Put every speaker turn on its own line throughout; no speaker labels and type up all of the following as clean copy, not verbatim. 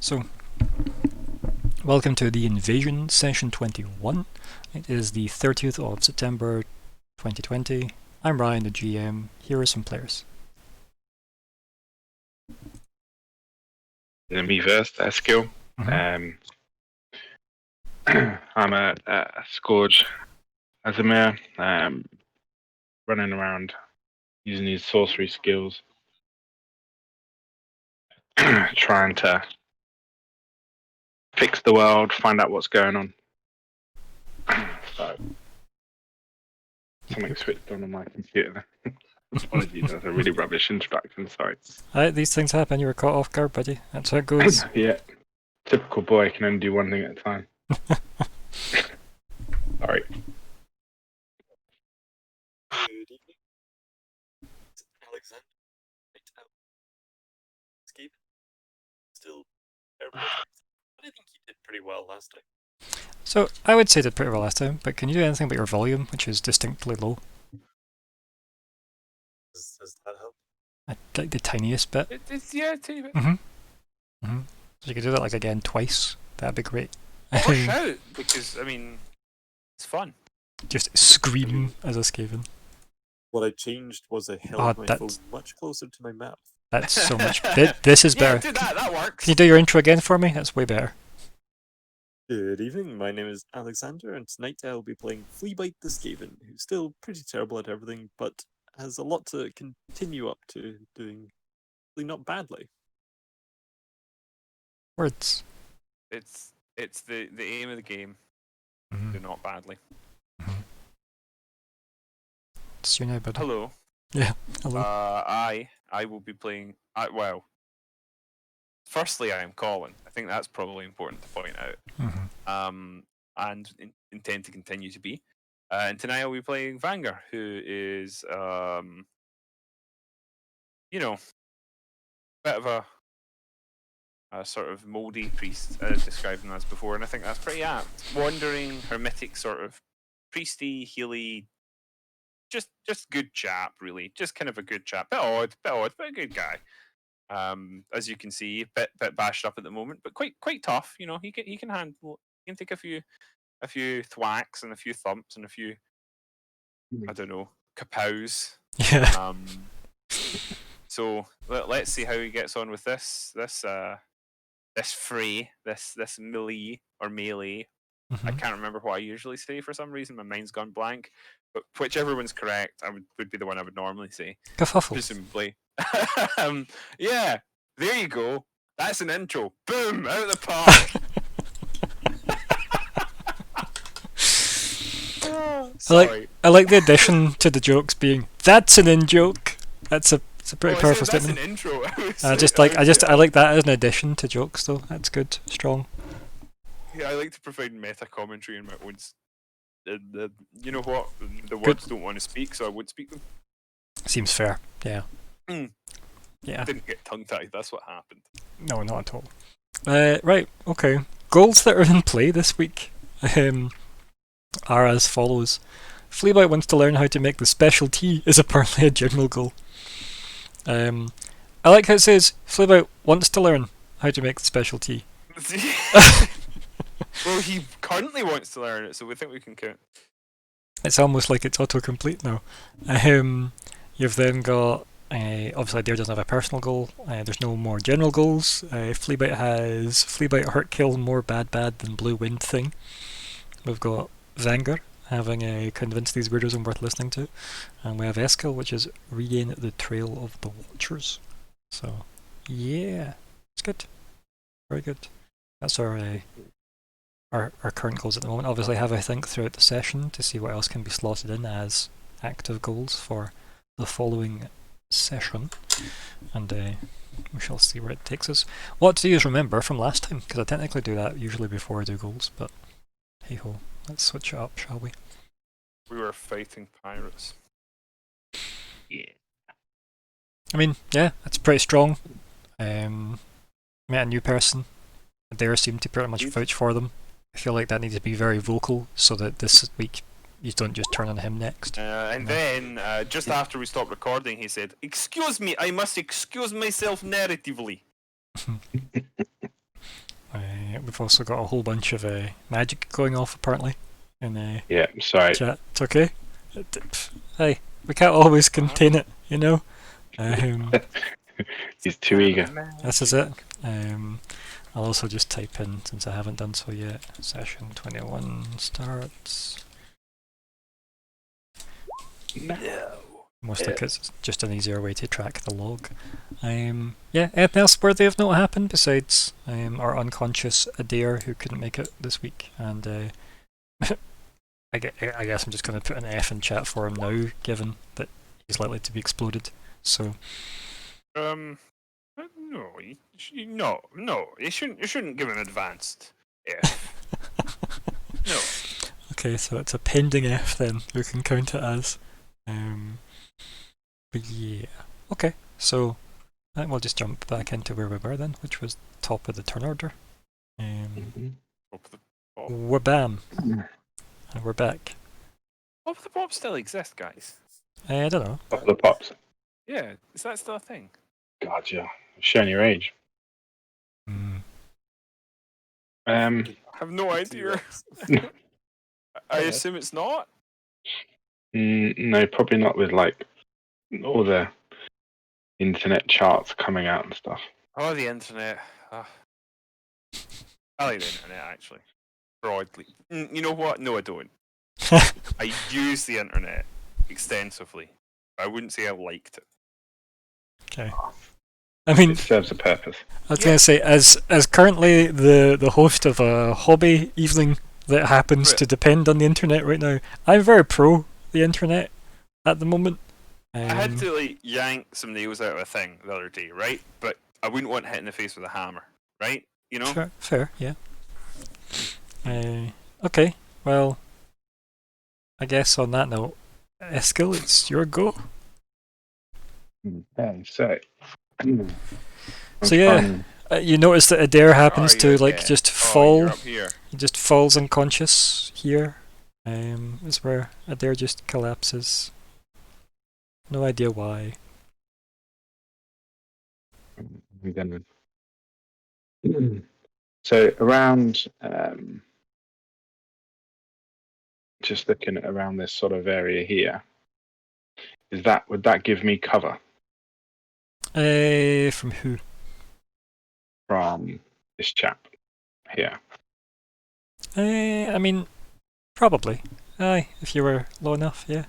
So, welcome to the Invasion Session 21. It is the 30th of September 2020. I'm Ryan, the GM. Here are some players.
Me first, skill. I'm a Scourge Azimir, running around using these sorcery skills, trying to fix the world, find out what's going on. So, something switched on my computer. Apologies, that's a really rubbish introduction, sorry.
These things happen, you were caught off guard, buddy. That's how it goes.
Yeah, typical boy can only do one thing at a time. Sorry.
Good evening. Alexander. Escape. Still terrible. But I think he did pretty well last time.
So, I would say did pretty well last time, but can you do anything about your volume, which is distinctly low?
Does that help?
Like the tiniest bit.
Yeah, tiny bit.
So you could do that like again twice. That'd be great.
Or shout, because, I mean, it's fun.
Just scream as a Skaven.
What I changed was I held
Oh,
my phone much closer to my mouth.
That's so much. This is better.
Yeah, do that. That works.
Can you do your intro again for me? That's way better.
Good evening, my name is Alexander, and tonight I'll be playing Fleabite the Skaven, who's still pretty terrible at everything, but has a lot to continue up to doing really not badly.
Words.
It's the aim of the game. Do not badly.
It's you now, buddy.
Hello.
Yeah, hello.
I will be playing. Well, firstly, I am Colin. I think that's probably important to point out. And intend to continue to be. And tonight I'll be playing Vanguard, who is bit of a sort of mouldy priest, as described him as before, and I think that's pretty apt. Wandering, hermetic sort of priesty, healy, just good chap, really. Just kind of a good chap. Bit odd, but a good guy. As you can see, bit bashed up at the moment, but quite tough. You know, he can handle. He can take a few thwacks and a few thumps and a few, I don't know, kapows.
Yeah.
So let's see how he gets on with this fray, this melee or melee. I can't remember what I usually say for some reason. My mind's gone blank. But whichever one's correct, would be the one I would normally say.
Kerfuffle.
Presumably. Yeah, there you go. That's an intro. Boom! Out of the park. Sorry.
I like the addition to the jokes being that's an in joke. It's a pretty powerful
that's
statement.
An intro.
I like that as an addition to jokes though. That's good, strong.
Yeah, I like to provide meta commentary in my own. You know what? The words don't want to speak, so I would speak them.
Seems fair. Yeah. Yeah.
I didn't get tongue-tied. That's what happened.
No, not at all. Right. Okay. Goals that are in play this week are as follows. Fleabite wants to learn how to make the special tea is apparently a general goal. I like how it says Fleabite wants to learn how to make the special tea.
Well, he currently wants to learn it, so we think we can count.
It's almost like it's autocomplete now. You've then got obviously Dare doesn't have a personal goal. There's no more general goals. Fleabite has Fleabite hurt kill more bad than blue wind thing. We've got Vanguard having convinced these weirdos I'm worth listening to, and we have Eskil, which is regain the trail of the Watchers. So yeah, it's good, very good. That's our current goals at the moment. Obviously, have a think throughout the session to see what else can be slotted in as active goals for the following session, and we shall see where it takes us. What to do is remember from last time, because I technically do that usually before I do goals, but hey ho, let's switch it up, shall we?
We were fighting pirates.
Yeah.
I mean, yeah, that's pretty strong. Met a new person. Dare seemed to pretty much vouch for them. I feel like that needs to be very vocal so that this week you don't just turn on him next.
Then, just after we stopped recording, he said, "Excuse me, I must excuse myself narratively."
we've also got a whole bunch of magic going off apparently in
Yeah, sorry.
chat. It's okay. Hey, we can't always contain it, you know.
He's too eager.
This is it. I'll also just type in, since I haven't done so yet, session 21 starts.
No.
Mostly because it's just an easier way to track the log. Yeah, anything else worthy of note happened besides our unconscious Adair who couldn't make it this week? And I guess I'm just going to put an F in chat for him now, given that he's likely to be exploded. So
No, no. You shouldn't give an advanced F. No.
okay, so it's a pending F then. We can count it as. But yeah, okay. So I think we'll just jump back into where we were then, which was top of the turn order. Wabam, and we're back.
Pop the Pop still exists, guys.
I don't know.
Pop the Pops.
Yeah, is that still a thing?
God, yeah. Showing your age.
I have no idea. I assume it's not.
No, probably not with like all the internet charts coming out and stuff.
Oh, the internet. I like the internet actually. Broadly. You know what? No, I don't. I use the internet extensively. I wouldn't say I liked it.
Okay. I mean,
It serves a purpose.
I was going to say, as currently the host of a hobby evening that happens to depend on the internet right now, I'm very pro the internet at the moment.
I had to like yank some nails out of a thing the other day, right? But I wouldn't want hit in the face with a hammer, right? You know?
Fair, yeah. Okay, well, I guess on that note, Eskil, it's your go.
Okay, so.
So yeah, you notice that Adair happens to like just fall.
You're up here.
He just falls unconscious here. Is where Adair just collapses. No idea why.
So around, just looking around this sort of area here, would that give me cover
From who?
from this chap here?
I mean, probably. Aye, if you were low enough, yeah.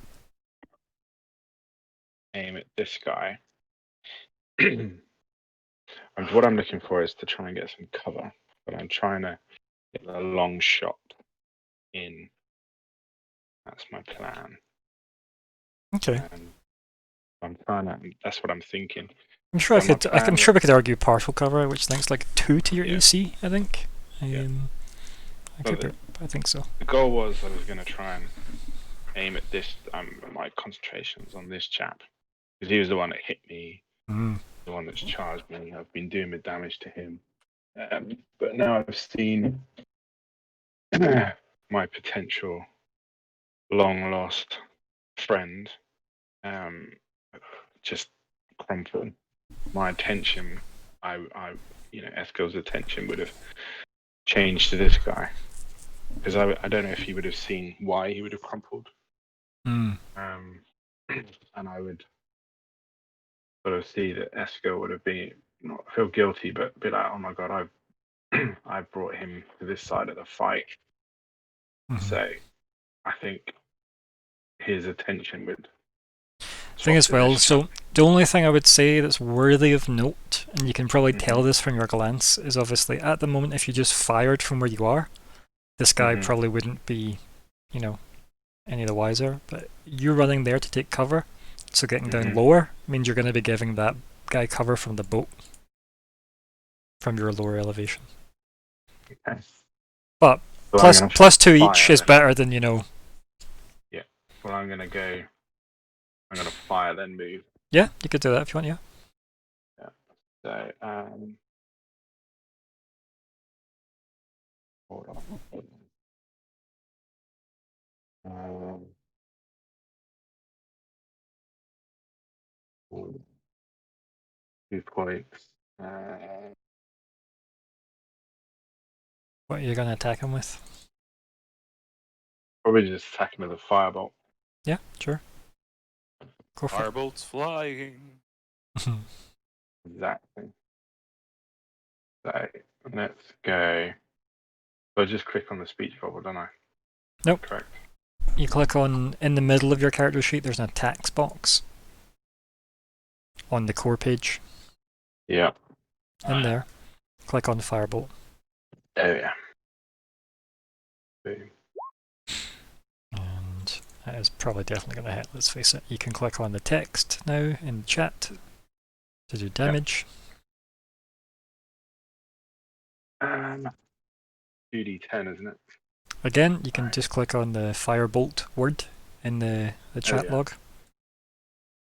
Aim at this guy. And what I'm looking for is to try and get some cover, but I'm trying to get a long shot in. That's my plan.
Okay.
I'm trying to. That's what I'm thinking.
I'm sure I'm sure we could argue partial cover, which thinks like 2 to your AC. I think. I think so.
The goal was I was going to try and aim at this. My concentrations on this chap because he was the one that hit me, the one that's charged me. I've been doing the damage to him, but now I've seen my potential long lost friend just crumple. My attention, Eskil's attention would have changed to this guy because I don't know if he would have seen why he would have crumpled. And I would sort of see that Eskil would have been not feel guilty, but be like, oh my god, I've brought him to this side of the fight. So I think his attention would.
Thing as well, so the only thing I would say that's worthy of note, and you can probably tell this from your glance, is obviously at the moment if you just fired from where you are, this guy probably wouldn't be, any the wiser. But you running there to take cover, so getting down lower means you're going to be giving that guy cover from the boat, from your lower elevation.
Okay.
But plus 2 each is better than Yeah.
Well, I'm gonna go. I'm gonna fire then move.
Yeah, you could do that if you want. Yeah.
So hold on. 2 points.
What are you going to attack him with?
Probably just attack him with a firebolt.
Yeah, sure. Go for
Firebolts flying.
it.
Exactly. So let's go. So I just click on the speech bubble, don't I?
Nope.
Correct.
You click on, in the middle of your character sheet, there's an attacks box on the core page.
Yeah.
In there, click on Firebolt.
Oh yeah. Boom.
And that is probably definitely going to hit, let's face it. You can click on the text now in the chat to do damage.
2d10, isn't it?
Again, you can
Right.
just click on the Firebolt word in the chat
yeah.
log.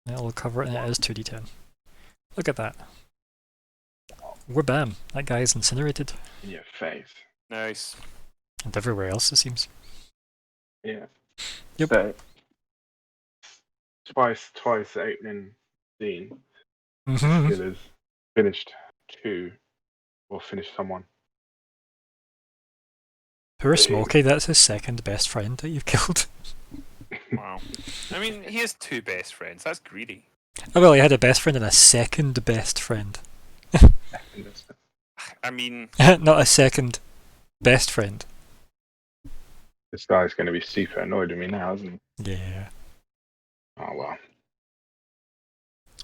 It'll cover it, and it is 2d10. Look at that. Bam! That guy is incinerated.
In your face.
Nice.
And everywhere else, it seems.
Yeah.
Yep.
So twice the opening scene.
Mm-hmm.
Skill is finished 2 or finished someone.
Poor Smokey, that's his second best friend that you've killed.
Wow. I mean, he has 2 best friends. That's greedy.
Oh well, he had a best friend and a second best friend.
I mean,
Not a second best friend.
This guy's going to be super annoyed with me now, isn't he?
Yeah.
Oh well.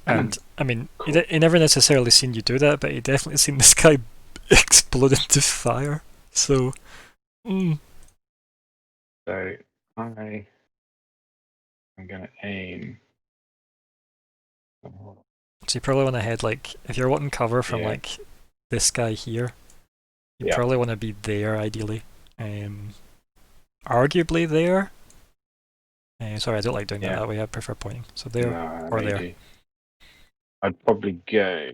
And, I mean,
Cool.
he never necessarily seen you do that, but he definitely seen this guy explode into fire. So,
So I'm going to aim.
So you probably want to head, like, if you're wanting cover from,
Yeah.
like, this guy here, you
Yeah.
probably want to be there, ideally. Arguably there. Sorry, I don't like doing
Yeah.
that way, I prefer pointing. So there,
No,
or there.
maybe. I'd probably go.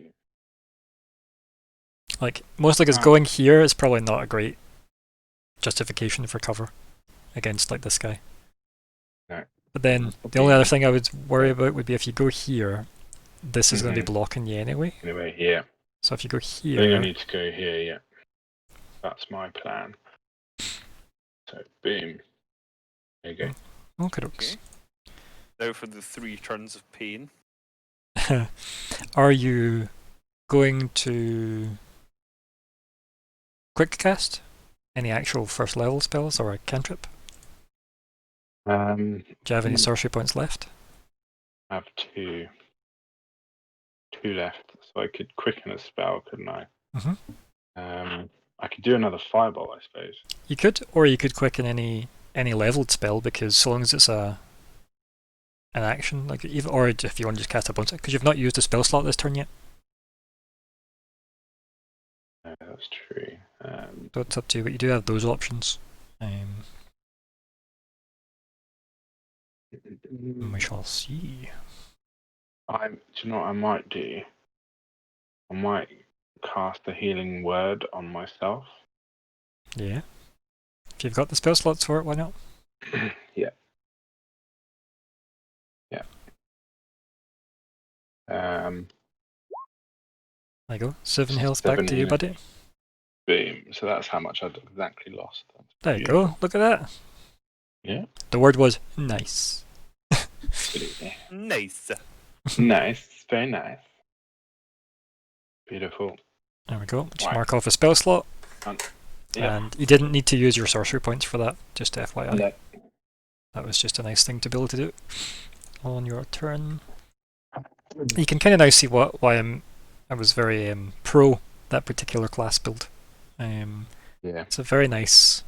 Like, mostly because going here is probably not a great justification for cover against, like, this guy.
No.
But then, the only other thing I would worry about would be if you go here, this is going to be blocking you anyway.
Anyway, yeah.
So if you go
I think I
here,
need to go here, yeah. That's my plan. So, boom. There you go.
okay.
okay. Now for the 3 turns of pain.
Are you going to quick cast any actual first level spells or a cantrip? Do you have any sorcery points left?
I have 2 left, so I could quicken a spell, couldn't I? I could do another fireball, I suppose.
You could, or you could quicken any leveled spell, because so long as it's an action, like even, or if you want to just cast a bonus, because you've not used a spell slot this turn yet.
No, that's true.
So it's up to you, but you do have those options. We shall see.
Do you know what I might do? I might cast a healing word on myself.
Yeah. If you've got the spell slots for it, why not?
Yeah. Yeah.
There you go. 7 health
7,
back to you,
yeah.
buddy.
Boom. So that's how much I'd exactly lost. That's
There you
beautiful.
go. Look at that.
Yeah.
The word was nice.
Absolutely.
Nice.
Nice. Very nice. Beautiful.
There we go. Just
Right.
mark off a spell slot.
Yeah.
And you didn't need to use your sorcery points for that, just FYI.
No.
That was just a nice thing to be able to do on your turn. You can kind of now see why I was very pro that particular class build.
Yeah.
It's a very nice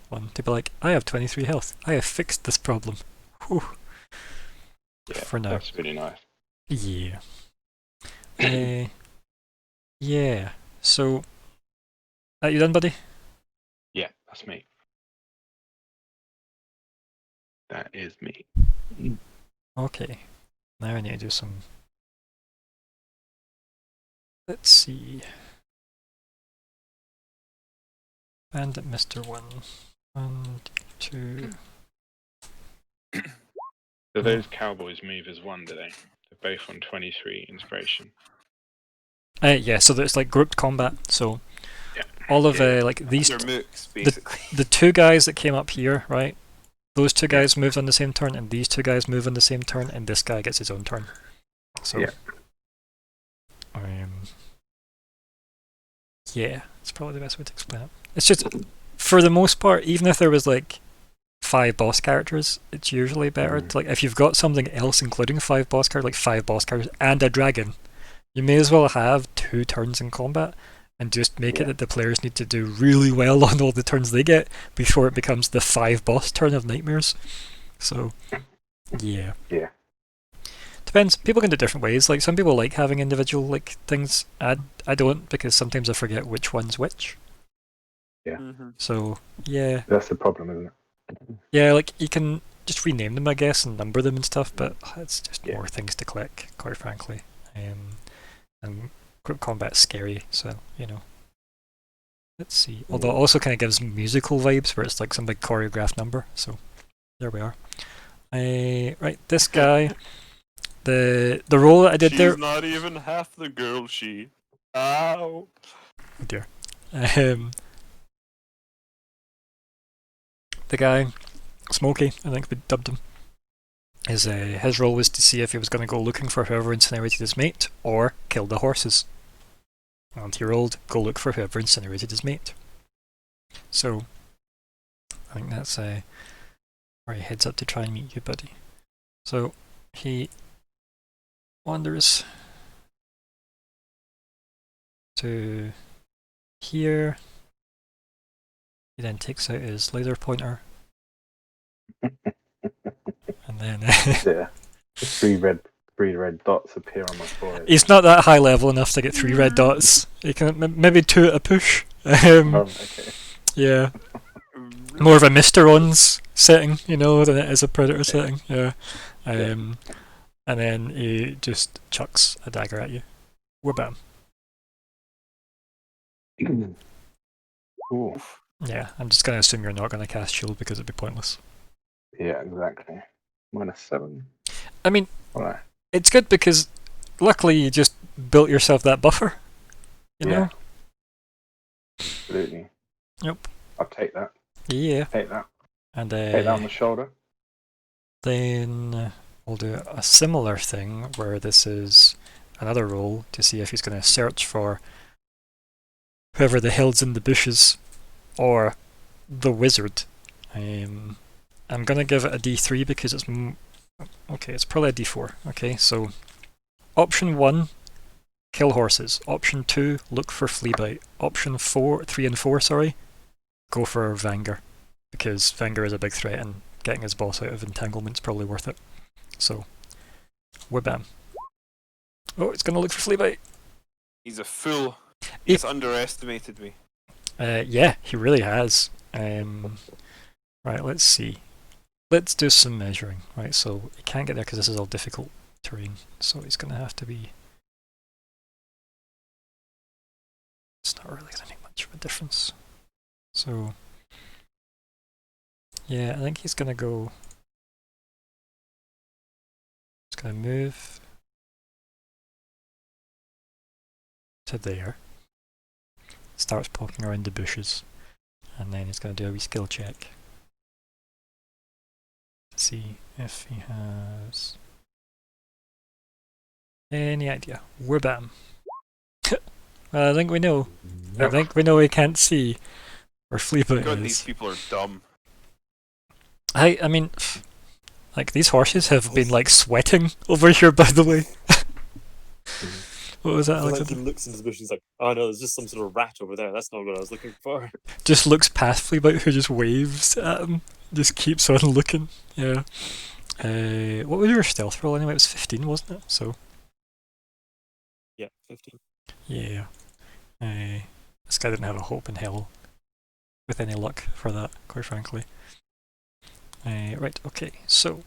one to be like, I have 23 health. I have fixed this problem. Whew.
Yeah.
For now.
That's really nice.
Yeah. Yeah. So, are you done, buddy?
Yeah, that's me. That is me.
Okay. Now I need to do some. Let's see. Bandit Mr. 1. 1, 2.
Do those cowboys move as one, do they? They're both on 23 inspiration.
Yeah, so it's like grouped combat. So all of
Yeah.
like these
They're mooks, basically.
the two guys that came up here, right? Those two guys moved on the same turn, and these two guys move on the same turn, and this guy gets his own turn. So,
Yeah.
Yeah, it's probably the best way to explain it. It's just, for the most part, even if there was like 5 boss characters, it's usually better to, like, if you've got something else including 5 boss characters, like 5 boss characters and a dragon, you may as well have 2 turns in combat and just make it that the players need to do really well on all the turns they get before it becomes the 5 boss turn of nightmares. So, yeah.
Yeah.
Depends. People can do different ways. Like, some people like having individual like things. I don't, because sometimes I forget which one's which.
Mm-hmm.
So yeah,
That's the problem, isn't it?
yeah. Like, you can just rename them, I guess, and number them and stuff. But it's just more things to click, quite frankly. And group combat's scary, so you know. Let's see. Although it also kind of gives musical vibes, where it's like some big choreographed number. So there we are. Right, this guy. The role that I did there.
She's not even half the girl she. Ow.
Oh dear. The guy, Smokey, I think we dubbed him. His role was to see if he was going to go looking for whoever incinerated his mate, or kill the horses. And he rolled, go look for whoever incinerated his mate. So, I think that's where he heads up to try and meet you, buddy. So, he wanders to here. He then takes out his laser pointer. And then
Yeah. Three red dots appear on my forehead.
he's not that high level enough to get 3 red dots. He can maybe 2 at a push.
Okay.
Yeah, more of a Mr. Ons setting, you know, than it is a Predator setting. Yeah. And then he just chucks a dagger at you. Whabam.
Ooh.
Yeah, I'm just gonna assume you're not gonna cast shield because it'd be pointless.
Yeah, exactly. -7.
I mean,
Alright.
it's good because luckily you just built yourself that buffer. You know?
Absolutely.
Yep.
I'll take that.
Yeah.
Take that.
And
Take that on the shoulder.
then we'll do a similar thing where this is another roll to see if he's going to search for whoever the hell's in the bushes or the wizard. I'm going to give it a D3 because it's okay. It's probably a D4. Okay, so option 1, kill horses. Option 2, look for flea bite. Option 3 and 4, sorry, go for Vanger, because Vanger is a big threat and getting his boss out of entanglement's probably worth it. So, whabam. Oh, it's gonna look for flea bite.
He's a fool. He's underestimated me.
Yeah, he really has. Right, let's see. Let's do some measuring. Right, so he can't get there because this is all difficult terrain. So he's gonna have to be. It's not really gonna make much of a difference. So, yeah, I think he's gonna go. He's gonna move to there. Starts poking around the bushes, and then he's gonna do a wee skill check to see if he has any idea. Whabam. I think we know. I think we know he can't see where flea bite
God,
is.
these people are dumb.
I mean, like, these horses have been like sweating over here, by the way. What was that,
Like,
Alexander?
he looks into the bush and he's like, oh no, there's just some sort of rat over there. That's not what I was looking for.
Just looks past Fleabite, who just waves at him. Just keeps on looking. Yeah. What was your stealth roll anyway? It was 15, wasn't it? So,
Yeah, 15.
yeah. This guy didn't have a hope in hell with any luck for that, quite frankly. Right, okay, so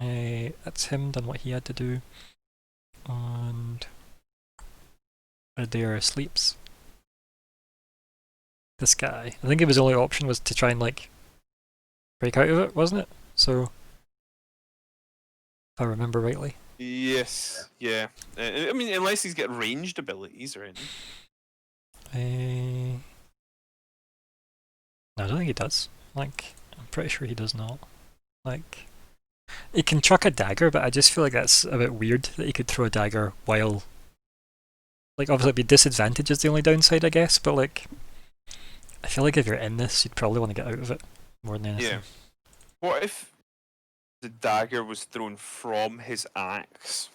that's him done what he had to do. And Adair sleeps. This guy. I think his only option was to try and like break out of it, wasn't it? So if I remember rightly.
Yes. Yeah. I mean, unless he's got ranged abilities or anything.
No, I don't think he does. Like, I'm pretty sure he does not. Like, he can chuck a dagger, but I just feel like that's a bit weird that he could throw a dagger while. Like, obviously, it'd be disadvantage is the only downside, I guess, but like, I feel like if you're in this, you'd probably want to get out of it more than anything.
Yeah. What if the dagger was thrown from his axe?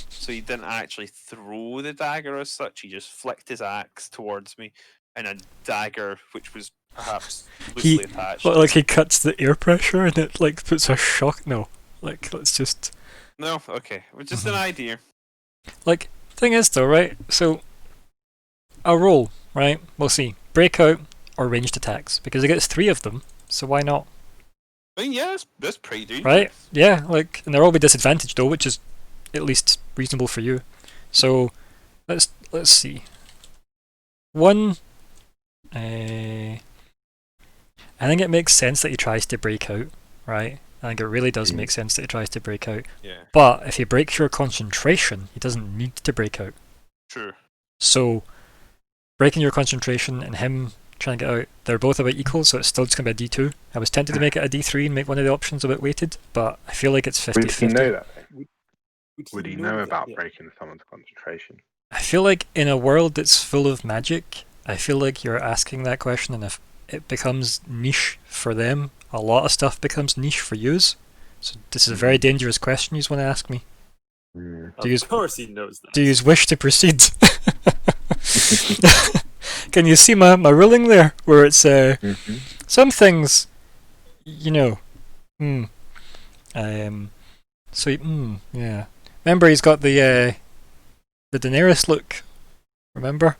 So he didn't actually throw the dagger as such, he just flicked his axe towards me, and a dagger, which was perhaps loosely attached.
Well, like he cuts the air pressure and it like puts a shock. No, like let's just.
No, okay. It was just an idea.
Like, thing is though, right? So, I'll roll, right? We'll see. Breakout or ranged attacks, because he gets 3 of them, so why not?
I mean, yeah, that's pretty dangerous.
Right? Yeah, like, and they're all be disadvantaged though, which is at least reasonable for you. So, let's see. One, I think it makes sense that he tries to break out, right? I think it really does make sense that he tries to break out.
Yeah.
But if he breaks your concentration, he doesn't need to break out.
True.
So, breaking your concentration and him trying to get out, they're both about equal, so it's still just going to be a D2. I was tempted to make it a D3 and make one of the options a bit weighted, but I feel like it's 50-50.
Would he know that?
Would
He know
that?
about
Yeah.
breaking someone's concentration?
I feel like in a world that's full of magic, I feel like you're asking that question, and if it becomes niche for them, a lot of stuff becomes niche for yous. So this is a very dangerous question you want to ask me.
Mm.
Do you-
Of course he knows that.
Do you wish to proceed? Can you see my ruling there, where it's some things, you know, so yeah. Remember, he's got the Daenerys look. Remember,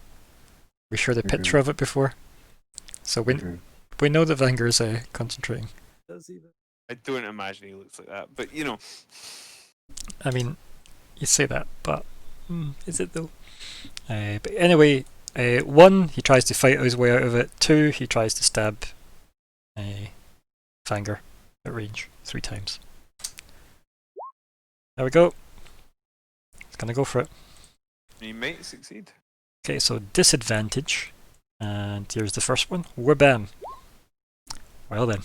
we showed a picture of it before, so we know that Vanger's concentrating.
Does he? Though?
I don't imagine he looks like that, but you know.
I mean, you say that, but is it though? But anyway, 1, he tries to fight his way out of it. 2, he tries to stab Vanger at range 3 times. There we go. He's gonna go for it.
He might succeed.
Okay, so disadvantage, and here's the first one. Wabam. Well then,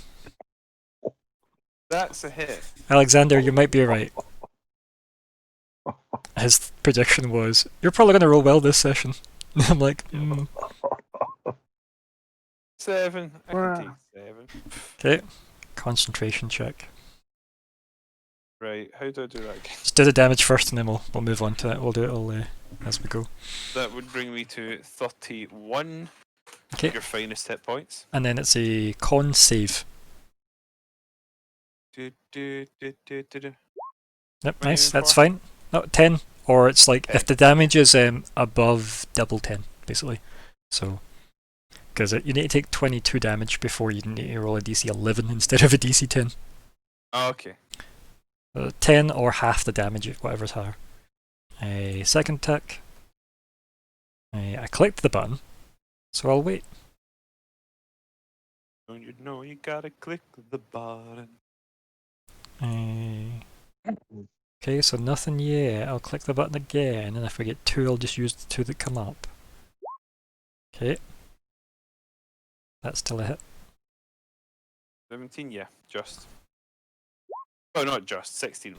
That's a hit.
Alexander, you might be right. His prediction was, "You're probably gonna roll well this session." I'm like,
7. I can take 7.
Okay, concentration check.
Right, how do I do that again?
Just do the damage first, and then we'll move on to it. We'll do it all as we go.
That would bring me to 31.
Okay.
Your finest hit points.
And then it's a con save.
Do, do, do, do, do, do.
Yep,
What are you
nice.
aiming
That's
for?
fine. No, 10, or it's like
10.
if the damage is above double 10, basically. So, because you need to take 22 damage before you need to roll a DC 11 instead of a DC 10.
Oh, okay.
10 or half the damage, whatever's higher. Second attack. I clicked the button, so I'll wait.
Don't you know you gotta click the button?
Okay, so nothing yet. I'll click the button again, and if I get 2, I'll just use the 2 that come up. Okay. That's still a hit.
17, yeah, just. Oh, not just, 16.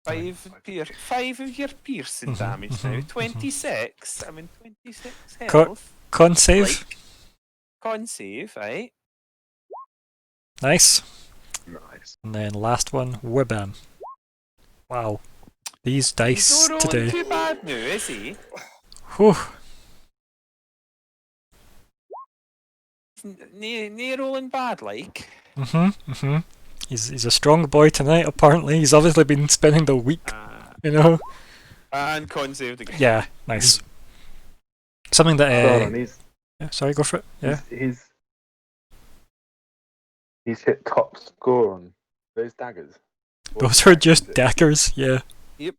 5 of your piercing damage now. 26. I'm in 26 health.
Con save.
Like, con save, right?
Nice.
Nice.
And then last one, whabam. Wow. These
He's
dice
not rolling
today.
too bad now, is he?
Whew.
Near rolling bad, like.
He's a strong boy tonight, apparently. He's obviously been spending the week, you know?
And con saved again.
Yeah, nice. Something that...
Hold on,
yeah, sorry, go for it. Yeah.
He's hit top score on those daggers.
Those are just daggers, yeah.
Yep.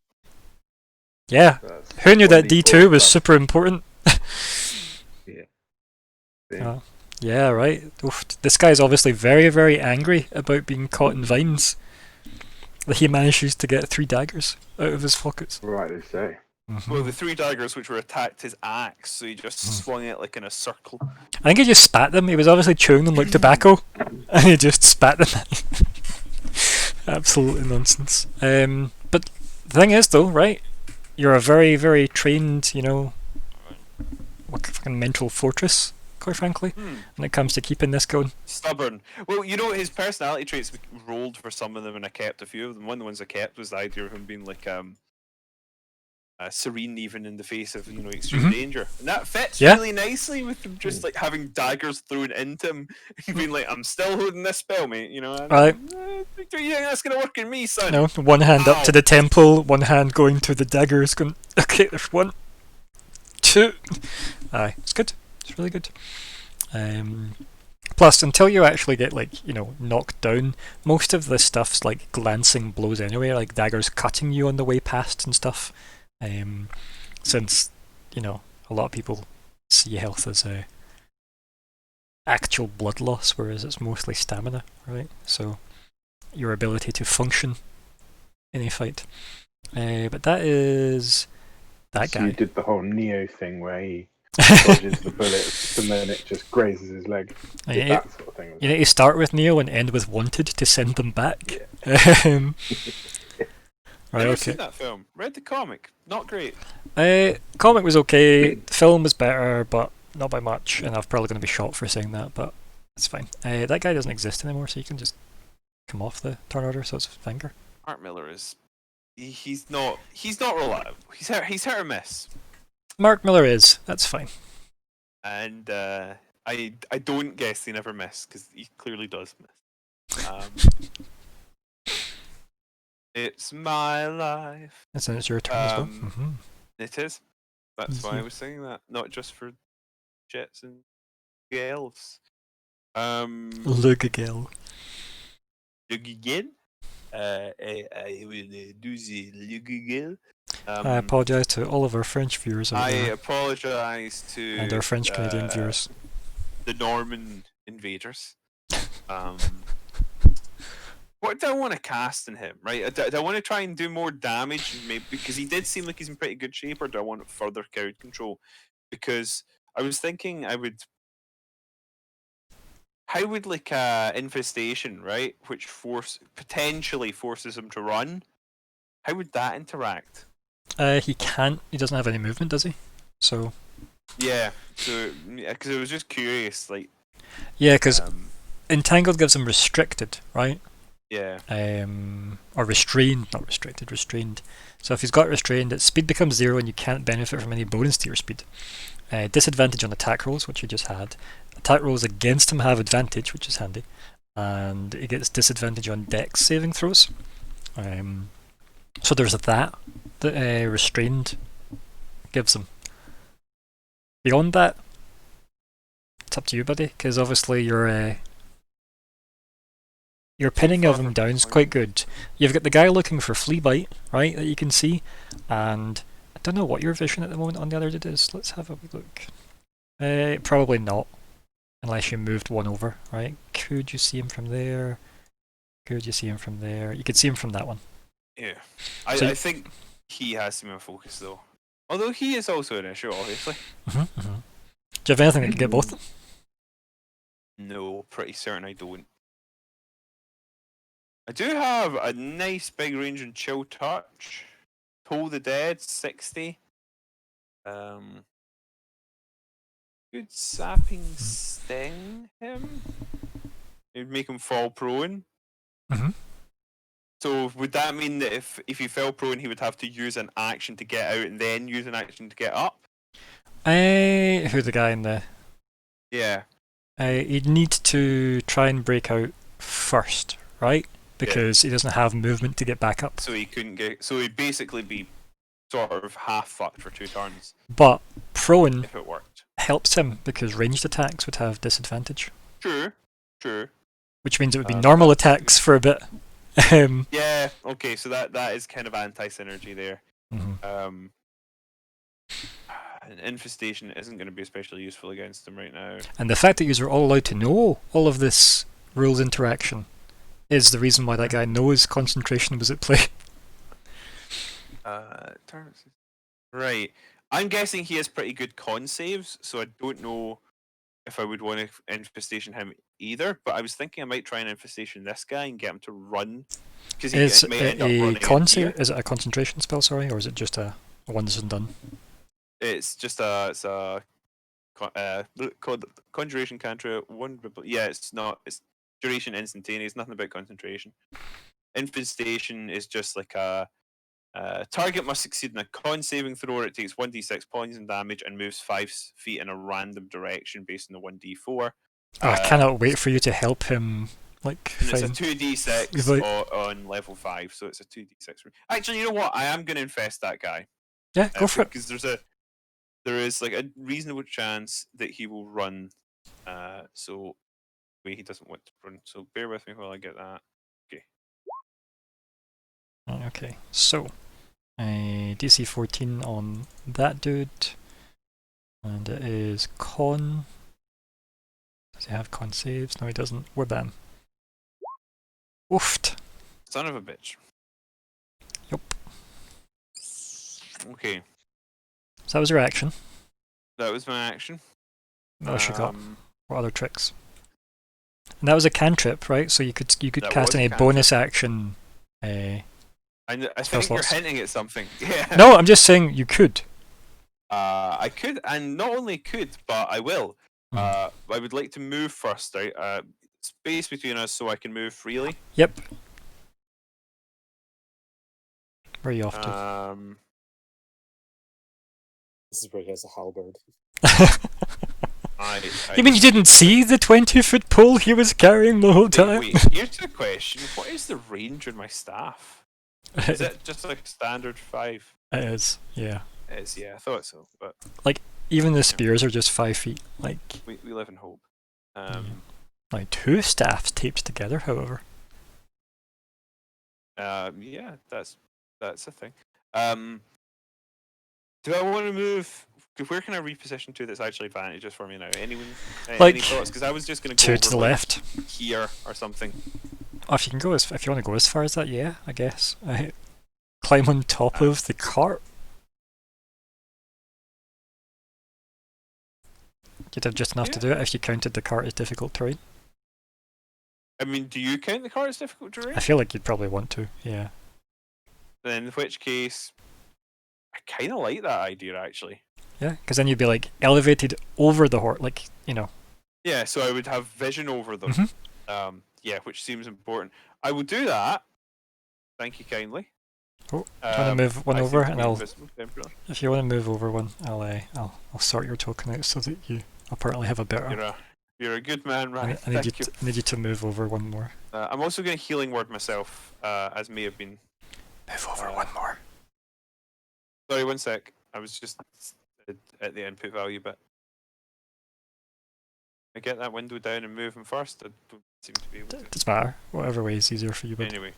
Yeah. Who knew that D2 was super important?
Yeah.
Yeah, right. Oof. This guy's obviously very, very angry about being caught in vines. That he manages to get 3 daggers out of his pockets.
Rightly so.
Well, the 3 daggers which were attacked his axe, so he just swung it like in a circle.
I think he just spat them. He was obviously chewing them like tobacco, and he just spat them. Absolutely nonsense. But the thing is, though, right? You're a very, very trained, fucking mental fortress, quite frankly, when it comes to keeping this going.
Stubborn. Well, his personality traits rolled for some of them, and I kept a few of them. One of the ones I kept was the idea of him being like serene even in the face of extreme danger, and that fits really nicely with him just like having daggers thrown into him and being like, "I'm still holding this spell, mate."
Right.
Do you think that's gonna work in me, son?
No, one hand up to the temple, one hand going to the daggers, going, okay, there's 1, 2. Aye, it's good. It's really good. Plus, until you actually get knocked down, most of the stuff's like glancing blows anyway, like daggers cutting you on the way past and stuff. Since a lot of people see health as a actual blood loss, whereas it's mostly stamina, right? So your ability to function in a fight. But that is that guy.
You did the whole Neo thing where he dodges the bullets and then it just grazes his leg. That sort of thing.
You need to start with Neo and end with Wanted to send them back.
Yeah.
Right,
Never
okay.
seen that film. Read the comic. Not great.
Comic was okay. The film was better, but not by much. And I'm probably going to be shot for saying that, but it's fine. That guy doesn't exist anymore, so you can just come off the turn order. So it's finger.
Mark Miller is. He's not reliable. He's hit or miss.
Mark Miller is. That's fine.
And I don't guess he never miss because he clearly does miss. It's my life.
And then it's your turn as well.
It is. That's why I was saying that, not just for jets and elves.
Lugagel.
Lugagel. I will do the Lugagel.
I apologise to all of our French viewers out
I
there,
apologise to
and our French Canadian viewers.
the Norman invaders. What do I want to cast in him, right? Do I want to try and do more damage, maybe because he did seem like he's in pretty good shape, or do I want further crowd control? Because I was thinking how would like infestation, right, which potentially forces him to run, how would that interact?
He can't. He doesn't have any movement, does he? So.
Yeah. So because I was just curious, like.
Yeah, because Entangled gives him restricted, right?
Yeah.
Or restrained, not restricted, restrained. So if he's got restrained, its speed becomes 0 and you can't benefit from any bonus to your speed. Disadvantage on attack rolls, which you just had. Attack rolls against him have advantage, which is handy. And he gets disadvantage on dex saving throws. So there's that restrained gives him. Beyond that, it's up to you, buddy, because obviously your pinning of him down is quite good. You've got the guy looking for flea bite, right, that you can see, and I don't know what your vision at the moment on the other dude is. Let's have a wee look. Probably not, unless you moved one over, right? Could you see him from there? Could you see him from there? You could see him from that one.
Yeah, I think he has to be in focus though. Although he is also an issue, obviously.
Do you have anything that can get both?
No, pretty certain I don't. I do have a nice big range and chill touch. Toll the Dead, 60. Good sapping sting him. It would make him fall prone. So would that mean that if he fell prone, he would have to use an action to get out and then use an action to get up?
Who's the guy in the...
Yeah.
He'd need to try and break out first, right? Because he doesn't have movement to get back up.
So he couldn't get... So he'd basically be sort of half fucked for 2 turns.
But prone
if it worked.
Helps him because ranged attacks would have disadvantage.
True.
Which means it would be normal attacks for a bit.
Yeah, okay, so that is kind of anti-synergy there. An infestation isn't going to be especially useful against him right now.
And the fact that you are all allowed to know all of this rules interaction is the reason why that guy knows concentration was at play.
Right. I'm guessing he has pretty good con saves, so I don't know if I would want to infestation him either. But I was thinking I might try and infestation this guy and get him to run because he
Is
may
it
end up
a
running in here.
is it a concentration spell, sorry, or is it just a once and done?
It's just conjuration cantrip. Yeah, it's not. It's duration instantaneous. Nothing about concentration. Infestation is just like a target must succeed in a con saving throw. It takes 1d6 points and damage and moves 5 feet in a random direction based on the 1d4.
Oh, I cannot wait for you to help him. Like,
And it's a
find
2d6
like-
on level 5, so it's a 2d6. Actually, you know what? I am going to infest that guy.
yeah, go for it.
Because there is like a reasonable chance that he will run. So he doesn't want to run. So bear with me while I get that. Okay.
Okay, so DC 14 on that dude, and it is con. Does he have con saves? No, he doesn't. We're bam. Oofed.
Son of a bitch.
Yup.
Okay.
So that was your action.
That was my action.
What else you got? What other tricks? And that was a cantrip, right? So you could
That
cast
was a
any
cantrip.
bonus action.
I
Spell
think you're
slots.
hinting at something. Yeah.
No, I'm just saying you could.
I could, and not only could, but I will. I would like to move first, right? Space between us so I can move freely.
Yep. Where are you off to?
This is where he has a halberd.
You mean you didn't see the 20-foot pole he was carrying the whole time?
Wait, here's the question. What is the range on my staff? Is it just like standard 5?
It is, yeah.
It is, yeah, I thought so. But
Even the spears are just 5 feet. Like
we live in hope.
like 2 staffs taped together, however.
Yeah, that's a thing. Do I want to move? Where can I reposition to that's actually advantageous for me now? Anyone?
Like,
any thoughts? Because I was just going to go
2
over
to the
like,
left.
here or something.
Oh, if you can go if you want to go as far as that, yeah, I guess. Climb on top of the cart. You'd have just enough to do it if you counted the cart as difficult terrain.
I mean, do you count the cart as difficult terrain?
I feel like you'd probably want to, yeah.
Then in which case, I kind of like that idea actually.
Yeah, because then you'd be like elevated over the horse, like, you know.
Yeah, so I would have vision over them.
Mhm.
Yeah, which seems important. I will do that. Thank you kindly.
Oh, do you want to move one
I
over,
seem to
and
be
I'll.
invisible temporarily.
If you want to move over one, I'll sort your token out so that you apparently have a better.
You're a good man, right?
I need you to move over one more.
I'm also going to healing word myself, as may have been.
Move over one more.
Sorry, 1 sec. I was just at the input value bit. I get that window down and move them first. I don't seem to be able to.
Doesn't matter. Whatever way is easier for you. But
Anyway,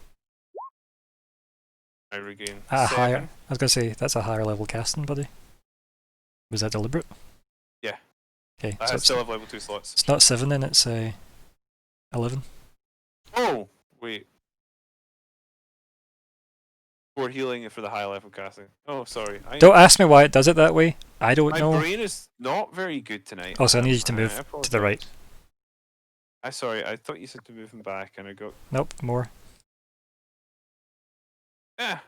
I regain
at a
7.
higher. I was gonna say that's a higher level casting, buddy. Was that deliberate?
Yeah.
Okay.
I
So
still have level 2 slots.
it's not 7 then. It's 11.
Oh wait. 4 healing for the high level casting. Oh, sorry.
Don't ask me why it does it that way. I don't
My
know.
brain is not very good tonight.
Oh, so I need you to move to the
apologize.
right.
Sorry, I thought you said to move him back, and I got.
Nope, more.
Yeah.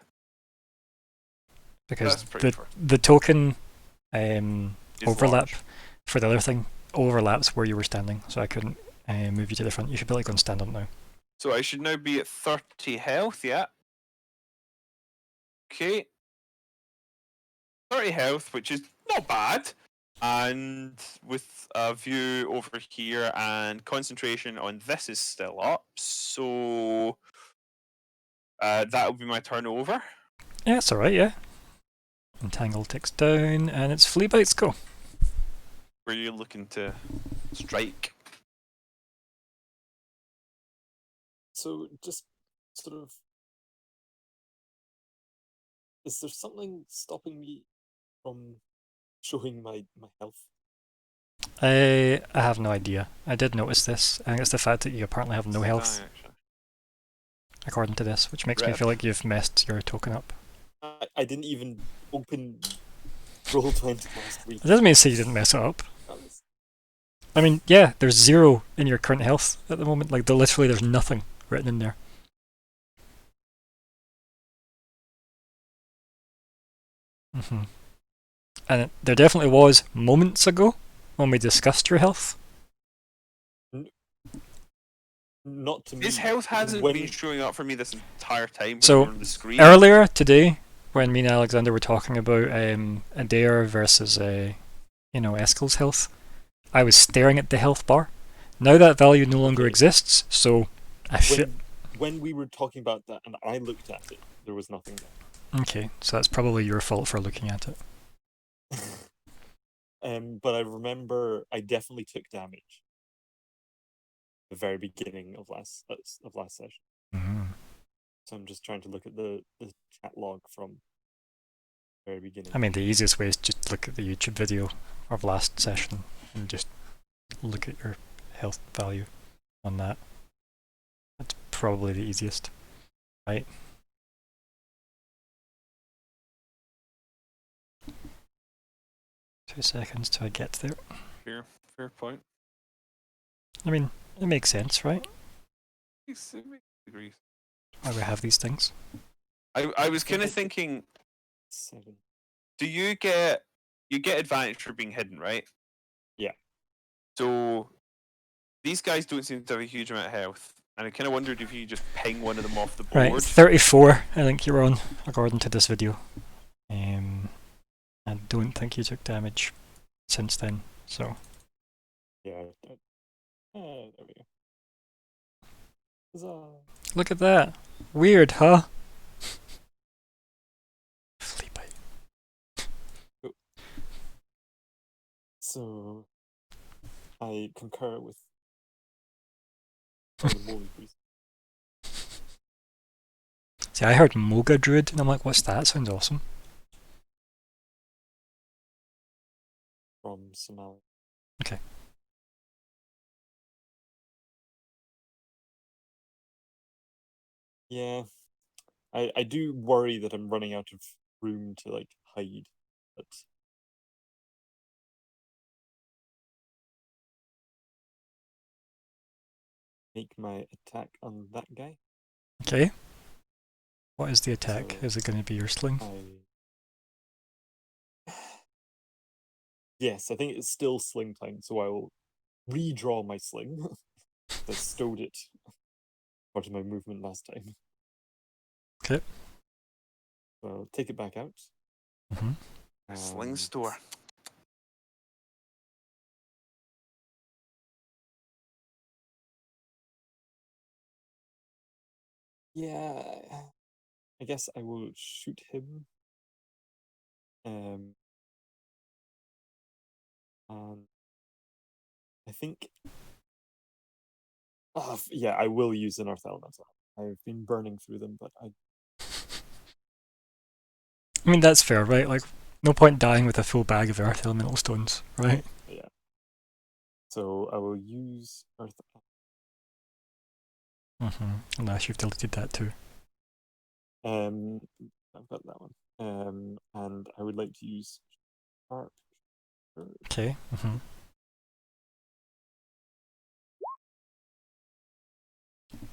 Because
That's pretty
the token
Is
overlap
large.
for the other thing overlaps where you were standing, so I couldn't move you to the front. You should be able to go and stand up now.
So I should now be at 30 health, yeah. Okay. 30 health, which is not bad. And with a view over here and concentration on this is still up. So that will be my turn over.
Yeah, it's alright, yeah. Entangle ticks down, and it's flea bites go.
Where you're looking to strike.
So just sort of, is there something stopping me from showing my health?
I have no idea. I did notice this. I think it's the fact that you apparently have no health, according to this, which makes me feel like you've messed your token up.
I didn't even open roll 20 last week.
It doesn't mean to say you didn't mess it up.
That was-
I mean, yeah, there's 0 in your current health at the moment. Like, literally, there's nothing written in there. And there definitely was moments ago when we discussed your health.
Not to me.
His health hasn't
When-
been showing up for me this entire time when
So,
you're on the screen.
Earlier today, when me and Alexander were talking about Adair versus Eskel's health, I was staring at the health bar. Now that value no longer
Okay.
exists, so I feel
when we were talking about that and I looked at it, there was nothing there.
okay. So that's probably your fault for looking at it.
But I remember I definitely took damage. The very beginning of last session. So I'm just trying to look at the chat log from the very beginning.
I mean, the easiest way is just look at the YouTube video of last session and just look at your health value on that. That's probably the easiest, right? Two seconds till I get there.
Fair point.
I mean, it makes sense, right?
Agrees.
Why we have these things.
I was kind of thinking,
7.
do you get advantage for being hidden, right?
Yeah.
So these guys don't seem to have a huge amount of health, and I kind of wondered if you just ping one of them off the board.
Right, 34 I think you're on, according to this video. I don't think you took damage since then, so...
Yeah. There we go. Huzzah.
Look at that! Weird, huh? Flea bite.
So I concur with the Molly priest.
See, I heard Moga Druid, and I'm like, what's that? Sounds awesome.
From Somalia.
Okay.
Yeah. I do worry that I'm running out of room to like hide, but make my attack on that guy.
Okay. What is the attack?
So
Is it going to be your sling?
Yes, I think it's still sling time, so I will redraw my sling. I stowed it part of my movement last time.
Okay.
So I'll take it back out.
Sling store.
Yeah, I guess I will shoot him. And I think, yeah, I will use the North Elemental. I've been burning through them, but I
mean, that's fair, right? Like, no point dying with a full bag of Earth Elemental Stones, right?
Yeah. So I will use Earth.
Unless you've deleted that too.
I've got that one. And I would like to use Sharp.
Okay.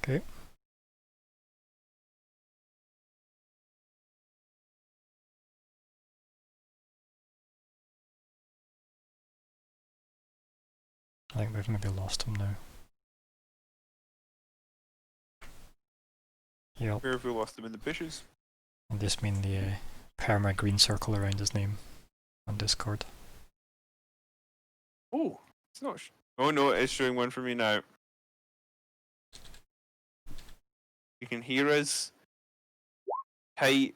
Okay. I think we've maybe lost him now. Yep.
Where have we lost them in the bushes?
I just mean the perma green circle around his name on Discord.
Oh, it's not. Oh no, it's showing one for me now. You can hear us type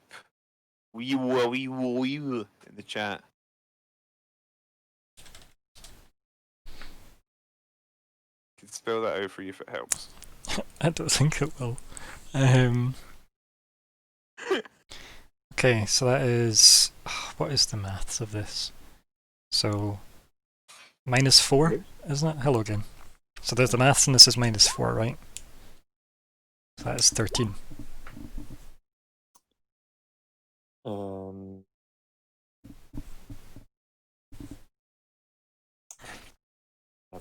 wee in the chat. I can spell that out for you if it helps.
I don't think it will. Okay, so that is... What is the maths of this? So... -4, isn't it? Hello again. So there's the maths and this is -4, right? So that's 13.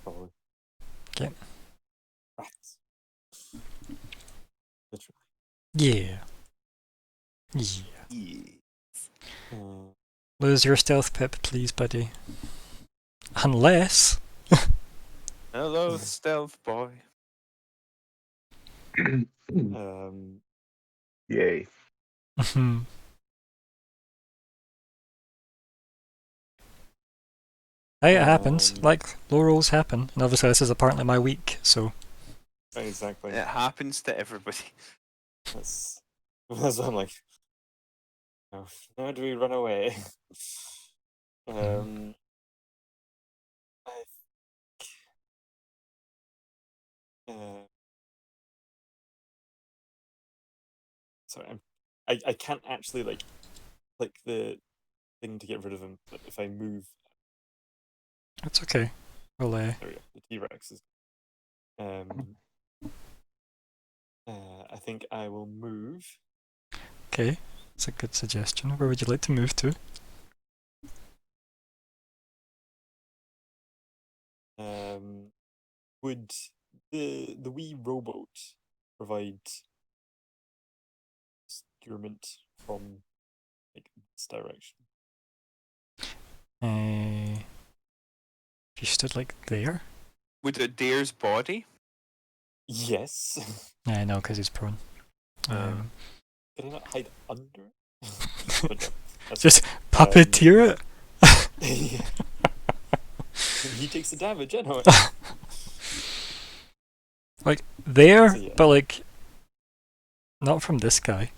probably.
Okay.
Rats. Literally.
Yeah. Yeah.
Yeah.
Uh,
Lose your stealth pip, please, buddy. Unless.
Hello, stealth boy.
Yay.
Hey, it happens.
Um,
Like, low rolls happen. And obviously, this is apparently my week, so.
exactly.
It happens to everybody.
That's what I'm like. Oh, now do we run away? I uh, sorry, I can't actually like click the thing to get rid of him, but if I move,
It's okay. We'll,
there we go. The T-Rex is. I think I will move.
okay. That's a good suggestion. Where would you like to move to?
Would the wee rowboat provide steerment from like this direction?
If you stood like there?
Would it dare's body?
Yes.
Yeah, I know, because he's prone.
Can I not hide under it? But no, that's
Just puppeteer it?
yeah. He takes the damage anyway.
Like, there,
So, yeah.
but like, not from this guy.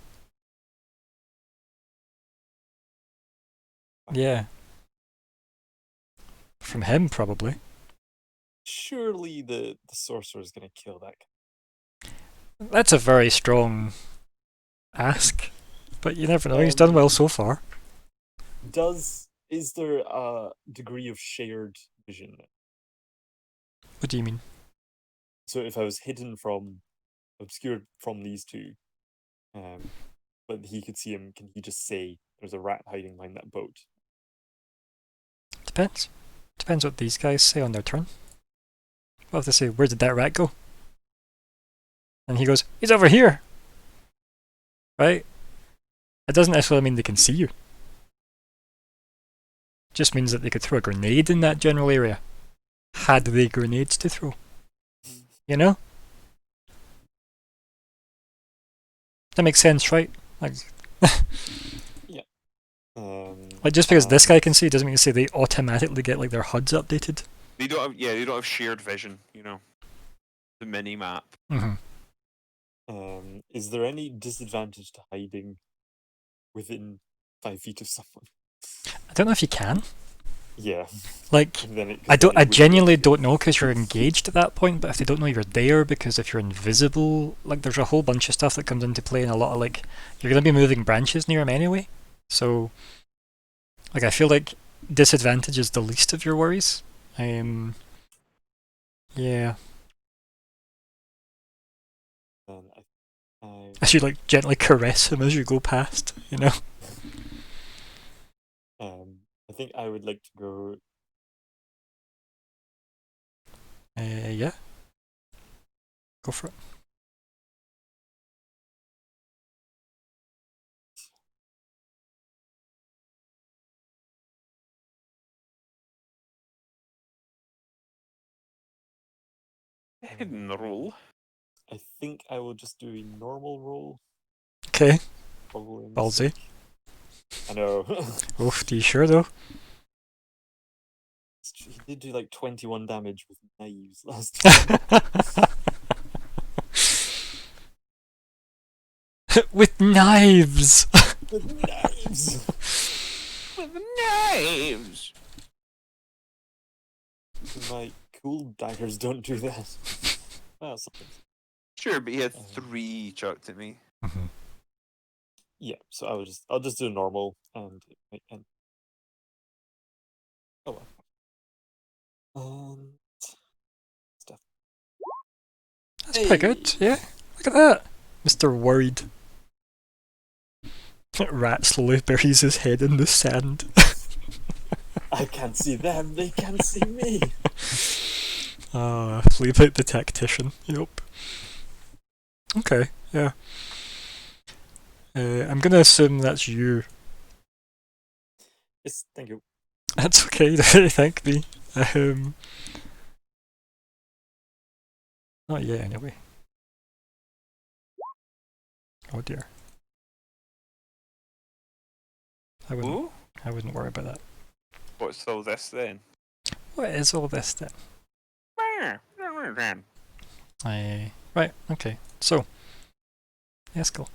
Yeah. From him, probably.
Surely the sorcerer is gonna kill that guy.
That's a very strong ask. But you never know, he's done well so far.
Is there a degree of shared vision?
What do you mean?
So if I was obscured from these two, but he could see him, can he just say there's a rat hiding behind that boat?
Depends. Depends what these guys say on their turn. What if they say, where did that rat go? And he goes, he's over here! Right? It doesn't necessarily mean they can see you. It just means that they could throw a grenade in that general area. Had they grenades to throw. You know? That makes sense, right? Like, like just because this guy can see doesn't mean to say they automatically get like their HUDs updated.
They don't have, they don't have shared vision, you know. The mini map.
Is there any disadvantage to hiding within 5 feet of someone?
I don't know if you can.
Yeah.
Like, I genuinely don't know because you're engaged at that point, but if they don't know you're there, because if you're invisible, like there's a whole bunch of stuff that comes into play, and a lot of like, you're going to be moving branches near him anyway. So, like, I feel like disadvantage is the least of your worries. Yeah. I should like gently caress him as you go past, you know?
I think I would like to go.
Yeah. Go for it.
Hidden roll.
I think I will just do a normal roll.
Okay.
Probably.
Ballsy.
I know.
Oof, do you sure though?
He did do like 21 damage with knives last time.
With knives!
With knives!
With knives!
My cool daggers don't do that. Well, something.
Sure, but he had 3 chucked at me.
Yeah, so I'll just do normal and oh well. Stuff.
That's pretty good, yeah. Look at that, Mr. Worried. Rat slowly buries his head in the sand.
I can't see them, they can't see me.
Fleabite the tactician. Yep. Okay, yeah. I'm gonna assume that's you.
Yes, thank you.
That's okay, you don't really thank me. Um, Not yet, anyway. Oh dear.
Ooh?
I wouldn't worry about that.
What's all this then?
What is all this then? Right, okay. So, Eskel.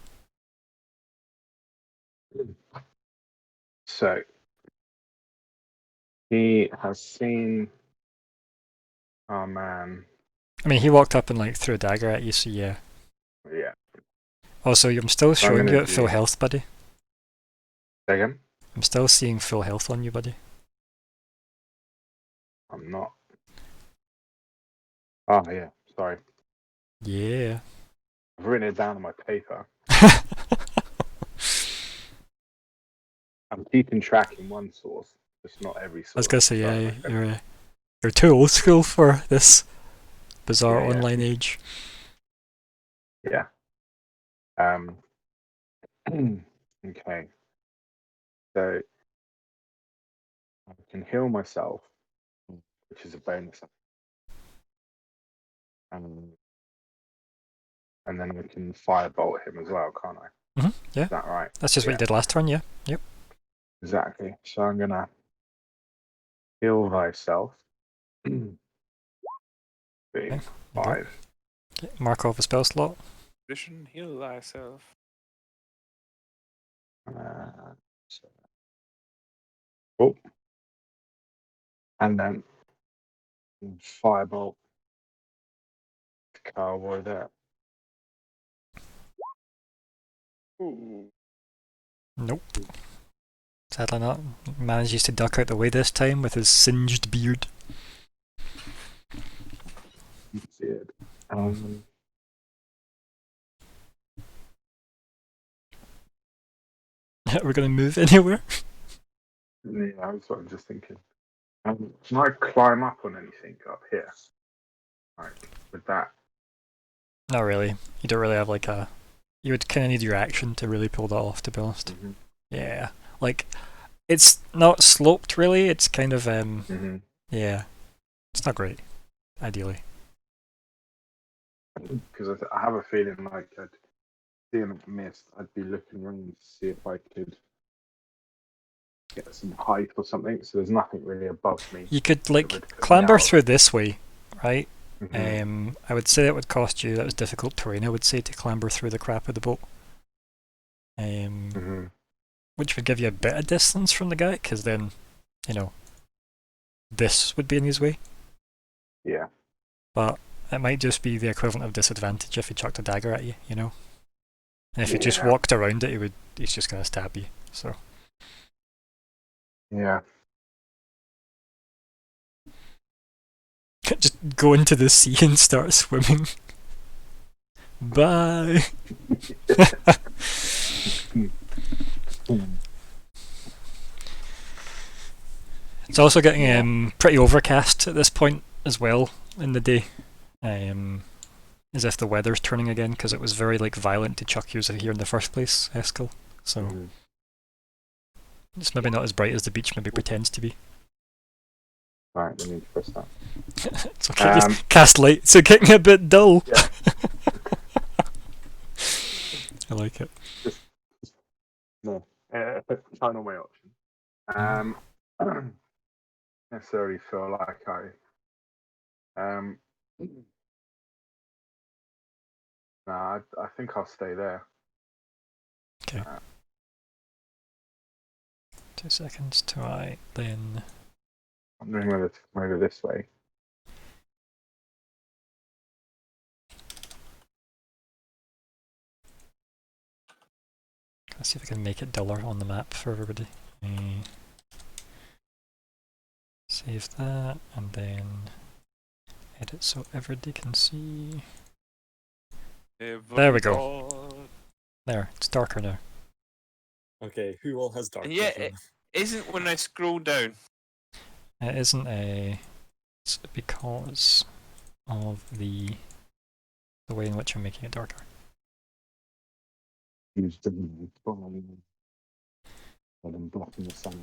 So he has seen. Oh man.
I mean, he walked up and like threw a dagger at you, so yeah.
Yeah.
Also, I'm still
So I'm
showing you
gonna
at full
do-
health, buddy.
Say again?
I'm still seeing full health on you, buddy.
I'm not. Oh yeah. Sorry.
Yeah.
I've written it down on my paper. I'm keeping track in one source, just not every source.
I was gonna say,
Sorry,
yeah,
my friend.
you're too old school for this bizarre
Yeah.
online age.
Yeah. Okay. So I can heal myself, which is a bonus. And then I can firebolt him as well, can't I?
Yeah,
Is that right?
that's just what you did last turn, yeah. Yep.
Exactly. So I'm gonna heal thyself. Being
Okay.
5.
Okay. Mark off a spell slot.
Vision, heal thyself.
So, oh, and then firebolt the cowboy there. Ooh.
Nope. Sadly not. Manages to duck out the way this time with his singed beard.
You see it.
We're gonna move anywhere?
Yeah, that's what I'm just thinking. Can I climb up on anything up here? Like, with that?
Not really. You don't really have like a... You would kind of need your action to really pull that off, to be honest.
Mm-hmm.
Yeah. Like, it's not sloped really, it's kind of,
Mm-hmm.
yeah. It's not great, ideally.
Because I have a feeling like I'd see a mist, I'd be looking around to see if I could get some height or something. So there's nothing really above me.
You could,
that
like,
would put me
clamber
out.
through this way, right?
Mhm.
I would say it would cost you, that was difficult terrain, I would say, to clamber through the crap of the boat.
Mhm.
Which would give you a bit of distance from the guy, because then, you know, this would be in his way.
Yeah.
But it might just be the equivalent of disadvantage if he chucked a dagger at you, you know? And if you just
Yeah.
walked around it, he's just going to stab you, so...
Yeah.
Just go into the sea and start swimming. Bye! It's also getting pretty overcast at this point as well in the day. As if the weather's turning again, because it was very like violent to chuck you here in the first place, Eskel. So it's maybe not as bright as the beach maybe pretends to be.
Right, we need to press that.
It's okay, just cast light, so getting a bit dull.
Yeah.
I like it.
No. Final way option. Necessarily feel like I think I'll stay there.
Okay. 2 seconds to I then.
I'm wondering whether to come over this way.
Let's see if I can make it duller on the map for everybody. Save that and then edit so everybody can see. There we go. There, it's darker now.
Okay, who all has dark
Yeah,
vision?
it isn't when I scroll down.
It isn't a. It's because of the way in which I'm making it darker.
Use the and then blocking the sun.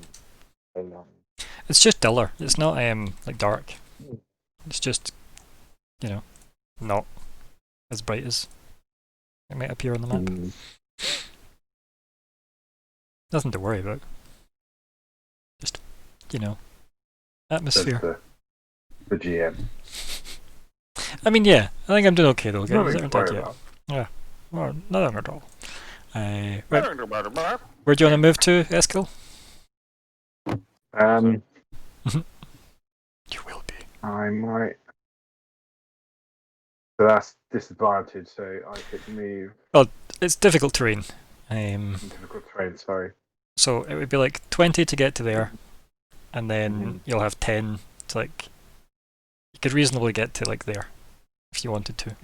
It's just duller. It's not like dark. It's just, you know, not as bright as it might appear on the map. Nothing to worry about. Just, you know, atmosphere.
The GM.
I mean, yeah, I think I'm doing okay though.
Nothing to worry
yet.
about.
Yeah, well, nothing at all. Right. Where do you want to move to, Eskil? You will be.
I might. So that's disadvantage. So I could move.
It's difficult terrain.
Difficult terrain. Sorry.
So it would be like 20 to get to there, and then you'll have 10 to like. You could reasonably get to like there, if you wanted to.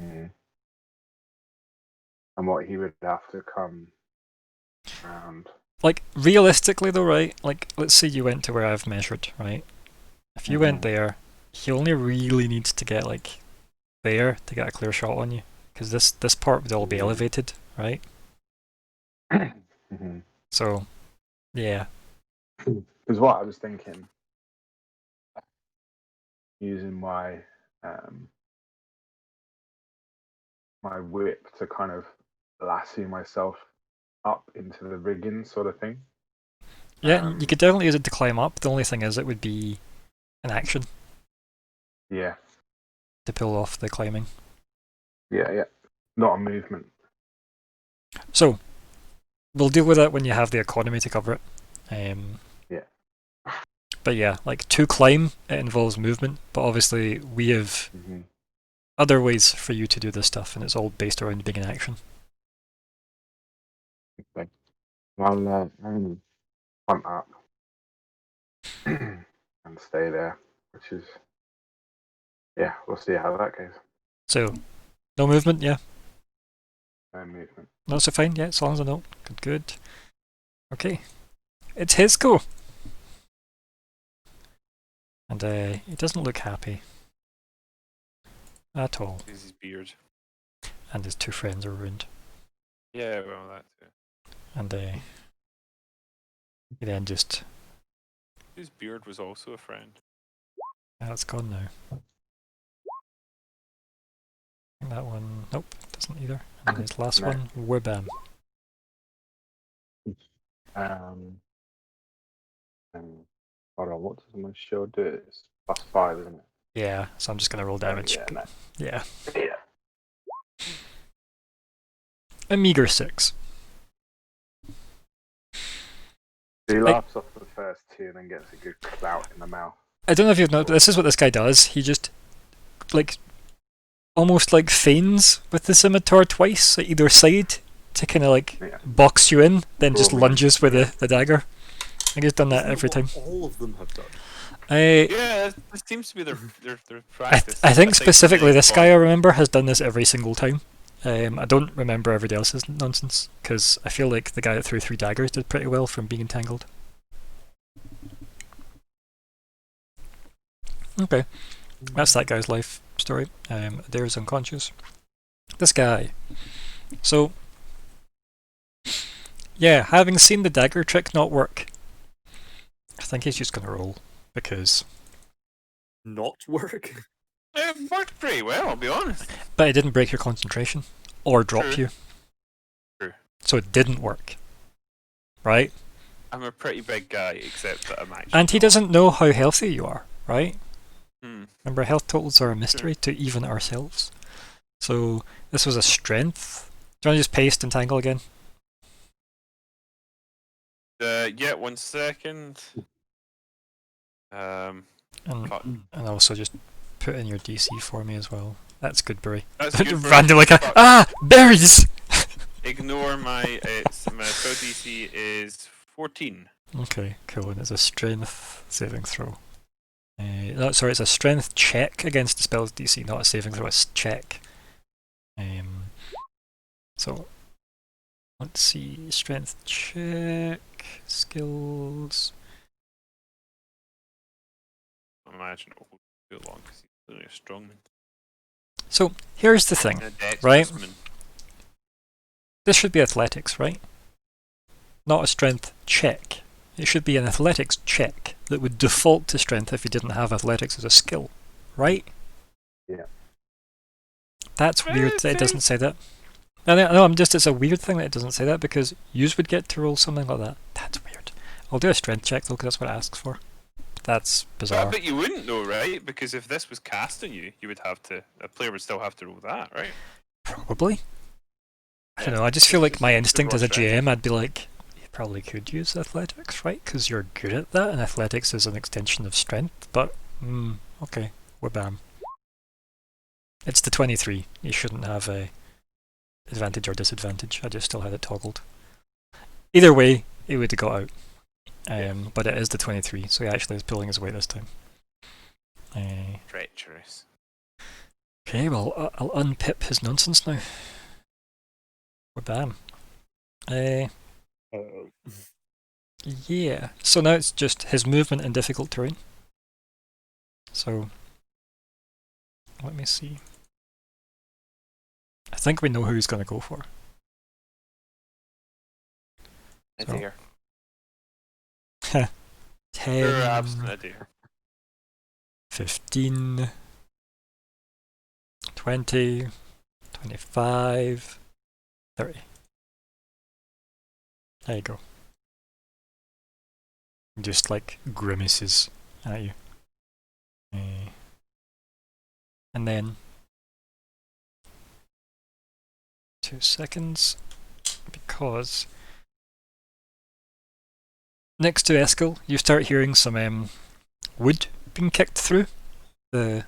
And what he would have to come around.
Like realistically though, right? Like let's say you went to where I've measured, right? If you went there, he only really needs to get like there to get a clear shot on you, because this part would all be elevated, right? So, yeah.
Because what I was thinking, using my my whip to kind of lasso myself up into the rigging, sort of thing.
Yeah, you could definitely use it to climb up. The only thing is, it would be an action.
Yeah.
To pull off the climbing.
Yeah. Not a movement.
So, we'll deal with that when you have the economy to cover it.
Yeah.
But yeah, like to climb, it involves movement, but obviously we have other ways for you to do this stuff, and it's all based around being in action.
Okay. I'll hunt up and stay there, which is, yeah, we'll see how that goes.
So, no movement, yeah?
No movement.
No, so fine, yeah, as long as I know. Good. Okay. It's his go! And he doesn't look happy. At all.
His beard.
And his two friends are ruined.
Yeah, well, that too.
And he then just...
His beard was also a friend.
That's gone now. And that one... Nope, doesn't either. And his last one, Wabam.
Hold on, what does my shield do? It's +5, isn't it?
Yeah, so I'm just going to roll damage.
Yeah.
A meager 6.
He laughs off the first 2 and then gets a good clout in the mouth.
I don't know if you've noticed, but this is what this guy does. He just, like, almost like feigns with the scimitar twice at either side to kind of like box you in, then just lunges with the dagger. I think he's done that every time.
All of them have done.
Yeah, this seems to be their practice.
I think specifically this guy, I remember, has done this every single time. I don't remember everybody else's nonsense, because I feel like the guy that threw 3 daggers did pretty well from being entangled. Okay, that's that guy's life story. Adair's unconscious. This guy. So, yeah, having seen the dagger trick not work, I think he's just going to roll, because...
Not work?
It worked pretty well, I'll be honest.
But it didn't break your concentration, or drop you.
True.
So it didn't work. Right?
I'm a pretty big guy, except that I'm actually...
And he doesn't know how healthy you are, right?
Hmm.
Remember, health totals are a mystery to even ourselves. So this was a strength. Do you want to just paste and tangle again?
Yeah, 1 second.
And also just put in your DC for me as well. That's good, Buri.
That's good, Buri.
Random like berries!
Ignore my my spell DC is 14.
Okay, cool. And it's a strength saving throw. No, sorry, it's a strength check against the spell's DC, not a saving throw, it's check. So, let's see, strength check, skills.
I imagine it will be too long because he's only a strongman.
So here's the thing,
And a dex
right?
specimen.
This should be athletics, right? Not a strength check. It should be an athletics check that would default to strength if you didn't have athletics as a skill, right?
Yeah.
That's weird that it doesn't say that. No, it's a weird thing that it doesn't say that because yous would get to roll something like that. That's weird. I'll do a strength check though because that's what it asks for. That's bizarre.
But you wouldn't know, right? Because if this was cast on you, you would have to. A player would still have to roll that, right?
Probably. I don't
Yeah.
know, I just feel like my
Just
instinct
raw
as a
strength.
GM, I'd be like, you probably could use athletics, right? Because you're good at that, and athletics is an extension of strength, but, okay, bam. It's the 23. You shouldn't have a advantage or disadvantage. I just still had it toggled. Either way, it would have got out. But it is the 23, so he actually is pulling his weight this time.
Treacherous.
Okay, well, I'll unpip his nonsense now. Bam. Yeah, so now it's just his movement in difficult terrain. So, let me see. I think we know who he's going to go for.
A
So-
deer.
10,
You're absent a deer.
15, 20, 25, 30. There you go. Just like grimaces at you. And then 2 seconds, because next to Eskel, you start hearing some wood being kicked through the,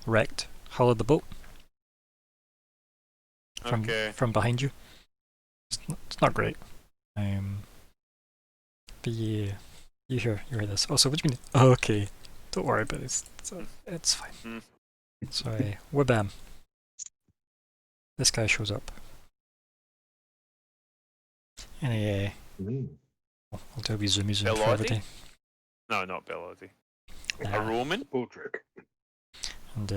wrecked hull of the boat from behind you. It's not great. But yeah, you hear this. Also, what do you mean? Oh, okay, don't worry about it. It's fine. So, wabam. This guy shows up. And I'll do a wee zoomy zoom for
Bellotti?
everybody.
No, not Bellotti.
Nah.
A Roman?
Baldric.
And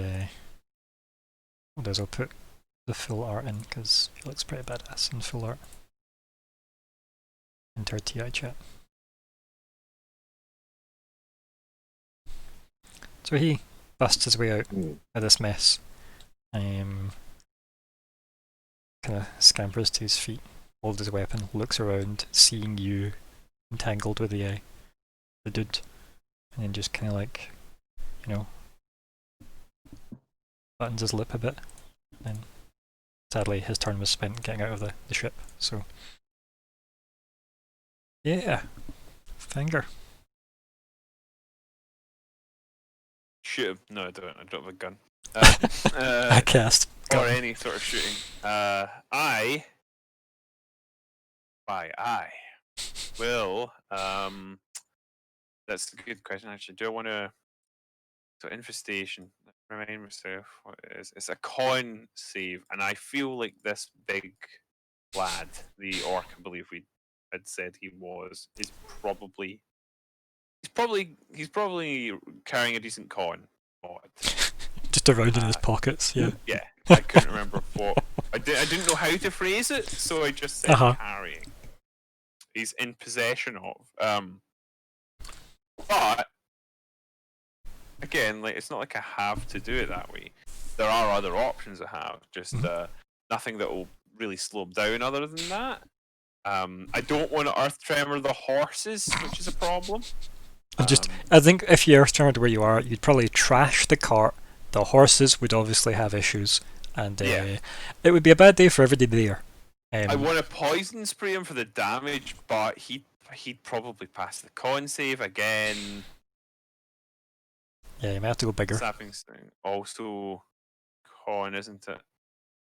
what I'll do is I'll put the full art in because he looks pretty badass in full art. Enter TI chat. So he busts his way out of this mess. Kind of scampers to his feet, holds his weapon, looks around, seeing you entangled with the dude, and then just kind of like, buttons his lip a bit. And sadly, his turn was spent getting out of the ship. So yeah, finger.
Shoot him. No, I don't. I don't have a gun.
I cast.
Or
Gun.
any sort of shooting. I will. That's a good question, actually. Do I want to? So infestation. Remind myself what it is. It's a con save, and I feel like this big lad, the orc, I believe we had said he was, is probably. He's probably carrying a decent con mod.
Just around in his pockets. Yeah.
Yeah, I couldn't remember what. I didn't know how to phrase it, so I just said carrying. He's in possession of. But again, like it's not like I have to do it that way. There are other options I have. Just nothing that will really slow him down. Other than that, I don't want to earth tremor the horses, which is a problem.
I think if you earth tremored where you are, you'd probably trash the cart. The horses would obviously have issues, and it would be a bad day for everybody there.
I want to poison spray him for the damage, but he'd probably pass the con save again.
Yeah, you might have to go bigger.
Sapping sting also con, isn't it?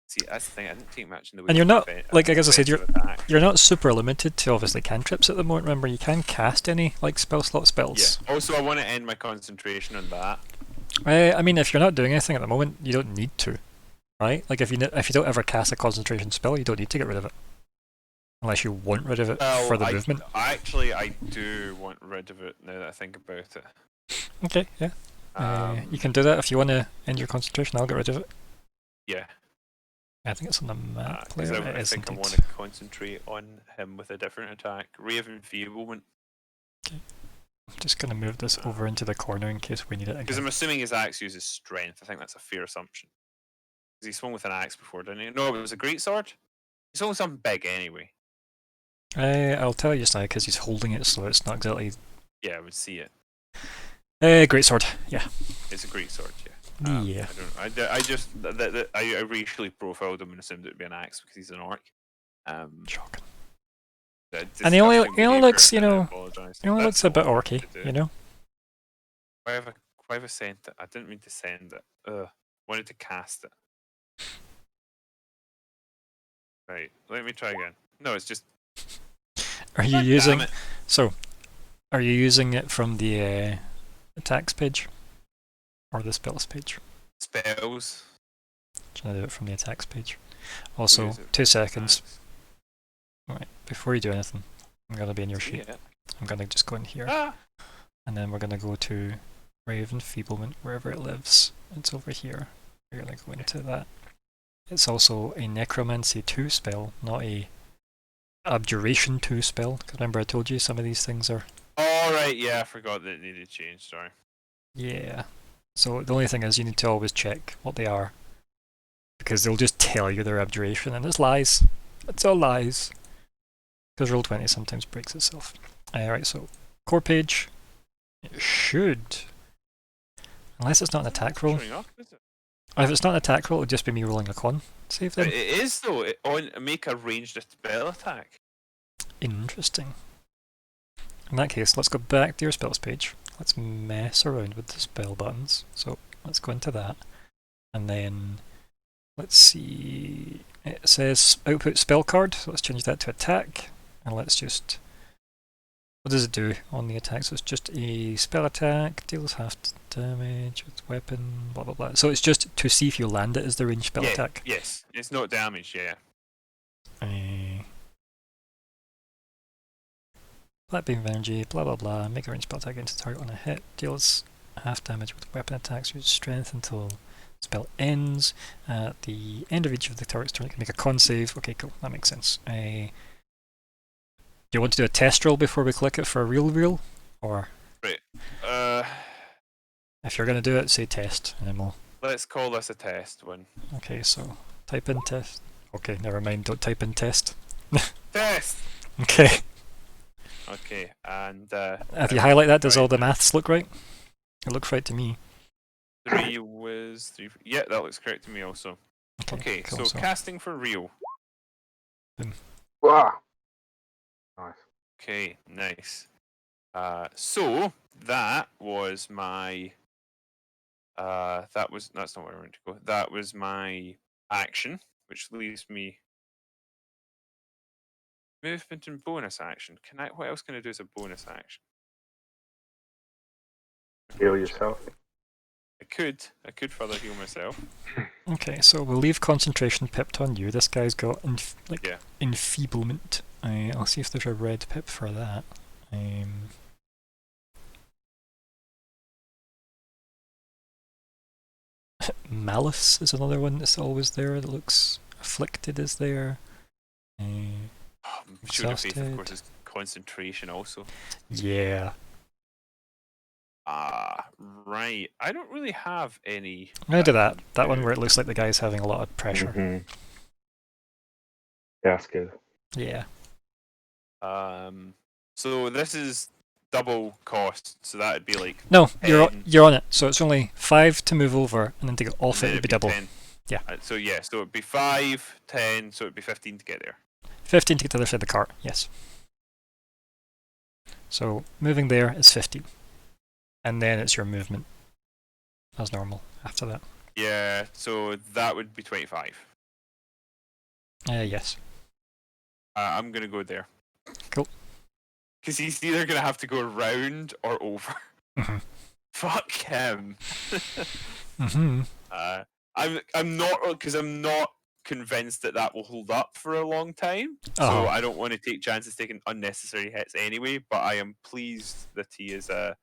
See, that's the thing. I didn't take much in the way.
And you're not like I said,
attack.
you're not super limited to obviously cantrips at the moment. Remember, you can cast any like spell slot spells.
Yeah. Also, I want to end my concentration on that.
I mean, if you're not doing anything at the moment, you don't need to, right? Like if you don't ever cast a concentration spell, you don't need to get rid of it, unless you want rid of it for the movement.
Actually, I do want rid of it now that I think about it.
Okay, yeah. You can do that if you want to end your concentration. I'll get rid of it.
Yeah,
I think it's on the map
because
player. It
I
is
think I
indeed.
want to concentrate on him with a different attack. Ray of Enfeeblement.
I'm just going to move this over into the corner in case we need it
Because
again.
I'm assuming his axe uses strength. I think that's a fair assumption. Because he swung with an axe before, didn't he? No, it was a great sword. He swung with something big anyway.
I'll tell you just now because he's holding it, so it's not exactly.
Yeah, I would see it.
Great sword. Yeah.
It's a great sword. Yeah.
Yeah.
I just I racially profiled him and assumed it would be an axe because he's an orc.
Shocking.
The
And he only
disgusting
looks, you
behaviour, and I
know,
apologise.
he only
That's
looks a bit
all I wanted
orky,
to do.
you know.
Why have I sent it? I didn't mean to send it. Wanted to cast it. Right, let me try again. No, it's just.
Are you
God
using?
damn it.
So, are you using it from the attacks page or the spells page?
Spells?
Trying to do it from the attacks page. Also,
Use it
2
for
seconds.
attacks.
Right, before you do anything, I'm gonna be in your
See
sheet.
it.
I'm gonna just go in here,
Ah!
and then we're gonna go to Ray of Enfeeblement, wherever it lives. It's over here. We're gonna go into that. It's also a Necromancy 2 spell, not a Abjuration 2 spell. Because remember I told you some of these things are...
Alright, yeah, I forgot that it needed change, sorry.
Yeah. So the only thing is you need to always check what they are. Because they'll just tell you they're Abjuration, and it's lies. It's all lies. Because Roll20 sometimes breaks itself. Alright, so core page. It should... Unless it's not an attack roll.
Showing up, is it?
If it's not an attack roll, it'll just be me rolling a con save then.
It is though. Make a ranged spell attack.
Interesting. In that case, let's go back to your spells page. Let's mess around with the spell buttons. So let's go into that. And then let's see. It says output spell card, so let's change that to attack. And let's just. What does it do on the attack? So it's just a spell attack, deals half damage with weapon, blah blah blah. So it's just to see if you land it as the ranged spell attack.
Yes, it's not damage, yeah.
Black beam of energy, blah blah blah. Make a ranged spell attack against the target on a hit. Deals half damage with weapon attacks. Use strength until spell ends. At the end of each of the target's turn, it can make a con save. Okay, cool. That makes sense. Do you want to do a test roll before we click it for a real? Or
Right.
if you're going to do it, say test, and then we'll...
Let's call this a test one.
Okay, so type in test. Okay, never mind, don't type in test.
Test!
Okay.
Okay, and...
If you highlight that, does
right.
all the maths look right? It looks right to me.
3 was... 3... Yeah, that looks correct to me also. Okay,
cool,
so casting for real.
Wow. Nice.
Okay, nice. So that was my that's not where I wanted to go. That was my action, which leaves me movement and bonus action. What else can I do as a bonus action?
Heal yourself.
I could further heal myself.
Okay, so we'll leave concentration pipped on you. This guy's got
Yeah.
enfeeblement. I'll see if there's a red pip for that. Malice is another one that's always there. That looks afflicted is there.
Shield of Faith, of
Exhausted.
course, is concentration also.
Yeah.
Right. I don't really have any.
I'm gonna do that. That one where it looks like the guy's having a lot of pressure.
Mm-hmm. Yeah, that's good.
Yeah.
So this is double cost, so that'd be like
No,
10.
you're on it. So it's only 5 to move over, and then to get off it
then
would be double.
10.
Yeah.
So it'd be 5, 10, so it'd be 15 to get there.
15 to get to the other side of the cart. Yes. So moving there is 15, and then it's your movement as normal after that.
Yeah, so that would be 25.
Yes.
I'm gonna go there.
Cool.
Because he's either gonna have to go around or over.
Mhm.
Fuck him.
Mhm.
I'm not convinced that will hold up for a long time. So
Oh.
I don't want to take chances taking unnecessary hits anyway. But I am pleased that he is now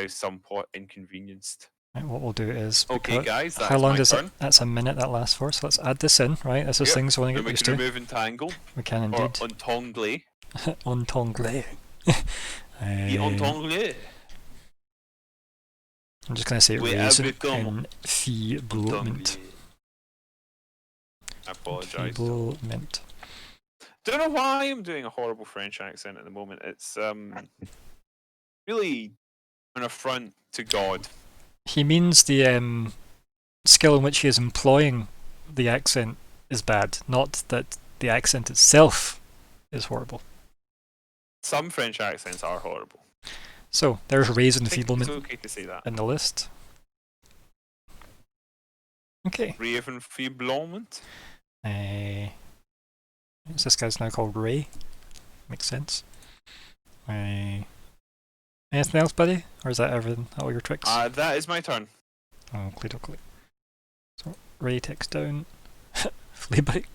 somewhat inconvenienced.
Right, what we'll do is
Okay,
because
guys,
how
that's
long
my
does
turn.
it? That's a minute that lasts for. So let's add this in. Right, this is
Yep,
things I want to
Then
get
we
used
can
to.
remove entangle
We can
or
indeed.
entangle.
Entangle.
The entangle.
I'm just going to say
We
raise
have become
enfeeblement.
I apologise.
Enfeeblement.
Don't know why I'm doing a horrible French accent at the moment. It's really an affront to God.
He means the skill in which he is employing the accent is bad, not that the accent itself is horrible.
Some French accents are horrible.
So there's raise
I think it's
enfeeblement
okay to say that.
in the list. Okay.
Rave enfeeblement.
This guy's now called Ray. Makes sense. Anything else, buddy? Or is that everything? All your tricks?
That is my turn.
Oh, click. So Ray takes down flea bite.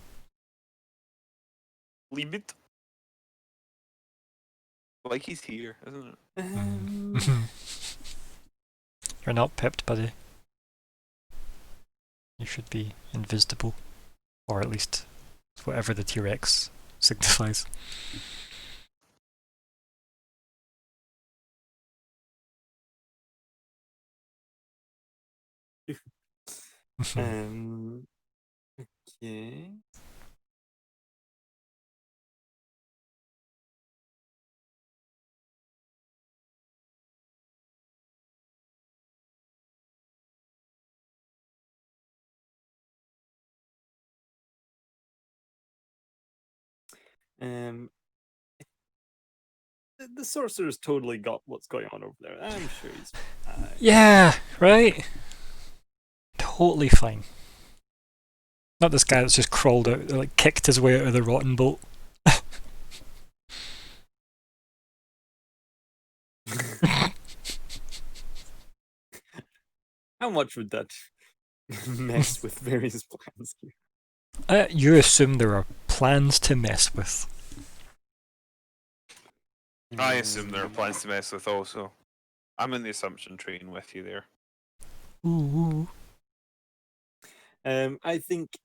Leave it. Like he's here, isn't it?
You're not pipped, buddy. You should be invisible, or at least whatever the T-Rex signifies.
Okay. Um, the sorcerer's totally got what's going on over there. I'm sure he's fine.
Yeah, right? Totally fine. Not this guy that's just crawled out, like kicked his way out of the rotten boat.
How much would that mess with various plans here?
You assume there are plans to mess with.
I assume there are plans to mess with also. I'm in the assumption train with you there.
Ooh.
I think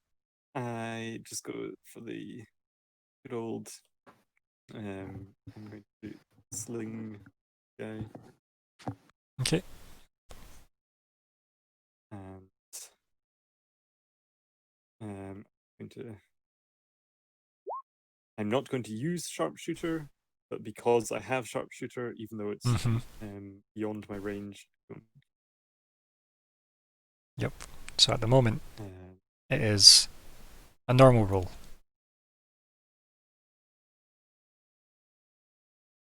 I just go for the good old. I'm going to sling guy.
Okay.
And going to. I'm not going to use sharpshooter, but because I have sharpshooter, even though it's beyond my range.
Yep. So at the moment,
Uh,
it is a normal roll.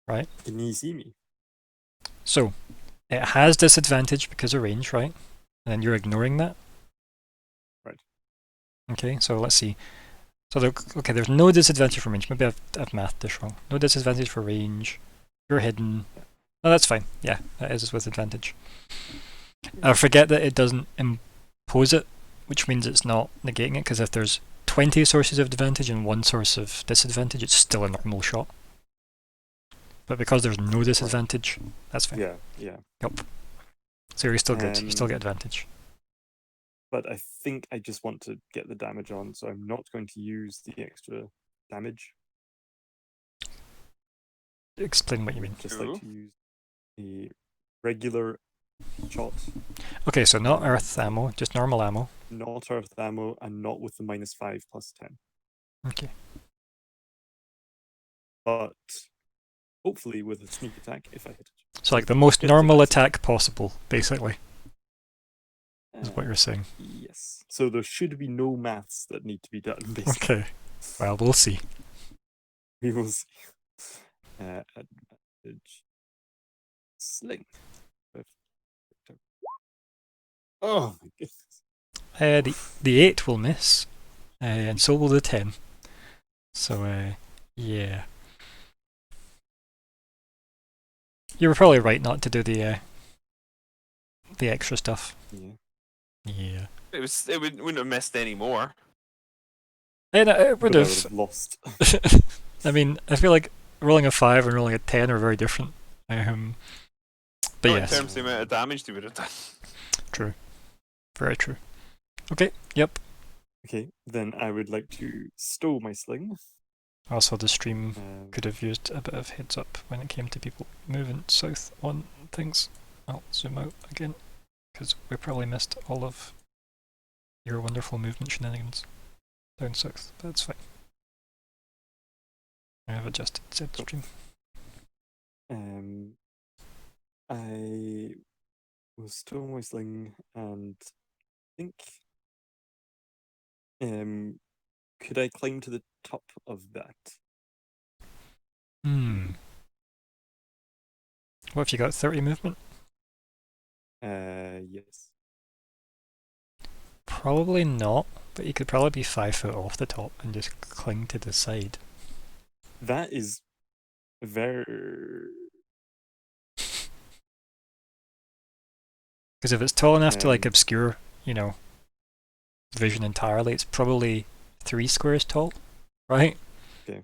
Right?
Can you see me?
So, it has disadvantage because of range, right? And then you're ignoring that?
Right.
Okay, so let's see. So, okay, there's no disadvantage for range. Maybe I've mathed this wrong. No disadvantage for range. You're hidden. No, that's fine. Yeah, that is with advantage. I forget that it doesn't impose it, which means it's not negating it, because if there's 20 sources of advantage and one source of disadvantage, it's still a normal shot. But because there's no disadvantage, that's fine.
Yeah.
Yep. So you're still good. You still get advantage.
But I think I just want to get the damage on, so I'm not going to use the extra damage.
Explain what you mean.
Just like to use the regular shot.
Okay, so not earth ammo, just normal ammo.
Not earth ammo, and not with the -5 +10.
Okay.
But hopefully with a sneak attack if I hit it.
So like the most normal attack possible, basically, is what you're saying.
Yes. So there should be no maths that need to be done, basically.
Okay. Well, we'll see.
We will see. Advantage. Sling. Oh my goodness.
The 8 will miss, and so will the 10. So, yeah. You were probably right not to do the extra stuff.
Yeah.
Yeah.
It wouldn't have missed any more.
And it would
But I
have.
lost.
I mean, I feel like rolling a 5 and rolling a 10 are very different. But
Not
yes.
in terms of the amount of damage they would have done.
True. Very true. Okay, yep.
Okay, then I would like to stow my sling.
Also, the stream
Um,
could have used a bit of heads up when it came to people moving south on things. I'll zoom out again, because we probably missed all of your wonderful movement shenanigans down south. That's fine. I have adjusted said stream.
I will stow my sling and think. Could I climb to the top of that?
What if you got 30 movement?
Yes.
Probably not, but you could probably be 5 foot off the top and just cling to the side.
That is very.
Because if it's tall enough to like
Um,
obscure, vision entirely, it's probably 3 squares tall, right?
Okay.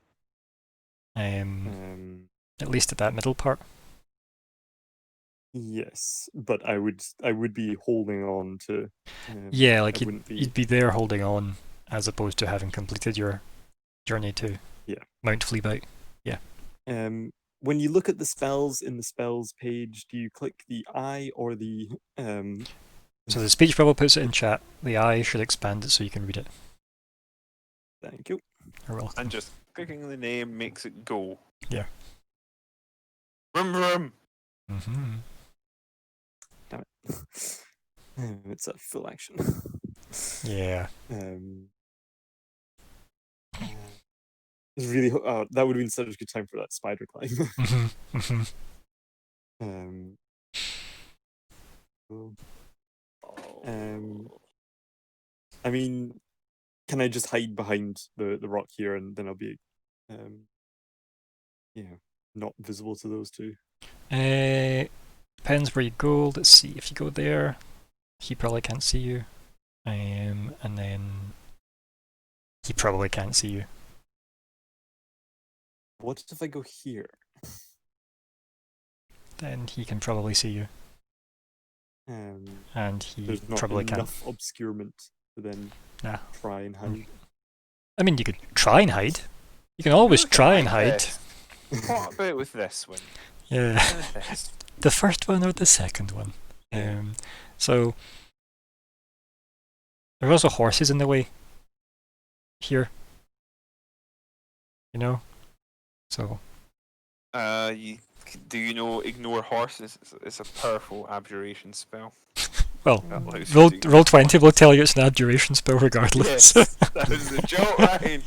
At least at that middle part.
Yes, but I would be holding on to.
Yeah,
I
like
wouldn't be.
you'd be there holding on, as opposed to having completed your journey to Mount Fleabite. Yeah.
When you look at the spells in the spells page, do you click the eye or the
So the speech bubble puts it in chat. The eye should expand it so you can read it.
Thank you.
You're welcome.
And just clicking the name makes it go.
Yeah.
Rum rum.
Mm-hmm.
Damn it. It's a full action.
Yeah.
It's really that would have been such a good time for that spider climb.
Mm-hmm. Mm-hmm.
I mean, can I just hide behind the rock here and then I'll be, not visible to those two?
Depends where you go. Let's see. If you go there, he probably can't see you. And then he probably can't see you.
What if I go here?
Then he can probably see you. And he
There's not
probably can't.
enough obscurement to then
Nah.
try and hide.
I mean, you could try and hide. You can always
Look at
try and
like
hide.
this. What about with this one?
Yeah.
This.
The first one or the second one. So there are also horses in the way here. So
Do you know ignore horses? It's a powerful abjuration spell.
well,
That allows you
roll
to
roll 20 will tell you it's an abjuration spell regardless.
Yes, that was the joke, Ryan.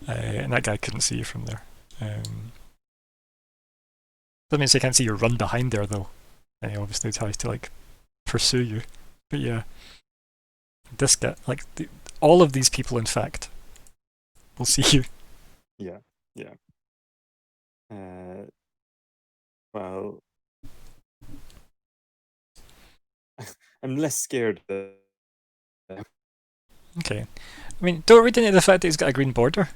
And that guy couldn't see you from there. That means he can't see you run behind there though. And he obviously tries to like pursue you. But yeah, this guy, all of these people, in fact, will see you.
Yeah. Well, I'm less scared.
Okay. I mean, don't read into the fact that he's got a green border.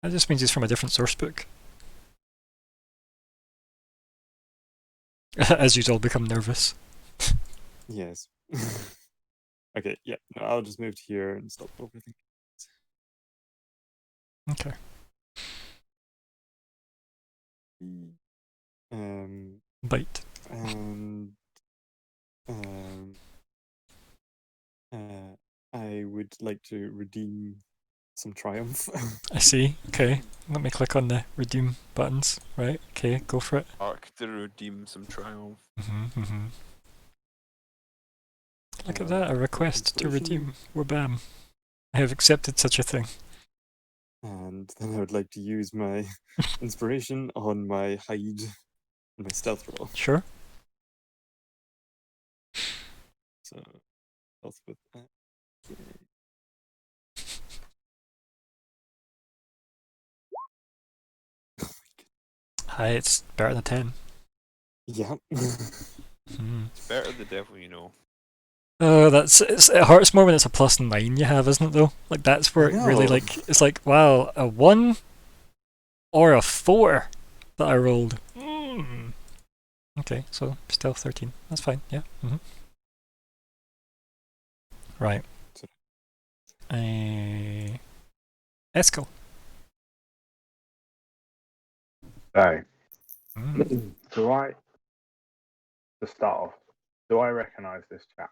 That just means he's from a different source book. As you'd all become nervous.
Yes. Okay. Yeah. No, I'll just move to here and stop overthinking.
Okay. Bite.
And I would like to redeem some triumph.
I see. Okay. Let me click on the redeem buttons. Right. Okay. Go for it.
Arc to redeem some triumph.
Look at that. A request to
Inspiration.
redeem. Bam. I have accepted such a thing.
And then I would like to use my inspiration on my hide and my stealth roll.
Sure.
So, stealth with that.
Hi, it's better than a 10.
Yeah.
Better the devil you know.
It hurts more when it's a +9 you have, isn't it though? Like that's where it really
know.
it's like, wow, a 1 or a 4 that I rolled. Okay, so stealth 13. That's fine. Yeah. Right. Eskel.
So,
Mm.
to start off, do I recognise this chap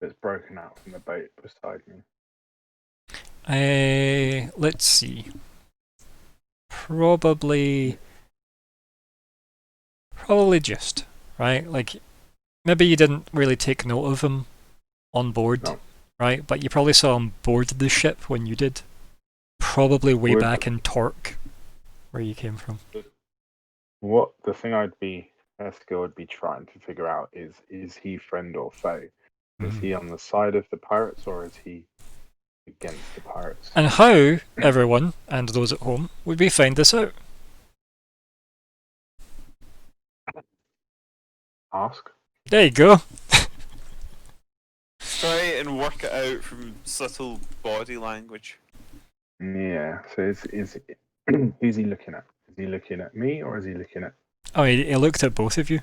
that's broken out from the boat beside me?
Let's see. Probably just, right? Like, maybe you didn't really take note of him on board,
No.
right? But you probably saw him board the ship when you did. Probably way
Would-
back in Torque, where you came from.
What the thing Esker would be trying to figure out is he friend or foe? Is he on the side of the pirates or is he against the pirates?
And how, everyone, and those at home, would we find this out?
Ask.
There you go.
Try and work it out from subtle body language.
Yeah. So is who's he looking at? Is he looking at me or is he looking at?
Oh, he looked at both of you.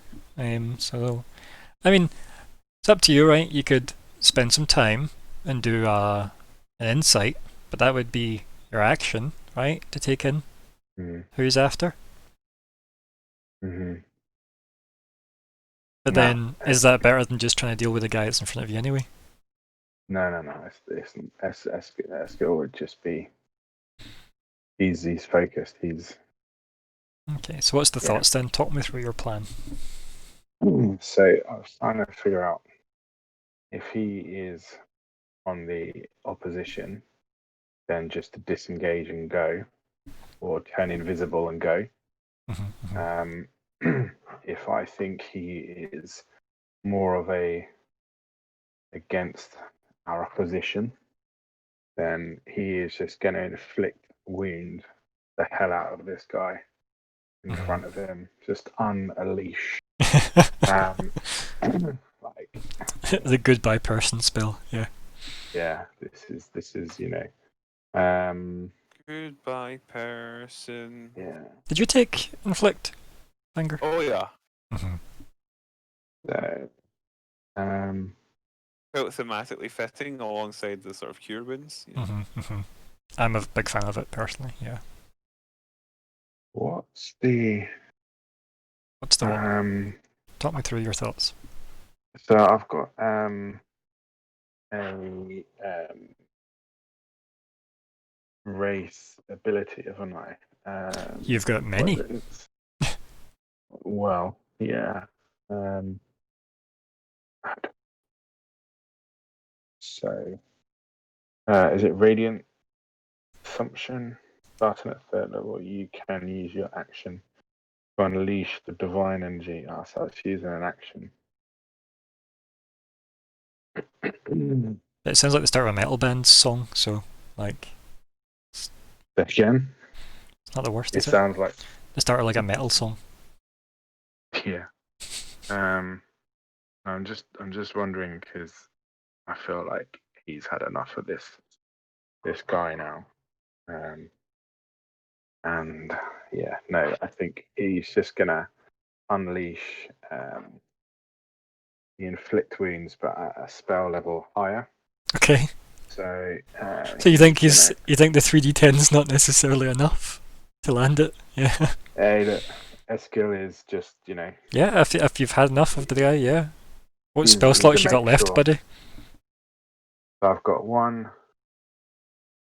So, I mean, it's up to you, right? You could spend some time and do an insight, but that would be your action, right? To take in who he's after.
Mm-hmm.
But
No.
then, is that better than just trying to deal with the guy that's in front of you anyway?
No. Esker would just be. He's focused. He's.
Okay, so what's the thoughts then? Talk me through your plan.
So I was trying to figure out if he is on the opposition, then just to disengage and go, or turn invisible and go. If I think he is more of a against our opposition, then he is just going to inflict wound the hell out of this guy in front of him, just unleash. Like
The goodbye person spell, yeah.
Yeah, this is
Goodbye, person.
yeah.
Did you take inflict, Finger?
Oh yeah.
So
Felt thematically fitting alongside the sort of cure wounds. Yeah.
I'm a big fan of it personally, yeah.
what's the
What's the what? Talk me through your thoughts.
So I've got a race ability, haven't I?
You've got many.
Well, yeah. So is it radiant assumption? Starting at third level, you can use your action to unleash the divine energy. So it's using an action.
It sounds like the start of a metal band song, so like
Again,
it's not the worst,
it
is it?
sounds like
The start of like a metal song.
yeah. I'm just wondering because I feel like he's had enough of this guy now. And yeah, no, I think he's just gonna unleash the inflict wounds, but at a spell level higher.
Okay.
So
So you think you think the 3d10 is not necessarily enough to land it? Yeah.
Hey, look, Eskil is just
Yeah, if you've had enough of the guy, yeah. What
he's
spell slots you
to
got
make
left,
sure.
buddy?
So I've got one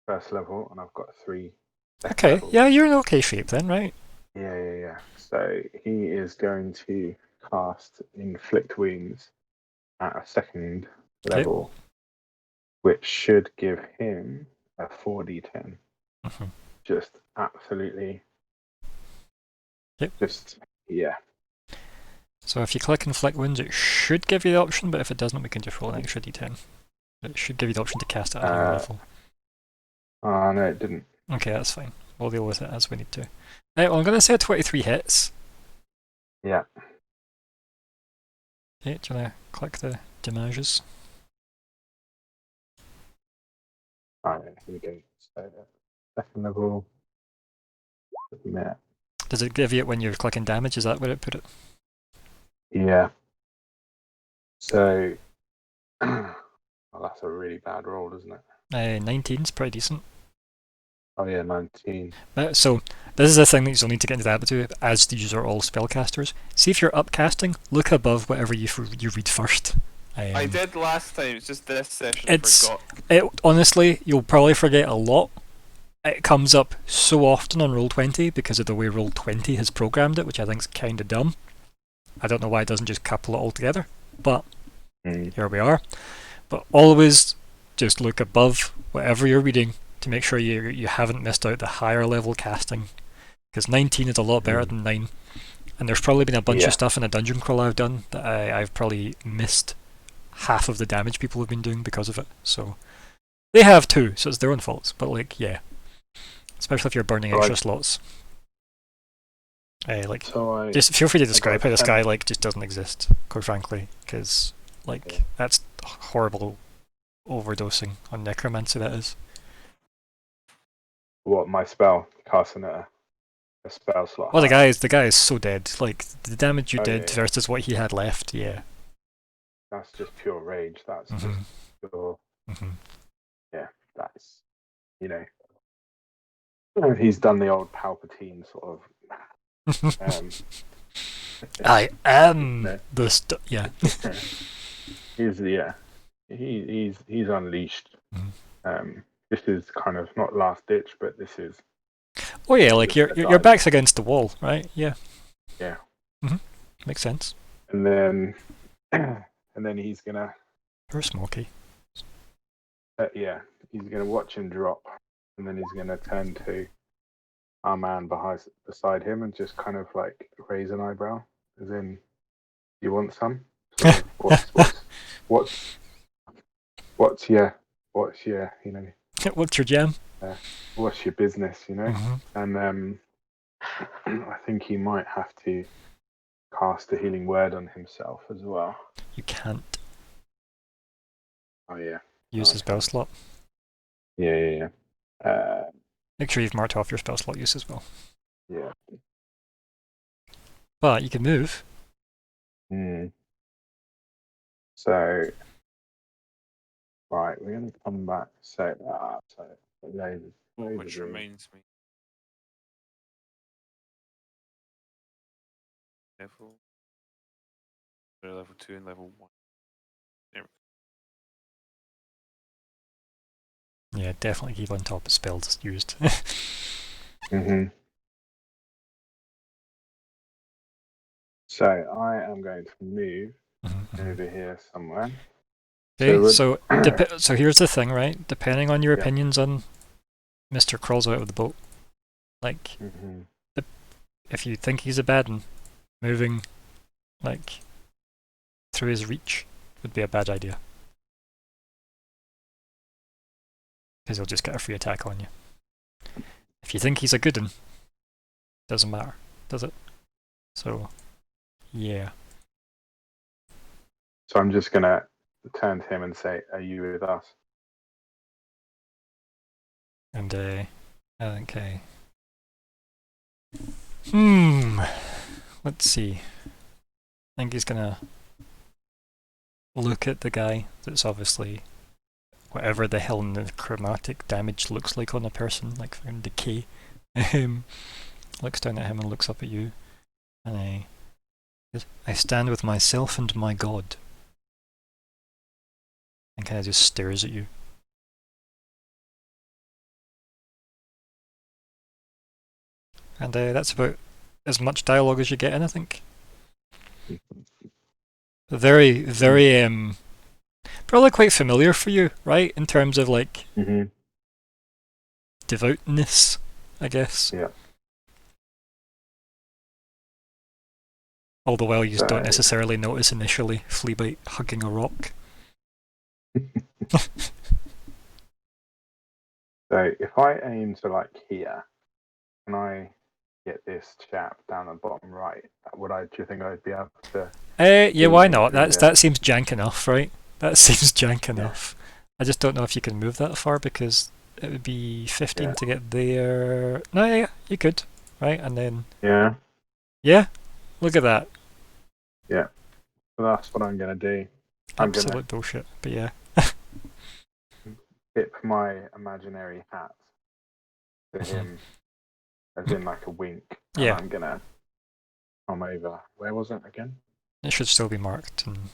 first level, and I've got three.
Okay,
levels.
yeah, you're in okay shape then, right?
Yeah. So he is going to cast inflict wounds at a second level, which should give him a 4d10. Just absolutely.
Yep.
Just yeah.
So if you click inflict wounds, it should give you the option, but if it doesn't, we can just roll an extra d10. It should give you the option to cast it at a higher level.
Oh no, it didn't.
Okay, that's fine. We'll deal with it as we need to. Right, well, I'm going to say 23 hits.
Yeah.
Okay, do you want to click the damages?
Alright, here we go. So second level. Yeah.
Does it give you it when you're clicking damage? Is that where it put it?
Yeah. So, well, that's a really bad roll, isn't it?
19's pretty decent.
Oh yeah, 19.
So this is a thing that you'll need to get into the habit of as these are all spellcasters. See if you're upcasting, look above whatever you read first.
I did last time. It's just this session.
It's
I forgot.
Honestly, you'll probably forget a lot. It comes up so often on Roll20 because of the way Roll20 has programmed it, which I think is kind of dumb. I don't know why it doesn't just couple it all together, but here we are. But always just look above whatever you're reading to make sure you haven't missed out the higher level casting, because 19 is a lot better than 9. And there's probably been a bunch of stuff in a dungeon crawl I've done that I've probably missed half of the damage people have been doing because of it. So they have too, so it's their own faults. But like, yeah, especially if you're burning extra slots. Just feel free to describe how this guy like just doesn't exist, quite frankly, because like that's horrible overdosing on necromancy. That is.
What, my spell casting a spell slot?
Well, the guy is so dead. Like the damage you did versus what he had left. Yeah.
That's just pure rage. That's just pure. Yeah, that's he's done the old Palpatine sort of.
I am the yeah.
He's unleashed. This is kind of not last ditch, but this is.
Oh yeah, like your back's against the wall, right? Yeah.
Yeah.
Makes sense.
And then he's gonna.
You're smoky.
He's gonna watch him drop, and then he's gonna turn to our man beside him and just kind of like raise an eyebrow, as in, "You want some? Sort of, what's your what's your
jam?
What's your business, And I think he might have to cast a healing word on himself as well.
You can't.
Oh yeah.
Use his spell slot.
Yeah.
Make sure you've marked off your spell slot use as well.
Yeah.
But you can move.
So, right, we're going to come back.
Which reminds me. Level 2 and level 1. There we
go. Yeah, definitely keep on top of spells used.
So I am going to move over here somewhere.
Okay, so here's the thing, right? Depending on your opinions on Mr. Crawls out of the boat, like if you think he's a bad one, moving like through his reach would be a bad idea, because he'll just get a free attack on you. If you think he's a good one, doesn't matter, does it? So yeah.
So I'm just gonna turn to him and say, "Are you with us?"
And okay. Let's see. I think he's gonna look at the guy that's obviously whatever the hell the chromatic damage looks like on a person, like from decay. Looks down at him and looks up at you, and I stand with myself and my God. And kind of just stares at you. And that's about as much dialogue as you get in, I think. Very, very, probably quite familiar for you, right? In terms of like devoutness, I guess.
Yeah.
All the while you don't necessarily notice initially Fleabite hugging a rock.
So if I aim to like here, can I get this chap down the bottom right? Do you think I'd be able to?
Yeah, why not? That seems jank enough, right? That seems jank enough. I just don't know if you can move that far because it would be 15 to get there. No, yeah, you could. right? And then,
Yeah.
yeah, look at that.
So that's what I'm gonna do. I'm gonna
Absolute bullshit, but yeah.
tip my imaginary hat to
Mhm.
him, as in like a wink, and
Yeah,
I'm gonna come over. Where was it again?
it should still be marked in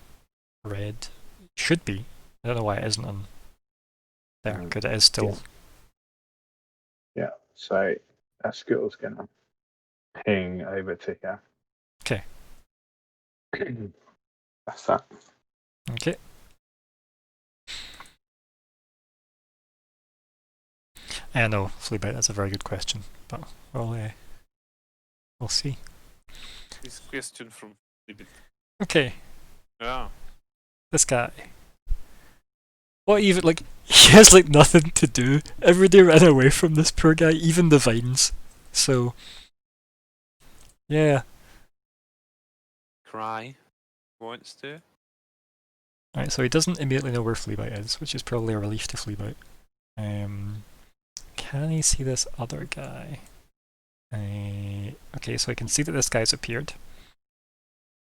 red. Should be. I don't know why it isn't on there, because it is still.
Yeah. So that skill's gonna ping over to here.
Okay.
That's that.
Okay. I know, Fleabite, that's a very good question, but we'll see.
This question from Libet.
Okay,
Yeah.
this guy. What even, like, he has like nothing to do. Everybody ran away from this poor guy, even the vines. So, yeah.
Cry wants to.
Alright, so he doesn't immediately know where Fleabite is, which is probably a relief to Fleabite. Can he see this other guy? Okay, so I can see that this guy's appeared.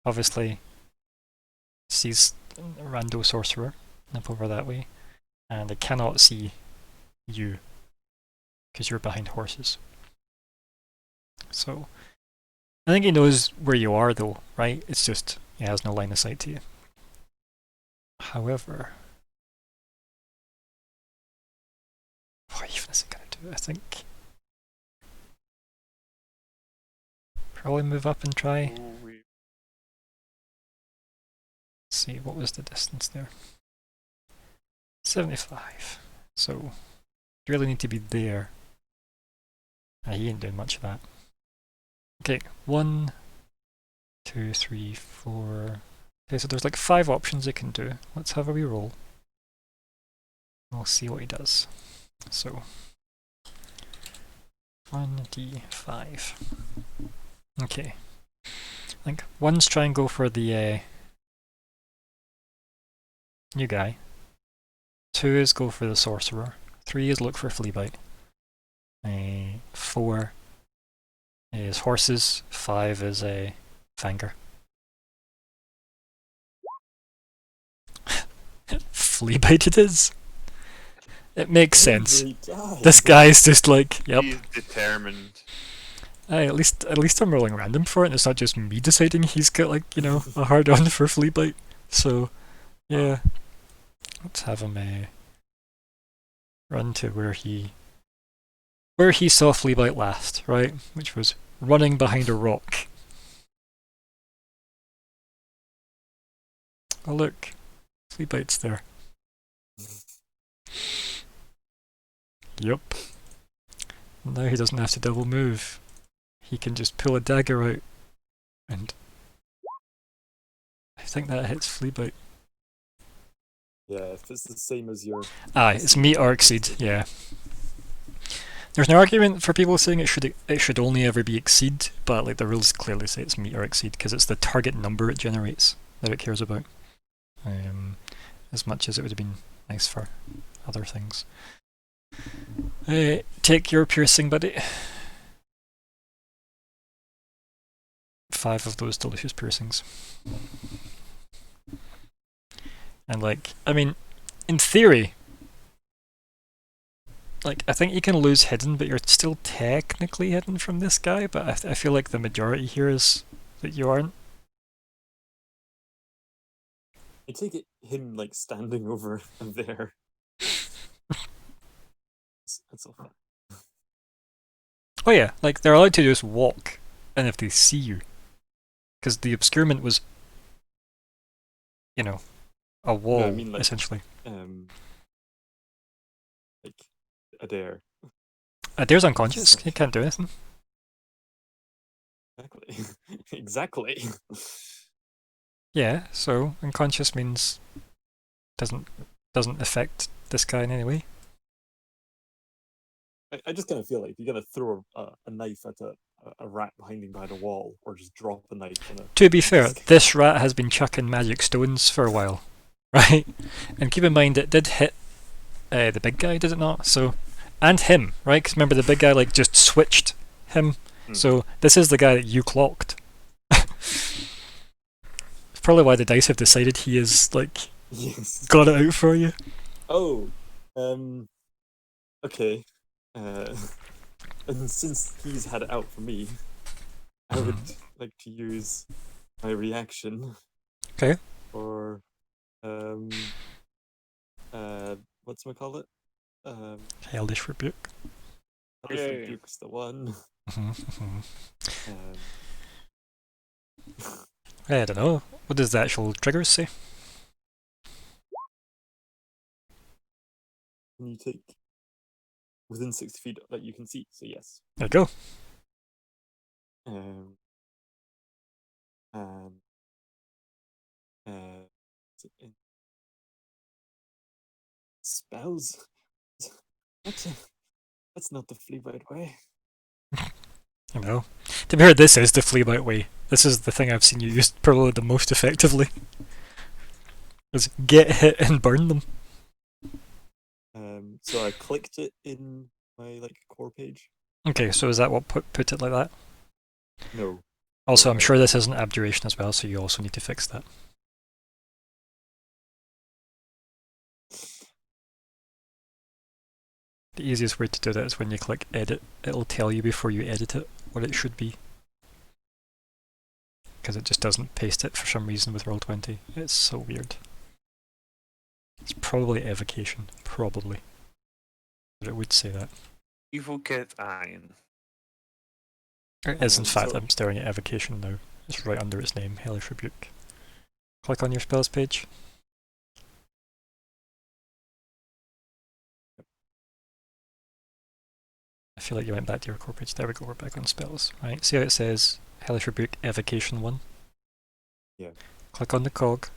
Obviously, sees Rando Sorcerer up over that way, and I cannot see you because you're behind horses. So, I think he knows where you are, though, right? It's just he has no line of sight to you. However, what even is it going to do? I think probably move up and try. See, what was the distance there? 75. So, you really need to be there. He ain't doing much of that. Okay, 1, 2, 3, 4. Okay, so there's like 5 options it can do. Let's have a wee roll. We'll see what he does. So, 1d5. Okay. I think 1's try and go for the new guy. 2 is go for the sorcerer. 3 is look for Fleabite. 4 is horses. 5 is a Fanger. Fleabite it is. It makes sense. This guy's just like, yep.
He's determined.
At least I'm rolling random for it, and it's not just me deciding he's got like, you know, a hard on for Fleabite. So, yeah. Let's have him run to where he saw Fleabite last, right? Which was running behind a rock. Oh look, Fleabite's there. Yup. Now he doesn't have to double move. He can just pull a dagger out, and I think that hits Fleabite.
Yeah, if it's the same as your...
Aye, it's meat or exceed, yeah. There's an argument for people saying it should only ever be exceed, but like the rules clearly say it's meet or exceed because it's the target number it generates that it cares about. As much as it would have been nice for other things. Take your piercing, buddy. 5 of those delicious piercings. And like, I mean, in theory, like, I think you can lose hidden, but you're still technically hidden from this guy, but I feel like the majority here is that you aren't.
I take it him like standing over there. That's all fine.
Oh yeah, like they're allowed to just walk, and if they see you, because the obscurement was, you know, a wall,
No, I mean, like,
essentially.
Like Adair.
Adair's unconscious, he can't do anything.
Exactly. Exactly.
Yeah, so unconscious means doesn't affect this guy in any way.
I just kind of feel like if you're gonna throw a knife at a rat hiding behind a wall, or just drop a knife on a...
To be fair, this rat has been chucking magic stones for a while, right? And keep in mind it did hit the big guy, did it not? So, and him, right? Because remember the big guy like just switched him So this is the guy that you clocked. It's probably why the dice have decided he is like
Yes.
got it out for you.
Oh, okay. And since he's had it out for me, I would like to use my reaction.
Okay.
Or, whatchamacallit?
Hellish rebuke.
Hellish
Yay.
Rebuke's the one. Um,
I don't know. What does the actual triggers say?
Can you take within 60 feet that you can see? So yes.
There you go.
Um, and spells. That's not the flea bite way.
I know. To be fair, this is the fleabite way. This is the thing I've seen you use probably the most effectively. Is get hit and burn them.
So I clicked it in my core page.
Okay, so is that what put it like that?
No.
Also,
No,
I'm sure this is an abjuration as well, so you also need to fix that. The easiest way to do that is when you click edit, it'll tell you before you edit it what it should be. Because it just doesn't paste it for some reason with Roll20. It's so weird. It's probably evocation, probably. But it would say that.
Evil Kid Iron.
It is in fact,
so-
I'm staring at evocation now. It's right under its name, Hellish Rebuke. Click on your spells page. I feel like you went back to your core page. There we go, we're back on spells. Right, see how it says Hellish Rebuke Evocation 1?
Yeah.
Click on the cog.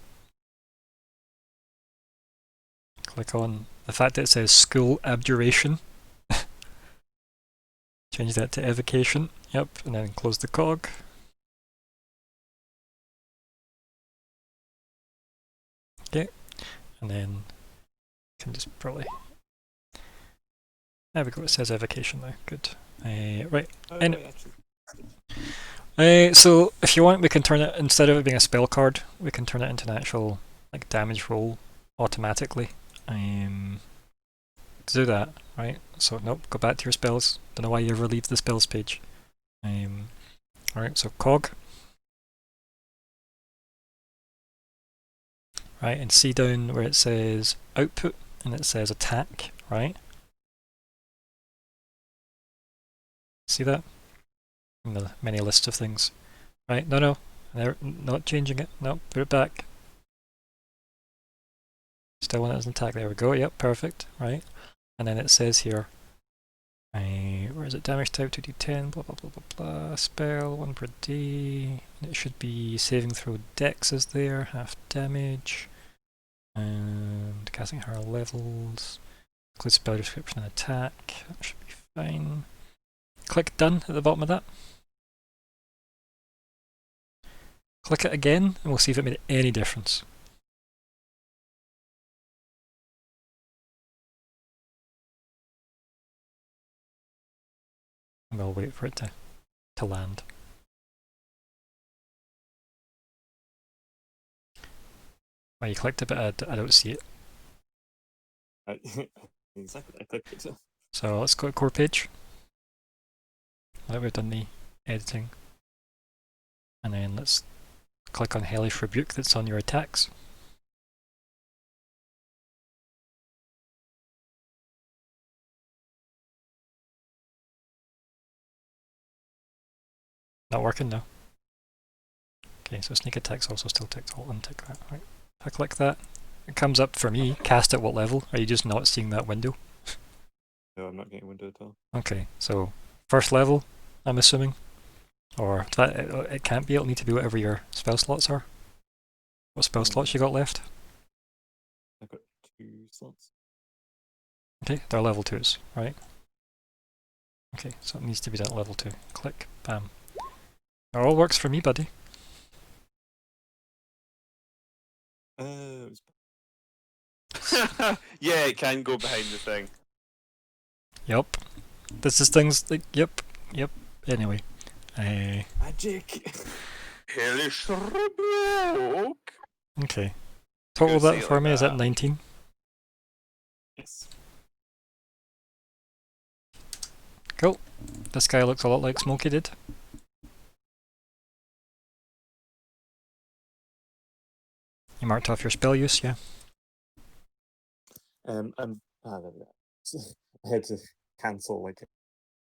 Click on the fact that it says School Abjuration. Change that to Evocation. Yep, and then close the cog. Okay, and then you can just probably... There we go, it says Evocation now. Good. Right. And so if you want, we can turn it, instead of it being a spell card, we can turn it into an actual damage roll automatically. To do that, right? So nope, go back to your spells. Don't know why you ever leave the spells page. Alright, so cog. Right, and see down where it says output and it says attack, right? See that? In the many lists of things. Right, no, they're not changing it. No, put it back. Still want it as an attack. There we go. Yep, perfect. Right, and then it says here, where is it? Damage type 2d10. Blah blah blah blah blah. Spell 1 per day. It should be saving throw dex is there. Half damage. And casting higher levels. Include spell description and attack. That should be fine. Click done at the bottom of that. Click it again and we'll see if it made any difference. And we'll wait for it to land. Well, you clicked it, but I don't see it.
Exactly, I clicked it.
So let's go to core page. Now that we've done the editing. And then let's click on Hellish Rebuke that's on your attacks. Not working now. Okay, so sneak attack's also still ticked. I'll untick that. Right. If I click that, it comes up for me. Cast at what level? Are you just not seeing that window?
No, I'm not getting a window at all.
Okay, so first level, I'm assuming. Or it can't be, it'll need to be whatever your spell slots are. What spell slots you got left?
I've got 2 slots.
Okay, they're level 2s, right? Okay, so it needs to be done at level 2. Click, bam. It all works for me, buddy.
Yeah, it can go behind the thing.
Yep. This is things like, yep. Anyway,
Magic.
Hellish Rebuke.
Okay. Total
Gonna say
that
it
for
like
me is at
that.
19.
Yes.
Cool. This guy looks a lot like Smokey did. You marked off your spell use, yeah?
And there we go. I had to cancel like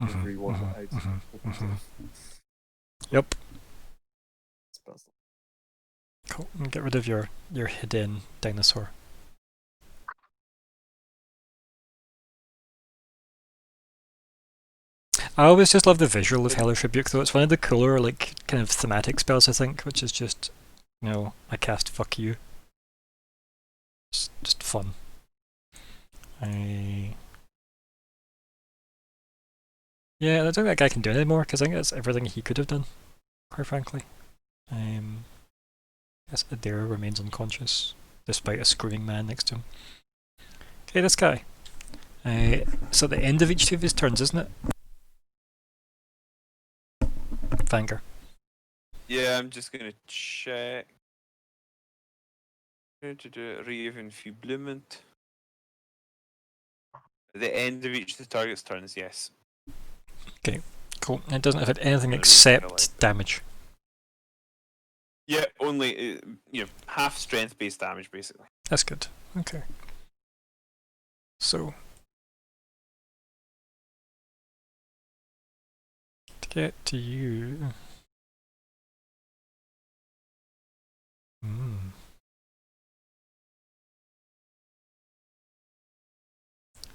Mhm,
every one
mhm,
that I'd
mhm,
opened
mhm.
to
Yep.
spells.
Cool. And get rid of your hidden dinosaur. I always just love the visual of Hellish Rebuke, though. It's one of the cooler, like, kind of thematic spells, I think, which is just, you know, I cast fuck you. It's just fun. Yeah, I don't think that guy can do it anymore, because I think that's everything he could have done, quite frankly. Yes, Adair remains unconscious, despite a screaming man next to him. Okay, this guy. So at the end of each of his turns, isn't it? Vanger.
Yeah, I'm just gonna check. Rave Enfeeblement. At the end of each of the target's turns, yes.
Cool. It doesn't affect anything
Gonna
except damage.
Yeah, only half strength based damage basically.
That's good. Okay. So to get to you.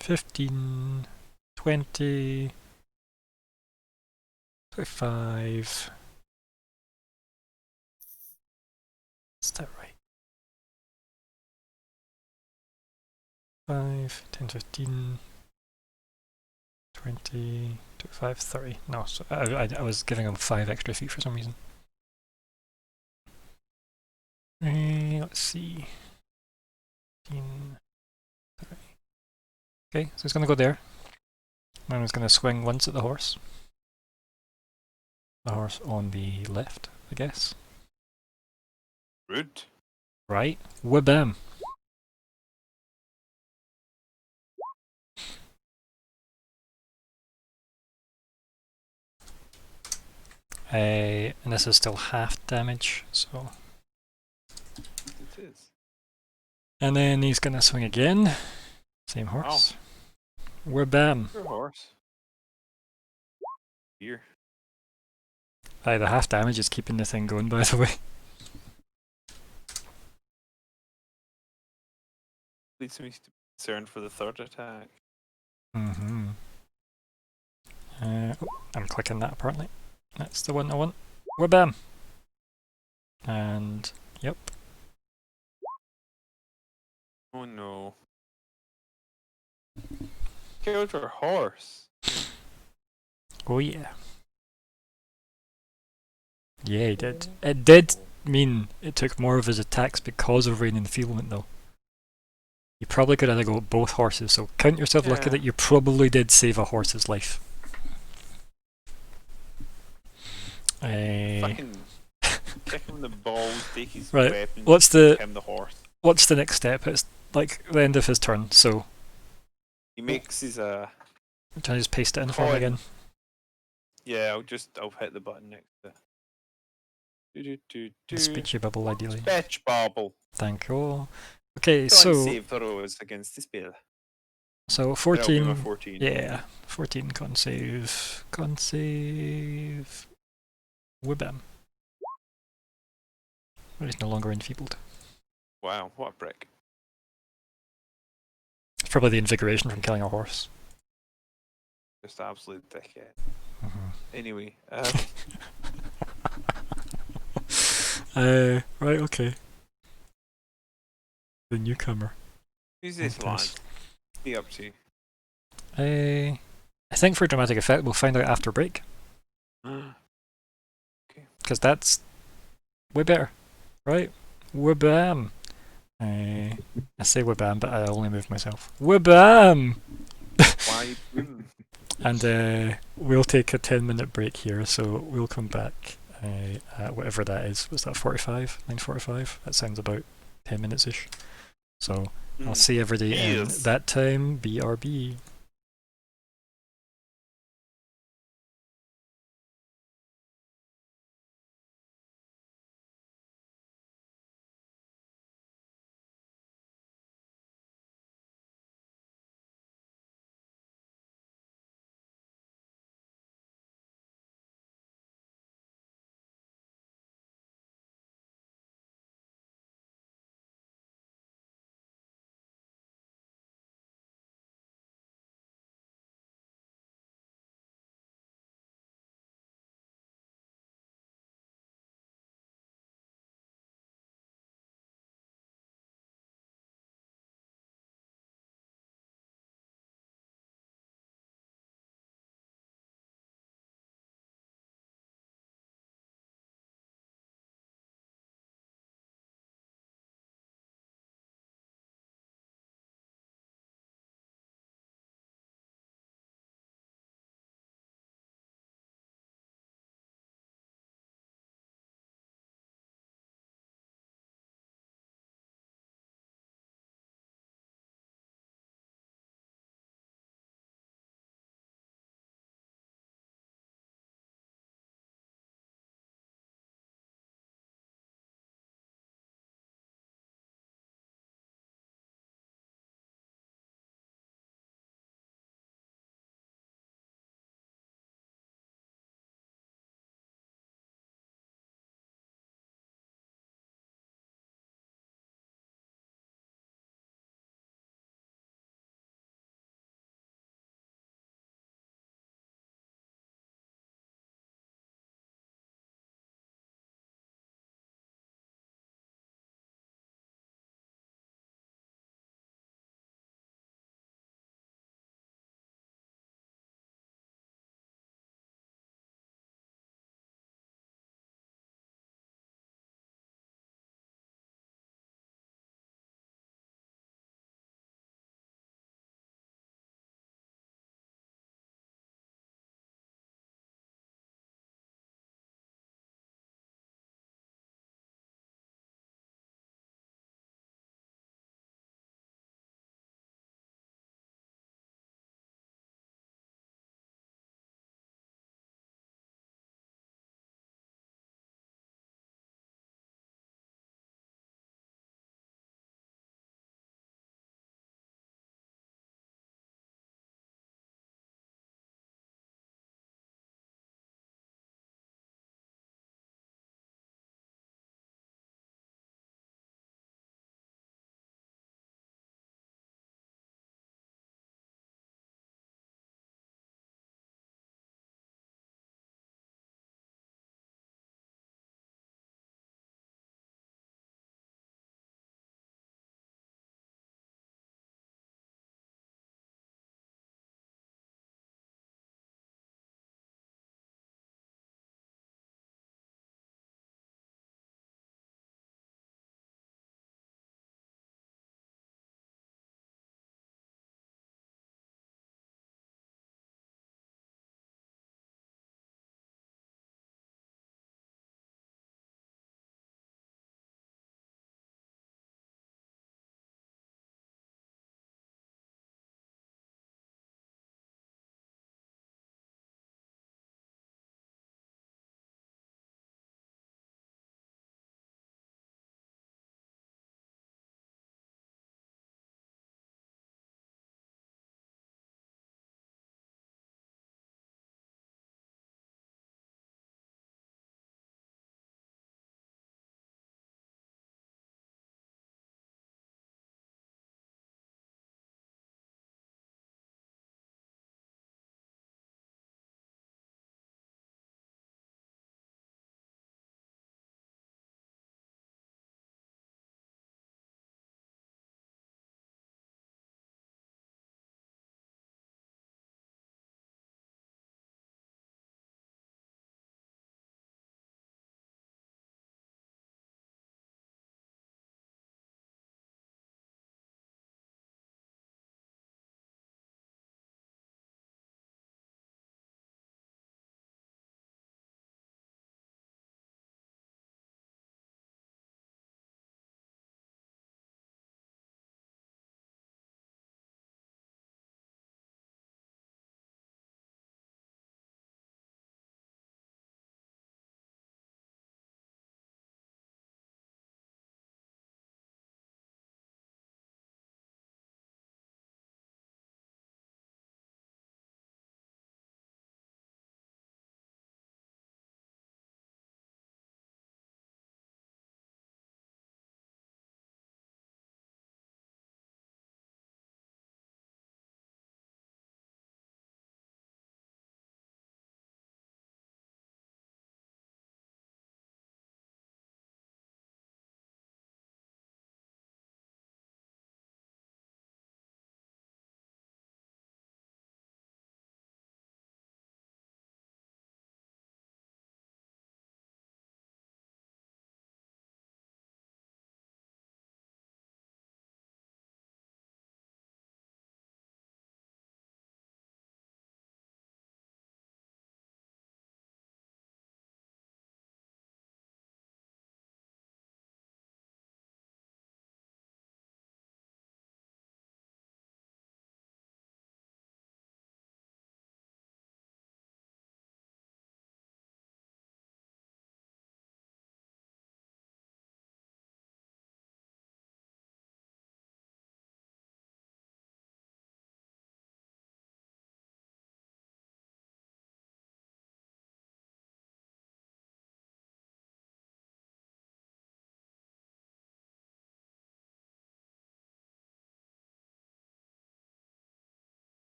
15, 20, 25. Is that right? 5, 10, 15, 20, 25, 30. No, so I was giving him 5 extra feet for some reason. Let's see. 15, 30. Okay, so he's going to go there. And he's going to swing once at the horse. The horse on the left, I guess.
Rude.
Right. Wabam. And this is still half damage, so.
It is.
And then he's gonna swing again. Same horse. Wabam.
Your horse. Here.
The half damage is keeping the thing going, by the way.
Leads me to be concerned for the third attack.
Mm-hmm. I'm clicking that apparently. That's the one I want. Wabam! And yep.
Oh no. Killed your horse.
Oh yeah. Yeah, he did. It did mean it took more of his attacks because of Rain Enfeeblement though. You probably could either go both horses, so count yourself lucky that you probably did save a horse's life.
Fucking kick him in the balls, take his
Right.
weapon,
What's the
him the horse.
what's the next step? It's like the end of his turn, so
He makes his
can I just paste it in for him
Coin.
again?
yeah, I'll hit the button next to
Speechy bubble ideally.
Speech bubble.
Thank you. Okay,
Don't
so
save throws against the spell.
14.
14.
Yeah, 14 con save. Con save. Wibam. But he's no longer enfeebled.
Wow, what a prick.
It's probably the invigoration from killing a horse.
Just absolute dickhead.
Mm-hmm.
Anyway,
Right, okay. The newcomer.
who's this
Okay.
lad? Be up to.
I think for dramatic effect we'll find out after break. Because that's way better. Right? Wabam! I say wabam, but I only move myself. Wabam!
Why?
And we'll take a 10-minute break here, so we'll come back at whatever that is. What's that, 45? 9:45? That sounds about 10 minutes ish. So I'll see everybody in
Yes.
that time. BRB.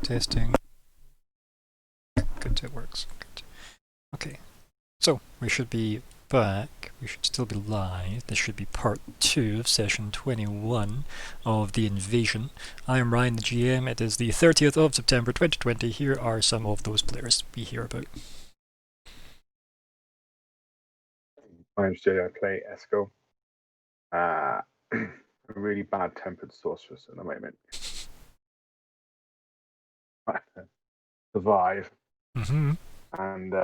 Testing. Good, it works. Good. Okay, so we should be back. We should still be live. This should be part 2 of session 21 of The Invasion. I am Ryan, the GM. It is the 30th of September 2020. Here are some of those players we hear about.
My name's Jay. I play Esco. A really bad-tempered sorceress at the moment. Survive
Mm-hmm.
and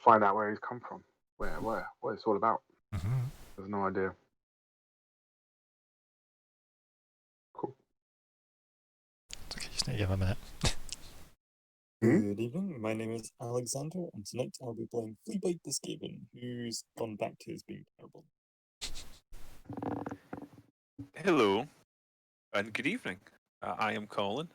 find out where he's come from, what it's all about.
Mm-hmm.
There's no idea. Cool.
It's okay, just need to give him a minute.
Good evening, my name is Alexander, and tonight I'll be playing Fleabite the Skaven, who's gone back to his being terrible.
Hello, and good evening. I am Colin.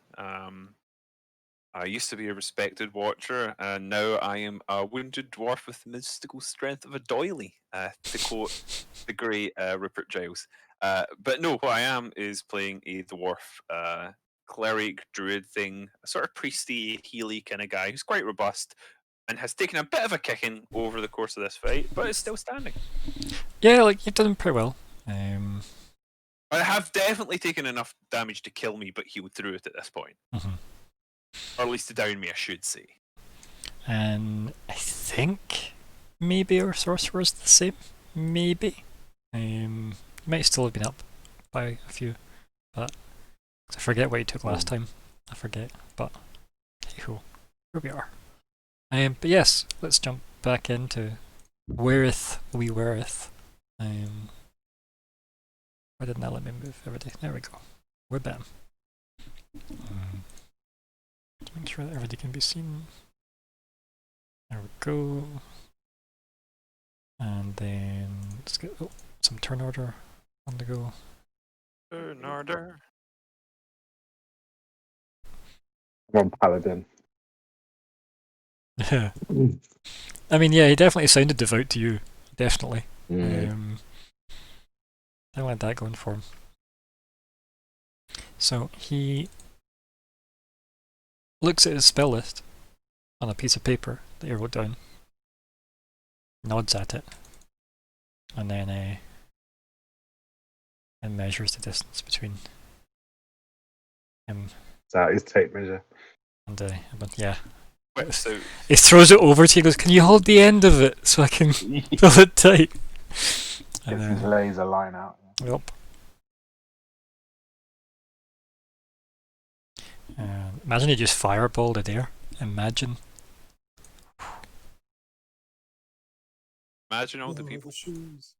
I used to be a respected watcher, and now I am a wounded dwarf with the mystical strength of a doily, to quote the great Rupert Giles. But no, what I am is playing a dwarf cleric druid thing, a sort of priesty, healy kind of guy who's quite robust and has taken a bit of a kicking over the course of this fight, but is still standing.
Yeah, like, you've done pretty well.
I have definitely taken enough damage to kill me, but healed through it at this point.
Mm-hmm.
Or at least to down me, I should say.
And I think maybe our sorcerer's the same. Maybe. Might still have been up by a few, but I forget what he took last time. I forget, but hey ho, here we are. But yes, let's jump back into whereth we wereth. Why didn't that let me move everything? There we go. We're bam. To make sure that everything can be seen. There we go. And then let's get some turn order on the go.
Turn order.
One paladin.
Yeah. I mean, yeah, he definitely sounded devout to you. Definitely. I want that going for him. So he looks at his spell list on a piece of paper that he wrote down, nods at it, and then and measures the distance between him
That is tape measure.
and yeah.
Whips out.
He throws it over to you and goes, "Can you hold the end of it so I can fill it tight?" And
Gets his laser line out.
Yep. Imagine you just fireballed it there. Imagine.
Imagine all the people.
Shoes.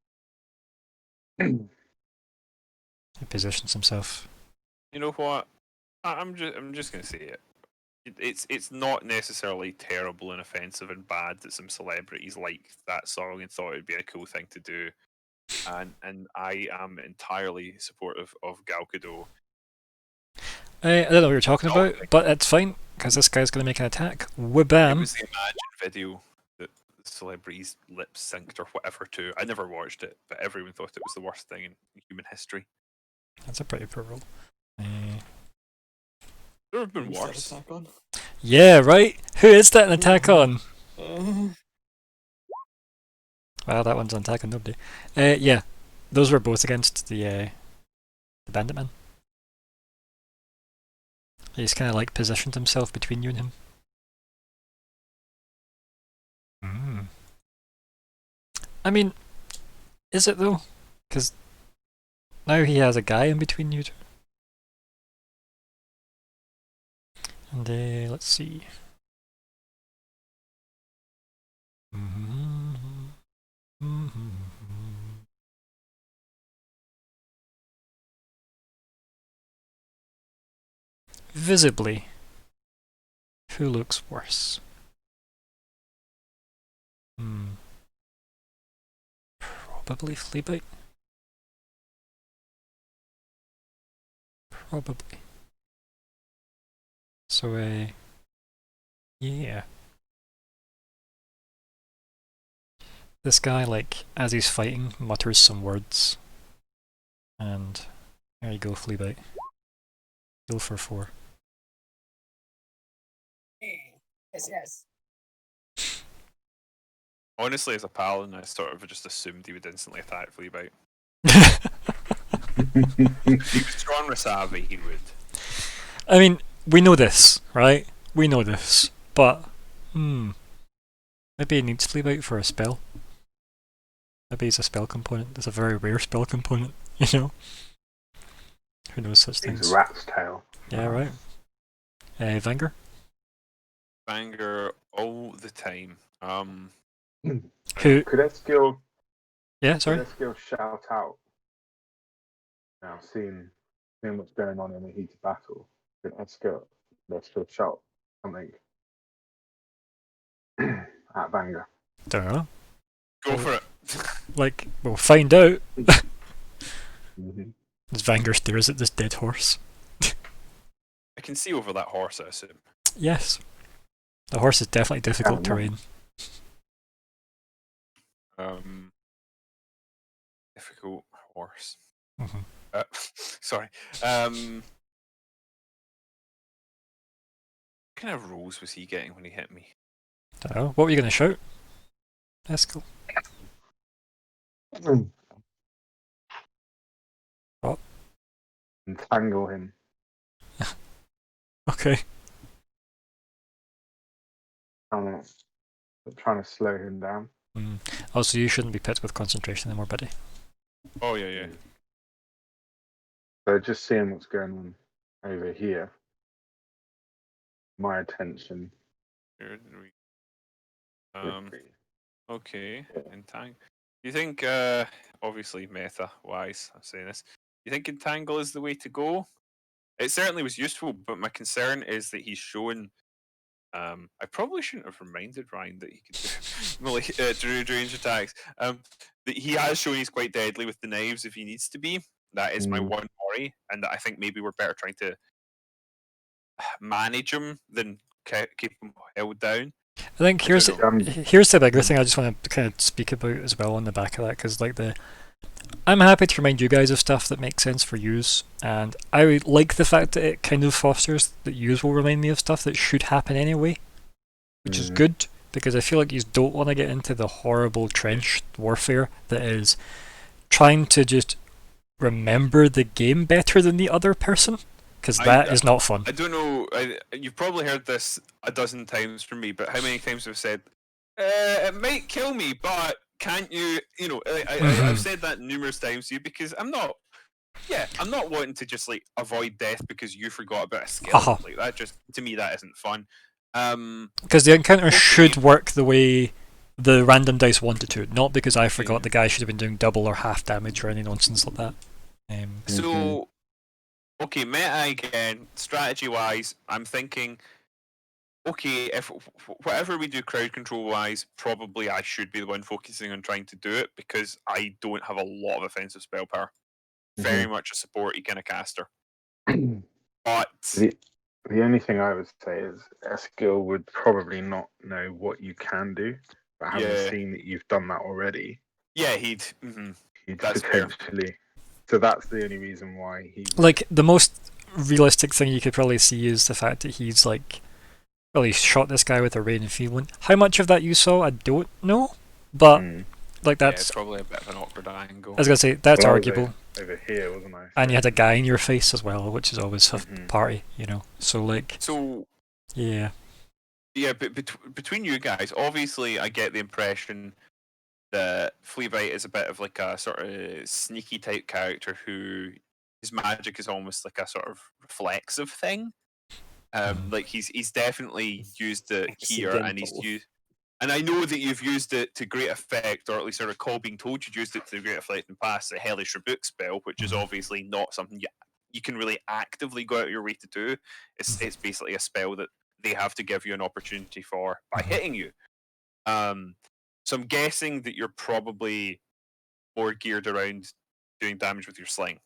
He positions himself.
You know what? I'm just gonna say it. It's not necessarily terrible and offensive and bad that some celebrities liked that song and thought it'd be a cool thing to do, and I am entirely supportive of Gal Gadot.
I don't know what you're talking about, but it's fine because this guy's going to make an attack.
It
Wabam!
was the Imagine video that the celebrities lip synced or whatever to. I never watched it, but everyone thought it was the worst thing in human history.
That's a pretty poor roll.
There have been
Who's that
worse.
attack on?
Yeah, right? Who is that an attack on? Well, that one's an attack on nobody. Yeah, those were both against the bandit man. He's kind of like positioned himself between you and him. I mean, is it though? Because now he has a guy in between you two. And let's see. Visibly, who looks worse? Probably Fleabite. Probably. So, yeah. This guy, like, as he's fighting, mutters some words. And there you go, Fleabite. Heal for 4.
Yes.
Honestly, as a paladin, I sort of just assumed he would instantly attack Fleabite. If he was drawn Rasavi, he would.
I mean, we know this, right? We know this, but maybe he needs Fleabite for a spell. Maybe it's a spell component. It's a very rare spell component, you know. Who knows such
He's
things?
a rat's tail.
Yeah, right. Vanger?
Banger all the time.
Who?
Could Eskill
Sorry.
shout out? Now, seeing what's going on in the heated battle, could Eskill shout something at Banger?
Don't know.
Go for it.
Like, we'll find out.
Mm-hmm.
As Vanger stares at this dead horse.
I can see over that horse, I assume.
Yes. The horse is definitely difficult
Yeah,
terrain.
Difficult horse.
Mm-hmm.
Sorry. What kind of rolls was he getting when he hit me?
Don't know. What were you going to shout? Eskel? What?
Entangle him.
Okay.
Trying to slow him down.
Also, you shouldn't be picked with concentration anymore, buddy.
Oh, yeah.
So just seeing what's going on over here. My attention.
Here we- Okay.
Yeah.
Entangle. Do you think, obviously meta-wise, I'm saying this, do you think Entangle is the way to go? It certainly was useful, but my concern is that he's shown. I probably shouldn't have reminded Ryan that he could do druid range attacks. That he has shown he's quite deadly with the knives if he needs to be. That is my one worry, and that I think maybe we're better trying to manage him than keep him held down.
I think here's the bigger thing I just want to kind of speak about as well on the back of that, because like I'm happy to remind you guys of stuff that makes sense for yous, and I like the fact that it kind of fosters that yous will remind me of stuff that should happen anyway, which is good, because I feel like yous don't want to get into the horrible trench warfare that is trying to just remember the game better than the other person, because that is not fun.
I don't know, you've probably heard this a dozen times from me, but how many times have I said, it might kill me, but can't you, I've said that numerous times to you because I'm not wanting to just like avoid death because you forgot about a skill. Like that just, to me, that isn't fun.
Because the encounter should work the way the random dice wanted to, not because I forgot the guy should have been doing double or half damage or any nonsense like that.
So, okay, meta again, strategy-wise, I'm thinking, okay, if whatever we do crowd control-wise, probably I should be the one focusing on trying to do it because I don't have a lot of offensive spell power. Very much a supporty kind of caster. But
the only thing I would say is Eskill would probably not know what you can do, but having seen that you've done that already,
he'd that's
potentially. Fair. So that's the only reason why he.
Like the most realistic thing you could probably see is the fact that he's like, well, he shot this guy with a rain and feeling. How much of that you saw, I don't know, but like that's
probably a bit of an awkward angle.
I was gonna say that's arguable.
Over here, wasn't I?
And you had a guy in your face as well, which is always a party, So like, yeah.
But between you guys, obviously, I get the impression that Fleabite is a bit of like a sort of sneaky type character who his magic is almost like a sort of reflexive thing. Like he's definitely used it here, and he's used. And I know that you've used it to great effect, or at least I recall being told you'd used it to great effect in the past, the Hellish Rebuke spell, which is obviously not something you can really actively go out of your way to do. It's basically a spell that they have to give you an opportunity for by hitting you. So I'm guessing that you're probably more geared around doing damage with your sling,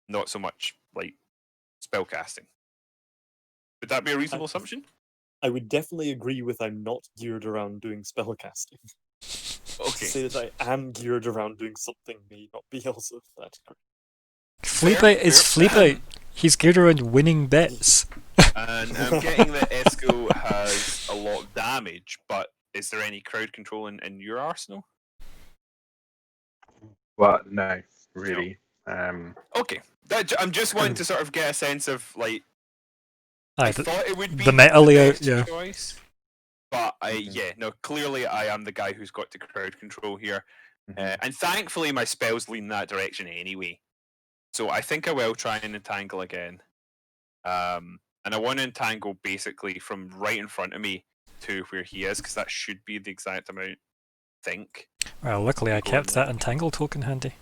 not so much like spell casting. Would that be a reasonable assumption?
I would definitely agree with I'm not geared around doing spellcasting.
Okay.
To say that I am geared around doing something may not be also that correct.
Fleabite He's geared around winning bets.
And I'm getting that Esco has a lot of damage, but is there any crowd control in your arsenal?
Well, no, really.
Okay, I'm just wanting to sort of get a sense of like.
Aye,
I thought it would be
the meta layout,
best
yeah.
choice, but clearly I am the guy who's got the crowd control here, and thankfully my spells lean that direction anyway. So I think I will try and entangle again, and I want to entangle basically from right in front of me to where he is, because that should be the exact amount. I think.
Well, luckily I kept that entangle token handy.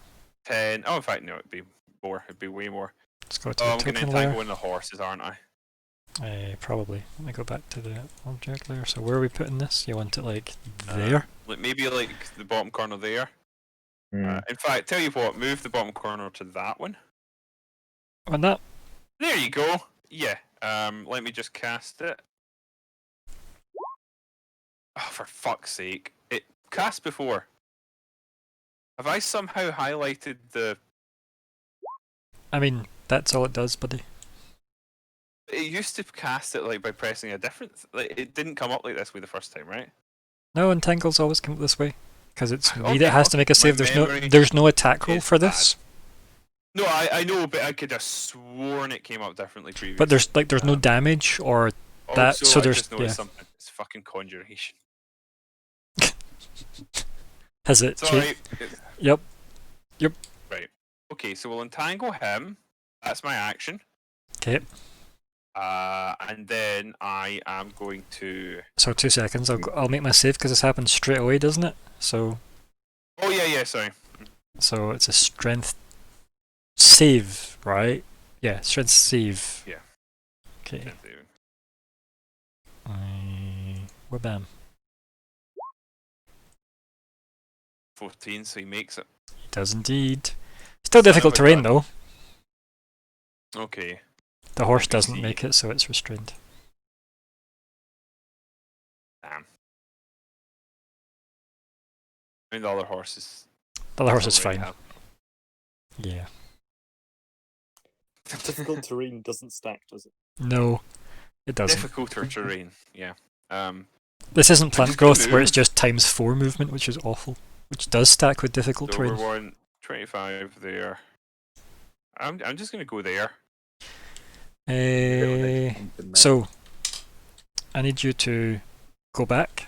10. Oh, in fact, no, it'd be more. It'd be way more.
Let's go to
Oh,
the
I'm going to
token
entangle
layer.
in the horses, aren't I?
Probably. Let me go back to the object layer. So where are we putting this? You want it like there?
Maybe like the bottom corner there. In fact, tell you what, move the bottom corner to that one.
On that?
There you go. Yeah. Let me just cast it. Oh, for fuck's sake! It cast before. Have I somehow highlighted the?
I mean, that's all it does, buddy.
It used to cast it like by pressing a different. Like it didn't come up like this way the first time, right?
No, entangles always come up this way. Because it's me
Okay,
that has to make a
my
save.
memory
There's no attack roll
is
for
bad.
this.
No, I know, but I could have sworn it came up differently previously.
But there's no damage or that,
Also,
so
I
there's
just noticed something. It's fucking conjuration.
Has it?
Sorry.
Yep.
Right. Okay, so we'll entangle him. That's my action.
Okay.
And then I am going to.
So 2 seconds. I'll make my save because this happens straight away, doesn't it? So.
Oh yeah, sorry.
So it's a strength save, right? Yeah, strength save.
Yeah.
Okay. Wabam.
14, so he makes it.
He does indeed. Still difficult
Son of a
terrain
gun.
though.
Okay.
The horse
Let me
doesn't
see.
make it, so it's restrained.
Damn. I mean, the other horses.
The other horse is
already
fine.
have-
Yeah.
Difficult terrain doesn't stack, does it?
No, it doesn't.
Difficulter terrain. Yeah.
This isn't
I'm
plant
just gonna
growth where it's
move.
just *4 movement, which is awful. Which does stack with difficult
So we're
terrain.
25 there. I'm just gonna go there.
So, I need you to go back.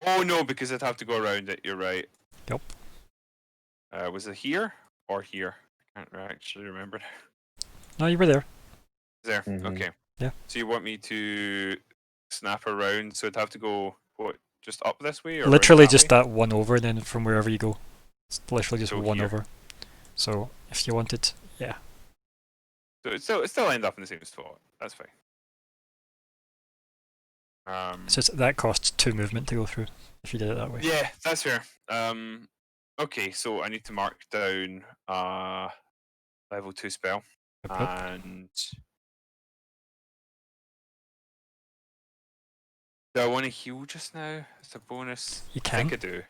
Oh no, because I'd have to go around it. You're right.
Yep.
Was it here or here? I can't actually remember.
No, you were there.
There.
Mhm.
Okay.
Yeah.
So you want me to snap around? So I'd have to go what? Just up this way, or around
Literally
that
just
way?
that one over, and then from wherever you go. It's literally just
So
one
here.
over. So, if you wanted, yeah.
So it still end up in the same spot. That's fine.
It's just that costs 2 movement to go through, if you did it that way.
Yeah, that's fair. Okay, so I need to mark down level 2 spell,
Yep, yep.
and do I want to heal just now? It's a bonus.
You
I think
can.
I do.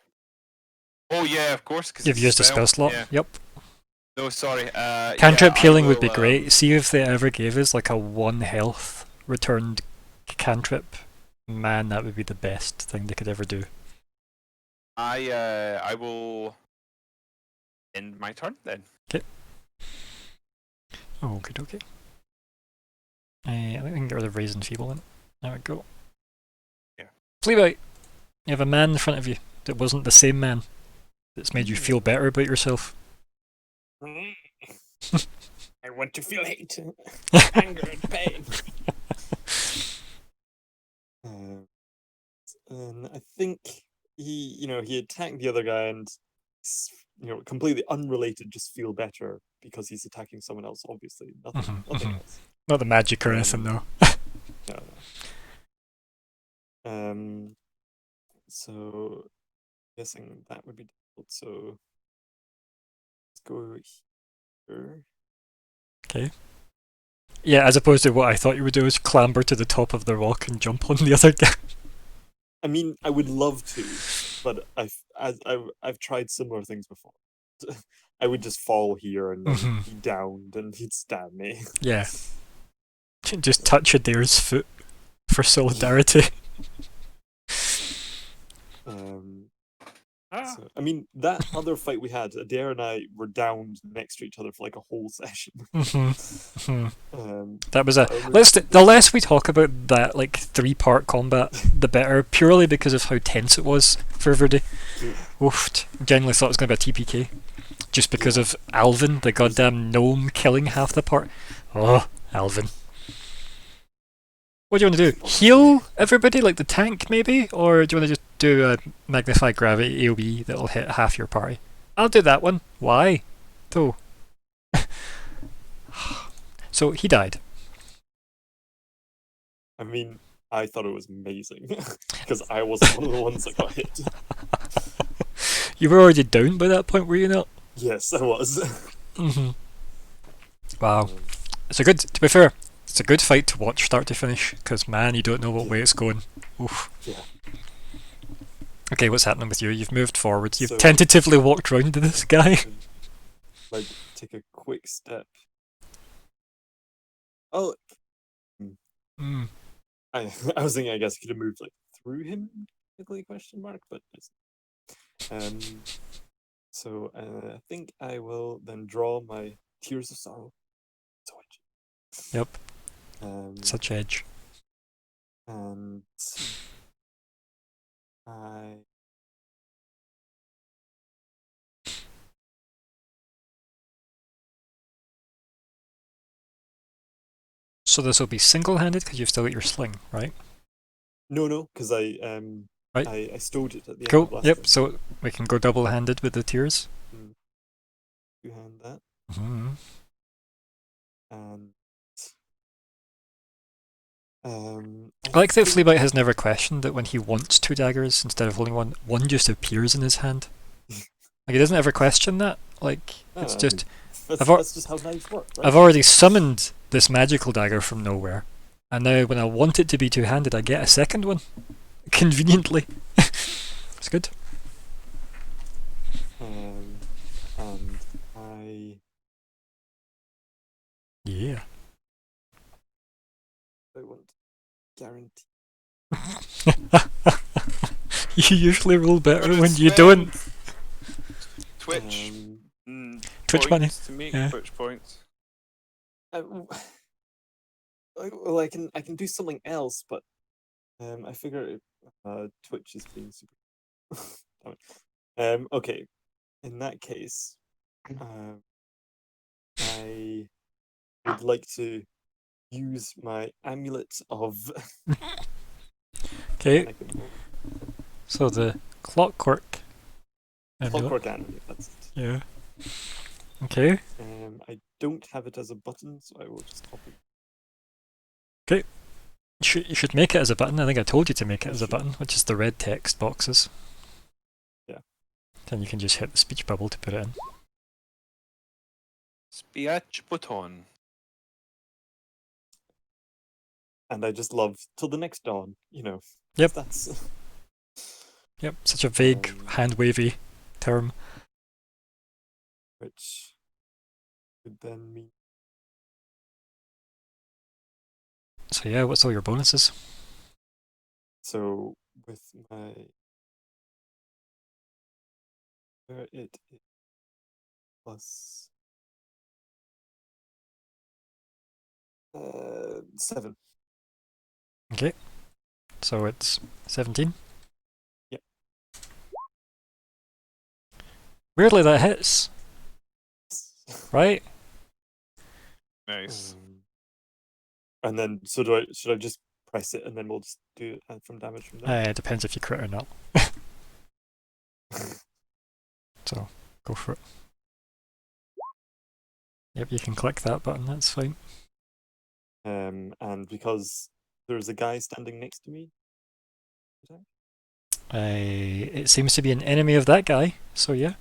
Oh yeah, of course. Cause
You've
it's
used a spell slot.
Yeah.
Yep.
No, sorry.
Cantrip
yeah,
healing would
will,
be great. See if they ever gave us like a 1 health returned cantrip. Man, that would be the best thing they could ever do.
I will end my turn then.
Oh, okay, okay. I think we can get rid of Raise and Feeblement. There we go.
Yeah.
Fleabite! You have a man in front of you that wasn't the same man that's made you feel better about yourself.
I want to feel hate, anger, and pain. And I think he attacked the other guy and, completely unrelated, just feel better because he's attacking someone else. Obviously, nothing else.
Not the magic or anything, though.
No. So, guessing that would be difficult. So, let's go here.
Okay. Yeah, as opposed to what I thought you would do is clamber to the top of the rock and jump on the other guy.
I mean, I would love to, but I've tried similar things before. I would just fall here and then
Mhm.
be downed and he'd stab me.
Yeah. Just touch Adair's foot for solidarity.
So, I mean, that other fight we had, Adair and I were down next to each other for like a whole session.
That was
I only-
the less we talk about that like 3-part combat, the better. Purely because of how tense it was for everybody. Oof! Genuinely thought it was going to be a TPK, just because of Alvin, the goddamn gnome, killing half the part. Oh, Alvin. What do you want to do? Heal everybody like the tank, maybe, or do you want to just do a magnified gravity AOE that'll hit half your party? I'll do that one. Why? Though. So he died.
I mean, I thought it was amazing because I wasn't one of the ones that got hit.
You were already down by that point, were you not?
Yes, I was.
Wow. It's a good. To be fair, it's a good fight to watch start to finish. Because man, you don't know what way it's going. Oof.
Yeah.
Okay, what's happening with you? You've moved forward. You've
So-
tentatively walked round to this guy.
Like, take a quick step. Oh,
Mm.
I was thinking. I guess I could have moved like through him. Technically, question mark, but it's, So I think I will then draw my Tears of Sorrow.
Yep.
Um,
Such edge.
and I
So this will be single-handed because you've still got your sling, right?
no, because I
Right.
I stowed it at the end
Cool.
of last
Yep.
time.
So we can go double-handed with the tears.
You hand that,
Mm.
and
I like that
think-
Fleabite has never questioned that when he wants 2 daggers instead of holding one just appears in his hand. Like he doesn't ever question that. Like it's
I
just
mean,
I've al-
that's just how knives work, right?
I've already summoned this magical dagger from nowhere, and now when I want it to be 2-handed, I get a second one. Conveniently. It's good.
And I
Yeah.
want guarantee.
You usually roll better
Gonna
when you
spend
don't.
Twitch.
Twitch money.
Points to make
Yeah.
Twitch points.
Well, I can do something else, but I figure Twitch is being super. Damn it. Okay. In that case, I would like to use my amulet of.
Okay,
I can roll.
so the clockwork. amulet.
Clockwork amulet. That's it.
Yeah. Okay.
I don't have it as a button, so I will just copy.
You should make it as a button. I think I told you to make it
I
as a
should.
button, which is the red text boxes.
Yeah.
Then you can just hit the speech bubble to put it in.
Spiach button.
And I just love till the next dawn.
Yep.
That's
Yep, such a vague, hand wavy term.
which would then mean.
So yeah, what's all your bonuses?
So with my where it is plus 7.
Okay. So it's 17.
Yep.
Weirdly, that hits, right?
Nice.
And then should I just press it and then we'll just do it from damage from there?
It depends if you crit or not. So, go for it. Yep, you can click that button, that's fine.
And because there's a guy standing next to me.
It seems to be an enemy of that guy, so yeah.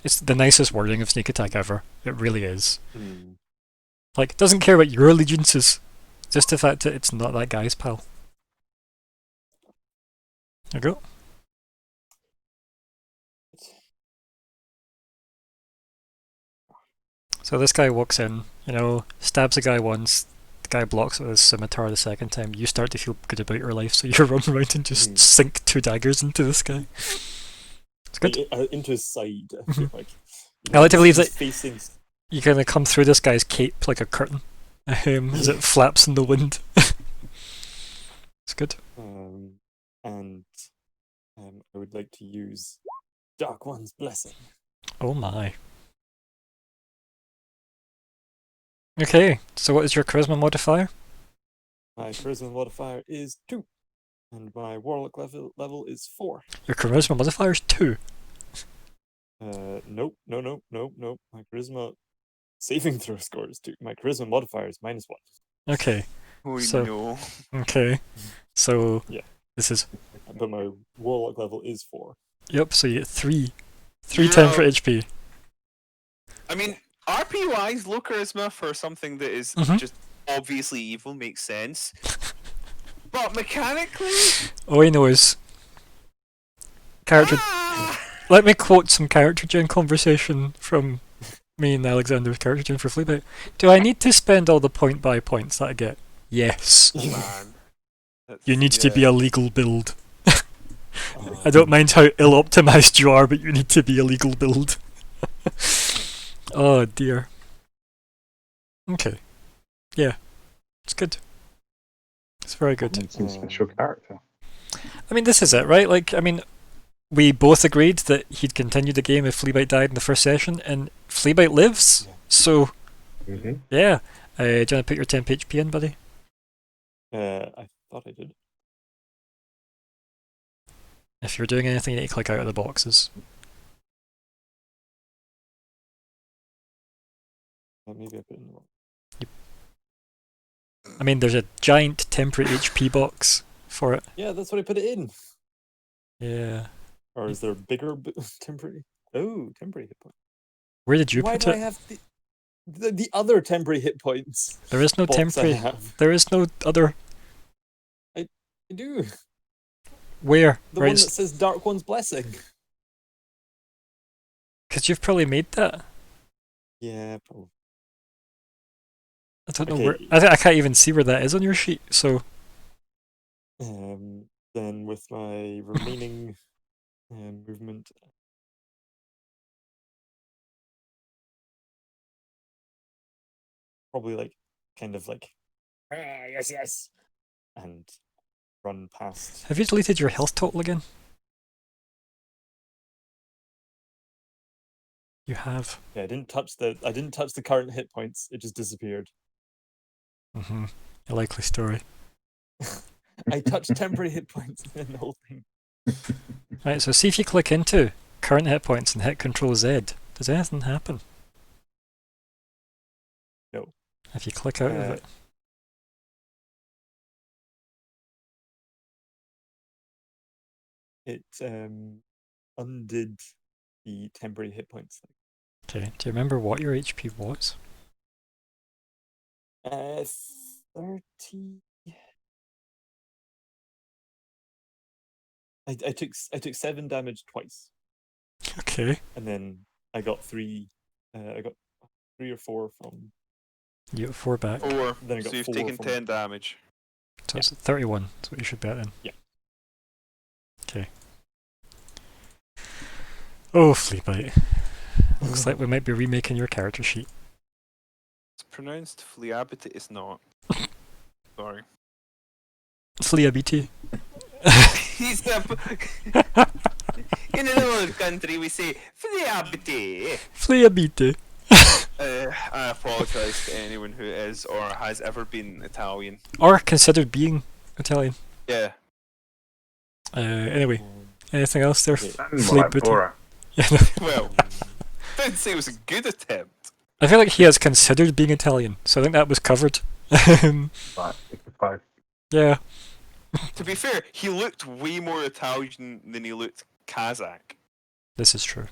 It's the nicest wording of sneak attack ever. It really is. Like, doesn't care about your allegiances. Just the fact that it's not that guy's pal. There you go. So this guy walks in, You know, stabs a guy once, the guy blocks it with his scimitar the second time, you start to feel good about your life, so you run around and just sink 2 daggers into this guy. It's good.
Into his side, I feel like.
I like to believe
he's
that
facing.
you kind of come through this guy's cape like a curtain as it flaps in the wind. It's good.
And I would like to use Dark One's Blessing.
Oh my. Okay, so what is your charisma modifier?
My charisma modifier is 2, and my warlock level is 4.
Your charisma modifier is 2.
Nope. My charisma saving throw score is 2. My charisma modifier is -1.
Okay.
Oh
So-
no.
Okay. So
Yeah.
this is
But my warlock level is 4.
yep. So you get 3 temper HP.
I mean, RP-wise, low charisma for something that is
Mhm.
just obviously evil makes sense. But mechanically,
All I know is character. Let me quote some character gen conversation from me and Alexander's character gen for Fleabite. Do I need to spend all the point by points that I get? Yes.
oh, man.
You need to be a legal build.
Oh,
I don't mind how ill optimized you are, but you need to be a legal build. Oh dear. Okay. Yeah. It's good. It's very good.
It's a special character.
I mean, this is it, right? Like, I mean, we both agreed that he'd continue the game if Fleabite died in the first session, and Fleabite lives.
Yeah.
So,
Mm-hmm.
yeah. Do you want to put your temp HP in, buddy?
I thought I did.
If you're doing anything, you need to click out of the boxes.
Maybe I put it in the wrong.
I mean, there's a giant temporary HP box for it.
Yeah, that's what I put it in.
Yeah.
Or is there a bigger temporary? Oh, temporary hit point.
Where did you
Why
put
do I
it?
have the other temporary hit points?
There is no
box I
temporary.
have?
There is no other.
I do.
Where?
The
Right.
one that says Dark One's Blessing.
Because you've probably made that.
Yeah, probably.
I don't know
Okay.
where. I can't even see where that is on your sheet. So
Then with my remaining movement, probably like kind of like yes, and run past.
have you deleted your health total again? You have.
Yeah, I didn't touch the current hit points. It just disappeared.
Mm-hmm. A likely story.
I touched temporary hit points and the whole thing.
Right. So see if you click into current hit points and hit Control Z. Does anything happen?
No.
If you click out of
Uh,
it.
It undid the temporary hit points.
Okay. Do you remember what your HP was?
30. I took 7 damage twice,
Okay.
and then I got 3. I got 3 or 4 from.
You got 4 back.
4.
Then I got
So you've
4
taken
from
10 damage.
So it's 31. That's what you should bet in.
Yeah.
Okay. Oh, Fleabite. Looks like we might be remaking your character sheet.
It's pronounced Fleabity, it's not. Sorry.
Fleabity.
He's in another country we say Fleabity.
Fleabity.
I apologise to anyone who is or has ever been Italian.
Or considered being Italian.
Yeah.
Anyway, anything else there?
Yeah.
Sounds more like
Fleabity.
Bora.
Yeah, no.
Well, didn't say it was a good attempt.
I feel like he has considered being Italian, so I think that was covered.
Right, 55.
Yeah.
To be fair, he looked way more Italian than he looked Kazakh.
This is true.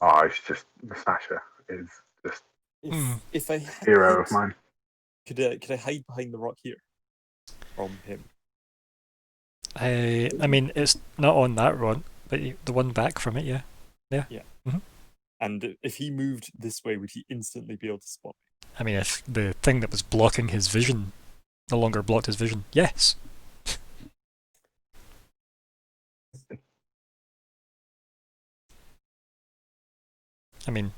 Oh, it's just Sasha is just
If I had,
hero of mine.
could I hide behind the rock here from him?
I mean, it's not on that run, but the one back from it, yeah.
Yeah.
Mhm.
And if he moved this way, would he instantly be able to spot me?
I mean, if the thing that was blocking his vision no longer blocked his vision, yes. I mean,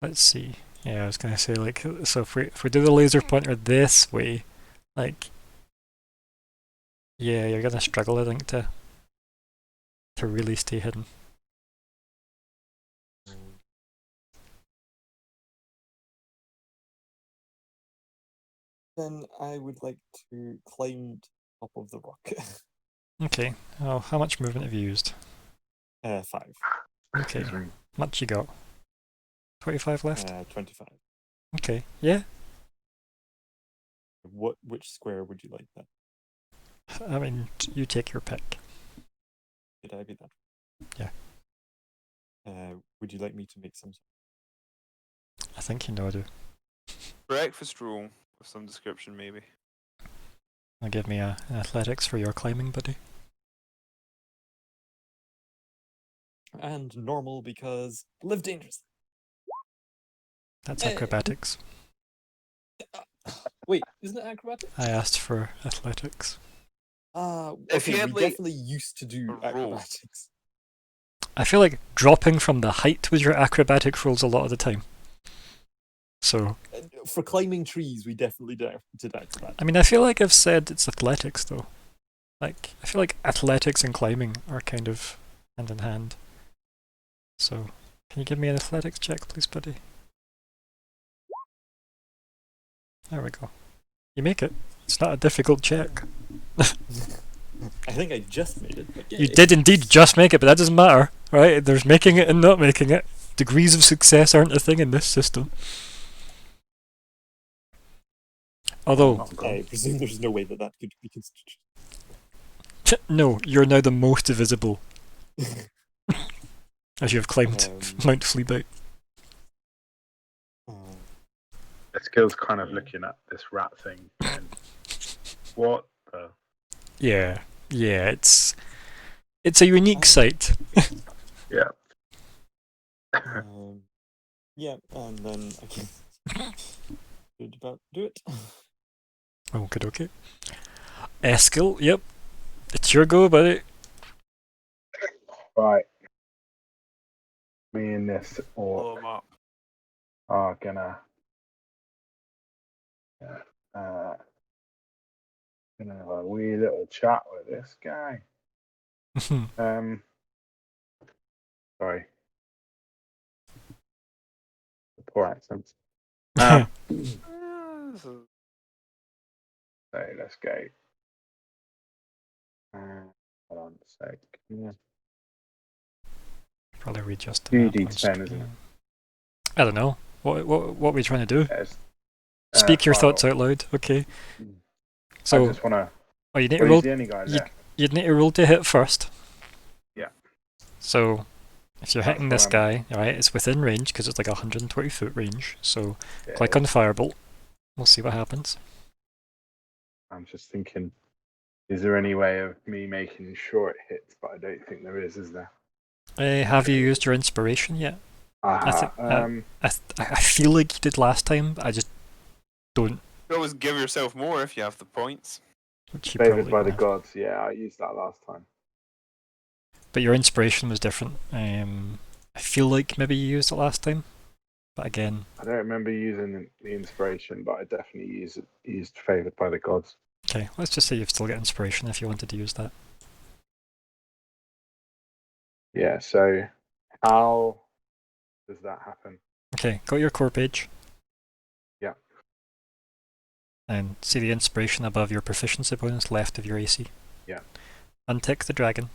let's see. Yeah, I was gonna say, like, so if we do the laser pointer this way, like, yeah, you're gonna struggle, I think, to really stay hidden.
Then I would like to climb top of the rock.
Okay. Oh, how much movement have you used?
5.
Okay.
Excuse me.
Much you got? 25 left?
25.
Okay. Yeah.
Which square would you like that?
I mean, you take your pick.
Did I be that?
Yeah.
Would you like me to make some?
I think you know I do.
Breakfast roll of some description, maybe.
Now give me an athletics for your climbing, buddy.
And normal because live dangerous.
That's acrobatics.
Wait, isn't it acrobatics?
I asked for athletics.
If you
Okay,
had,
we
like,
definitely used to do
a roll.
acrobatics.
I feel like dropping from the height was your acrobatic rolls a lot of the time. So,
For climbing trees, we definitely did acrobatics.
I mean, I feel like I've said it's athletics, though. Like, I feel like athletics and climbing are kind of hand in hand. So, can you give me an athletics check, please, buddy? There we go. You make it. It's not a difficult check.
I think I just made it. But
You did indeed just make it, but that doesn't matter, right? There's making it and not making it. Degrees of success aren't a thing in this system. Although,
I presume there's no way that could be constituted.
no, you're now the most visible as you have climbed Mount Fleabite.
Eskill's kind of looking at this rat thing and what the?
Yeah, it's a unique sight.
Yeah.
Yeah, and then I can good about do it.
Okay. Eskill, yep. It's your go, buddy.
Right. Me and this
Blow
orc
'em up.
are gonna have a wee little chat with this guy. Sorry. The poor accent. So let's go. Hold on a sec. Yeah.
Probably readjust the
2d10, isn't it?
I don't know. What are we trying to do?
Yes.
Speak your
Fire
thoughts
roll.
out loud. Okay.
I
So,
just wanna.
you need to
Well,
roll.
he's the only guy left.
You'd need to roll to hit first.
Yeah.
So, if you're
That's
hitting
what
this
I'm-
guy, alright, it's within range because it's like 120 foot range. So,
Yeah,
click on Firebolt. We'll see what happens.
I'm just thinking, is there any way of me making sure it hits? But I don't think there is there?
Have you used your inspiration yet? I feel like you did last time, but I just don't.
You always give yourself more if you have the points.
Which you
Favored
probably
by the
have.
gods. Yeah, I used that last time.
But your inspiration was different. I feel like maybe you used it last time, but again.
I don't remember using the inspiration, but I definitely used favored by the gods.
Okay, let's just say you've still got inspiration if you wanted to use that.
Yeah. So how does that happen?
Okay, go to your core page.
Yeah.
And see the inspiration above your proficiency bonus left of your AC.
Yeah.
Untick the dragon.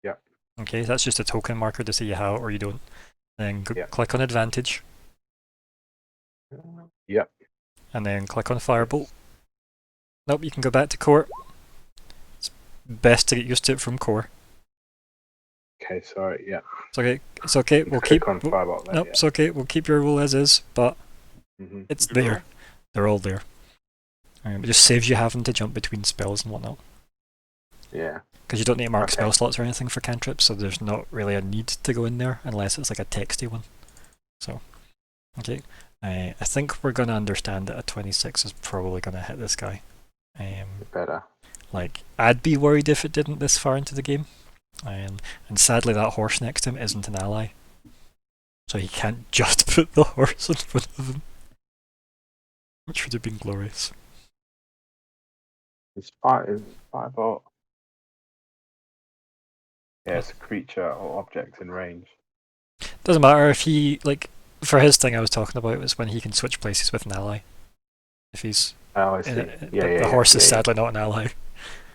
Yeah.
Okay, that's just a token marker to say you have it or you don't. Then
Yeah.
click on advantage.
Yep.
And then click on Firebolt. Nope, you can go back to core. It's best to get used to it from core.
Okay. Sorry. Yeah.
It's okay. It's okay. We'll keep.
on Firebolt there.
Nope,
Yeah.
it's okay. We'll keep your roll as is, but
Mm-hmm.
it's there. They're all there. It just saves you having to jump between spells and whatnot.
Yeah.
because you don't need to mark
Okay.
spell slots or anything for cantrips, so there's not really a need to go in there unless it's like a texty one. So, okay. I think we're going to understand that a 26 is probably going to hit this guy.
Better.
Like, I'd be worried if it didn't this far into the game. And sadly, that horse next to him isn't an ally. So he can't just put the horse in front of him. Which would have been glorious.
It's 5-volt. Yeah, it's a creature or object in range.
Doesn't matter if he, like, for his thing I was talking about was when he can switch places with an ally. If he's.
Oh, I see.
The horse is sadly not an ally.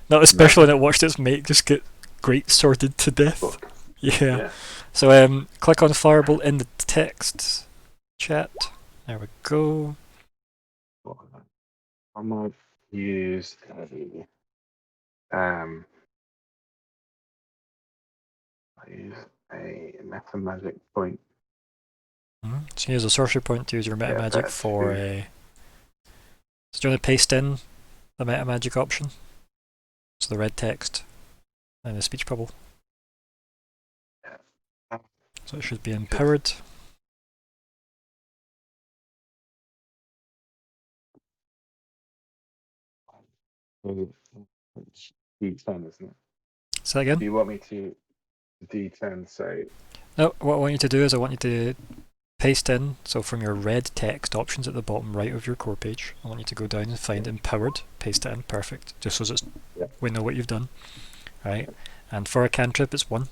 Not especially when it watched its mate just get great sworded to death.
Book.
Yeah. So click on Firebolt in the text chat. There we go.
I might use I use a meta magic point.
So use a sorcery point to use your meta magic
that's
for
true.
a. So do you want to paste in the meta magic option? So the red text and the speech bubble. So it should be empowered.
It's D10, isn't it?
Say that again?
Do you want me to D10 say?
No, what I want you to do is I want you to paste in, so from your red text options at the bottom right of your core page, I want you to go down and find empowered, paste it in, perfect, just so we know what you've done, right? And for a cantrip it's 1,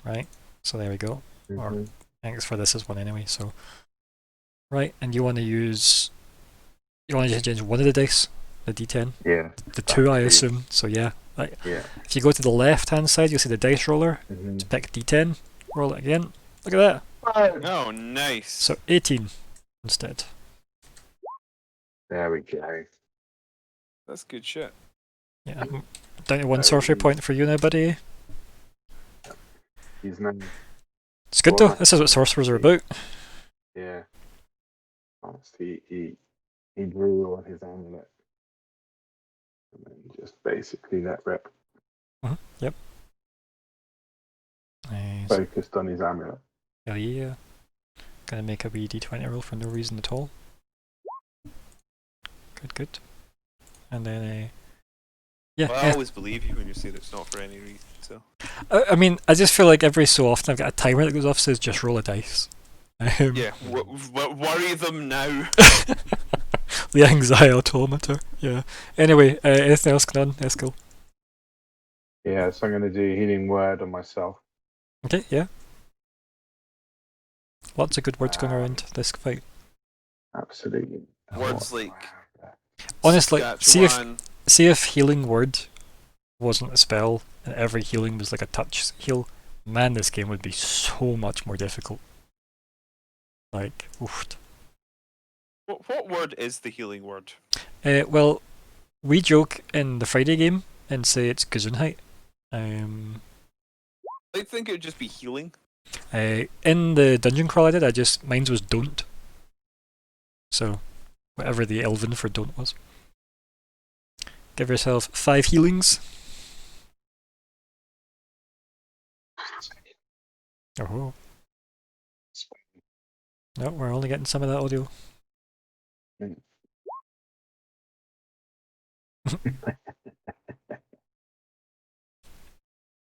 right? So there we go. Or I think it's for this is 1 anyway, so. Right, and you want to change one of the dice, the D10.
Yeah.
The 2 I assume, so yeah. Like,
Yeah.
if you go to the left hand side, you'll see the dice roller, to pick D10, roll it again, look at that.
Oh, nice.
So 18 instead.
There we go.
That's good shit.
Yeah, down to 1 sorcery point for you now, buddy.
He's now.
It's good though, this is what sorcerers are about.
Yeah. He drew on his amulet. And then just basically let rip.
Yep. Nice.
Focused on his amulet.
Hell yeah. Gonna make a wee D20 roll for no reason at all. Good. And then yeah.
Well, I always believe you when you say that it's not for any reason. So.
I mean, I just feel like every so often I've got a timer that goes off says just roll a dice.
Yeah, worry them now.
The anxietymeter. Yeah. Anyway, anything else going on, Eskel?
Yeah, so I'm going to do healing word on myself.
Okay, yeah. Lots of good words going around this fight.
Absolutely.
Words like.
Honestly,
Saskatchewan.
see if healing word wasn't a spell and every healing was like a touch heal. Man, this game would be so much more difficult. Like, oof.
What word is the healing word?
Well, we joke in the Friday game and say it's Gesundheit.
I think it would just be healing.
In the dungeon crawl I did, mine was don't. So, whatever the elven for don't was. Give yourself 5 healings. Oh. No, we're only getting some of that audio.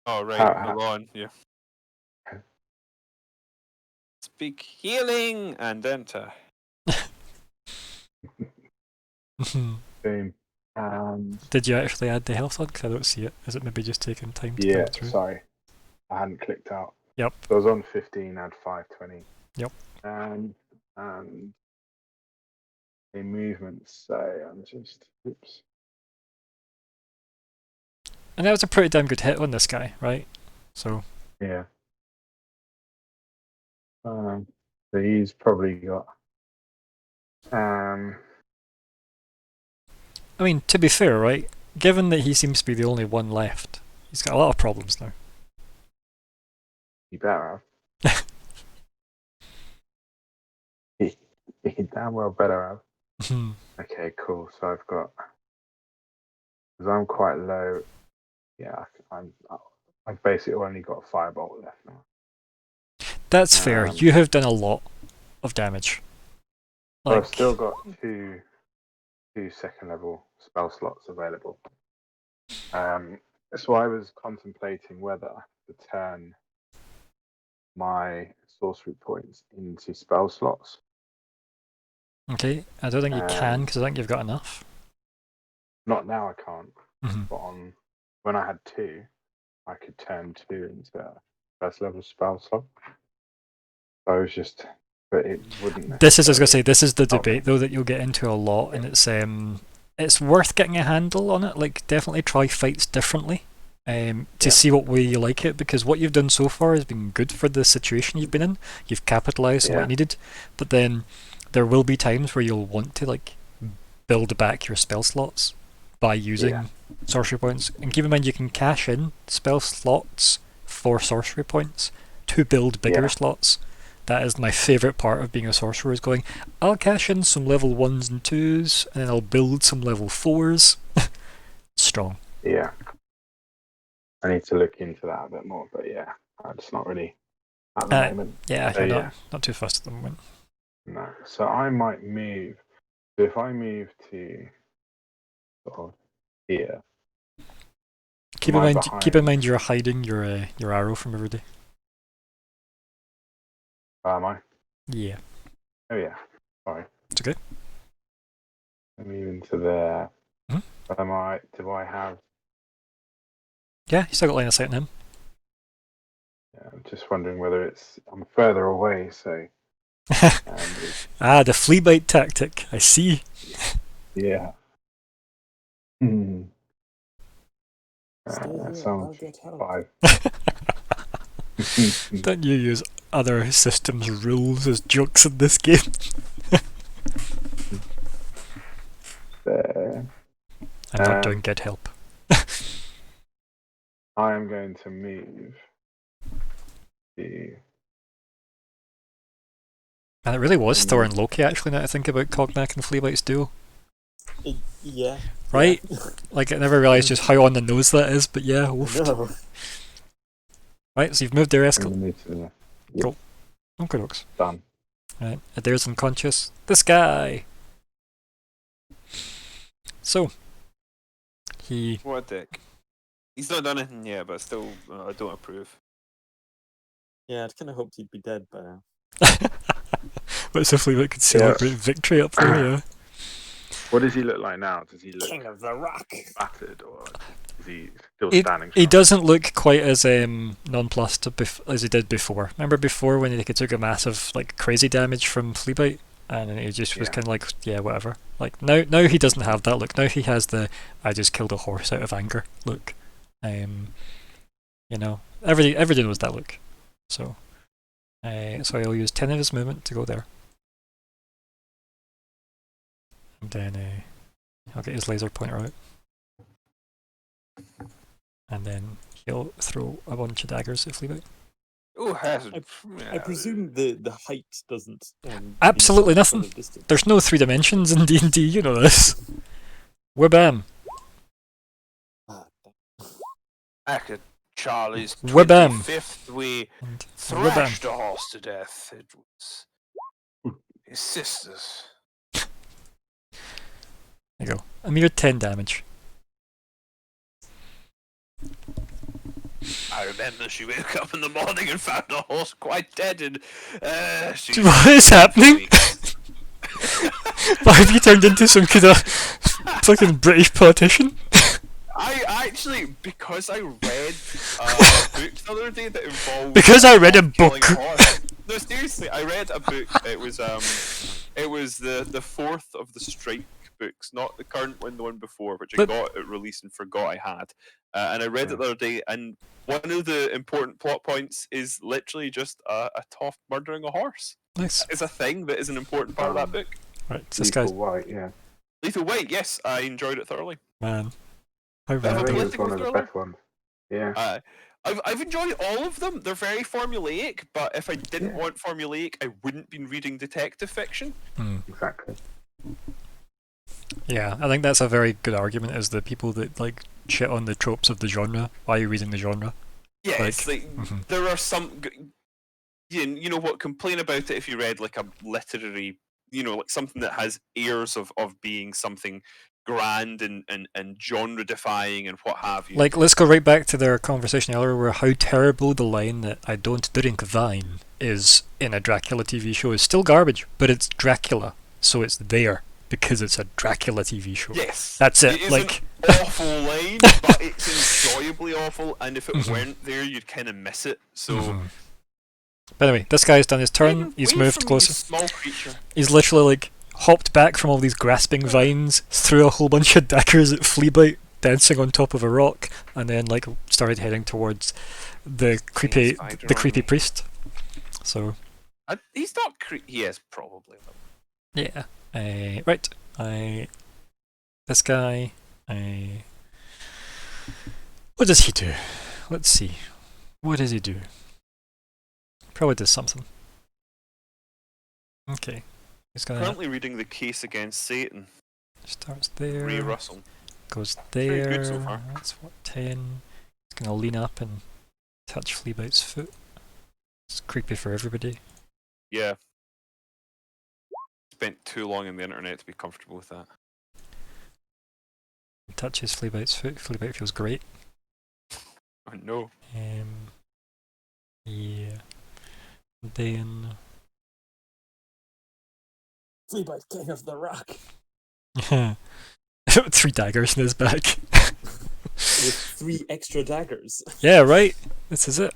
Oh, right. Go on. Yeah. Speak healing and enter.
Boom.
Did you actually add the health on? Because I don't see it. Is it maybe just taking time to
Yeah,
go through?
sorry. I hadn't clicked out.
Yep.
So I was on 15, I had 520.
Yep.
And the movements, so I'm just, oops.
And that was a pretty damn good hit on this guy, right? So.
Yeah. So he's probably got.
I mean, to be fair, right? Given that he seems to be the only one left, he's got a lot of problems now.
You better have. he damn well better have. Okay, cool. So I've got. Because I'm quite low yeah, I've basically only got Firebolt left now.
That's fair. You have done a lot of damage.
But I've still got two second level spell slots available. So I was contemplating whether to turn my sorcery points into spell slots.
Okay, I don't think you can because I think you've got enough.
Not now, I can't.
Mm-hmm.
But when I had two, I could turn two into first level spell slot. So I was just, but it wouldn't.
This is, I was gonna say, this is the debate though that you'll get into a lot, and it's worth getting a handle on it. Like, definitely try fights differently, to see what way you like it, because what you've done so far has been good for the situation you've been in. You've capitalised on what you needed, but then there will be times where you'll want to like build back your spell slots by using sorcery points. And keep in mind you can cash in spell slots for sorcery points to build bigger slots. That is my favourite part of being a sorcerer, is going, I'll cash in some level 1s and 2s, and then I'll build some level 4s. Strong.
Yeah. I need to look into that a bit more, but yeah, it's not really at the moment.
Yeah, you're not too fast at the moment.
No. So I might move. So if I move to sort of here.
Keep in mind you're hiding your arrow from everybody.
Am I?
Yeah.
Oh yeah. Sorry.
It's okay.
I'm moving to there.
Mm-hmm.
Do I have?
Yeah, you still got line of sight on him.
Yeah, I'm just wondering whether I'm further away, so.
The flea bite tactic. I see.
Yeah. That sounds 5.
Don't you use other systems' rules as jokes in this game?
There.
I'm not doing get help.
I am going to move to.
And it really was Thor and Loki, actually, now that I think about Cognac and Fleabite's duo.
Yeah.
Right? Like, I never realised just how on the nose that is, but yeah, woofed.
No.
Right, so you've moved there, Eskel.
Yep.
Cool. Okay, dokes.
Done.
Right, Adair's unconscious. This guy! So,
What a dick. He's not done anything yet, but still, I don't approve.
Yeah, I'd kind of hoped he'd be dead by now.
But if Fleabite could celebrate victory up there, yeah.
What does he look like now? Does he look
King of the Rock!
battered, or is he still standing?
He doesn't look quite as nonplussed as he did before. Remember before when he took a massive, like, crazy damage from Fleabite? And he just was kind of like, yeah, whatever. Like, now he doesn't have that look. Now he has the, I just killed a horse out of anger look. You know, everything was that look. So I'll use 10 of his movement to go there. And then I'll get his laser pointer out. And then he'll throw a bunch of daggers at Fleabite.
Oh,
I presume the height doesn't.
Absolutely nothing. There's no 3 dimensions in D&D, you know this. Wabam.
Back at Charlie's
Wabam.
25th, we thrashed a horse to death. It was his sister's.
There you go. A mere 10 damage.
I remember she woke up in the morning and found the horse quite dead, and
what is happening? Why have you turned into some kind of fucking British politician?
I actually, because I read a book the other day that involved.
Because I read a book.
No, seriously, I read a book. It was the 4th of the Strike books, not the current one, the one before, which I got at release and forgot I had. And I read it the other day, and one of the important plot points is literally just a toff murdering a horse.
Nice.
It's a thing that is an important part of that book.
Right, so this guy's
Lethal White, yeah.
Lethal White, yes, I enjoyed it thoroughly.
Man. How
I think
random.
it's one of the best ones. Yeah.
I've enjoyed all of them. They're very formulaic, but if I didn't want formulaic, I wouldn't be reading detective fiction.
Exactly.
Yeah, I think that's a very good argument, is the people that like shit on the tropes of the genre. Why are you reading the genre?
Yeah,
Like,
it's like
mhm.
there are some. You know what? Complain about it if you read like a literary, like something that has airs of being something grand and genre defying and what have you.
Like, let's go right back to their conversation earlier where how terrible the line that I don't drink wine is in a Dracula TV show is still garbage, but it's Dracula, so it's there because it's a Dracula TV show.
Yes,
That's it.
It is
Like,
an awful line, but it's enjoyably awful. And if it
Mhm.
weren't there, you'd kind of miss it. So.
Mhm. But anyway, this guy's done his turn. He's
Away
moved
from me,
closer.
small creature.
He's literally like hopped back from all these grasping vines, threw a whole bunch of daggers at Fleabite, dancing on top of a rock, and then like started heading towards the creepy priest. So
He's not he is probably.
yeah, right. This guy. What does he do? Let's see. What does he do? Probably does something. Okay. He's gonna
Currently reading The Case Against Satan.
starts there.
Ray Russell.
Goes
Very
there.
good so far.
That's what 10. He's gonna lean up and touch Fleabite's foot. It's creepy for everybody.
Yeah. Spent too long on the internet to be comfortable with that.
He touches Fleabite's foot. Fleabite feels great.
Oh no.
Yeah. Then
Fleabite, king of the rock.
3 daggers in his back.
With 3 extra daggers.
Yeah, right. This is it.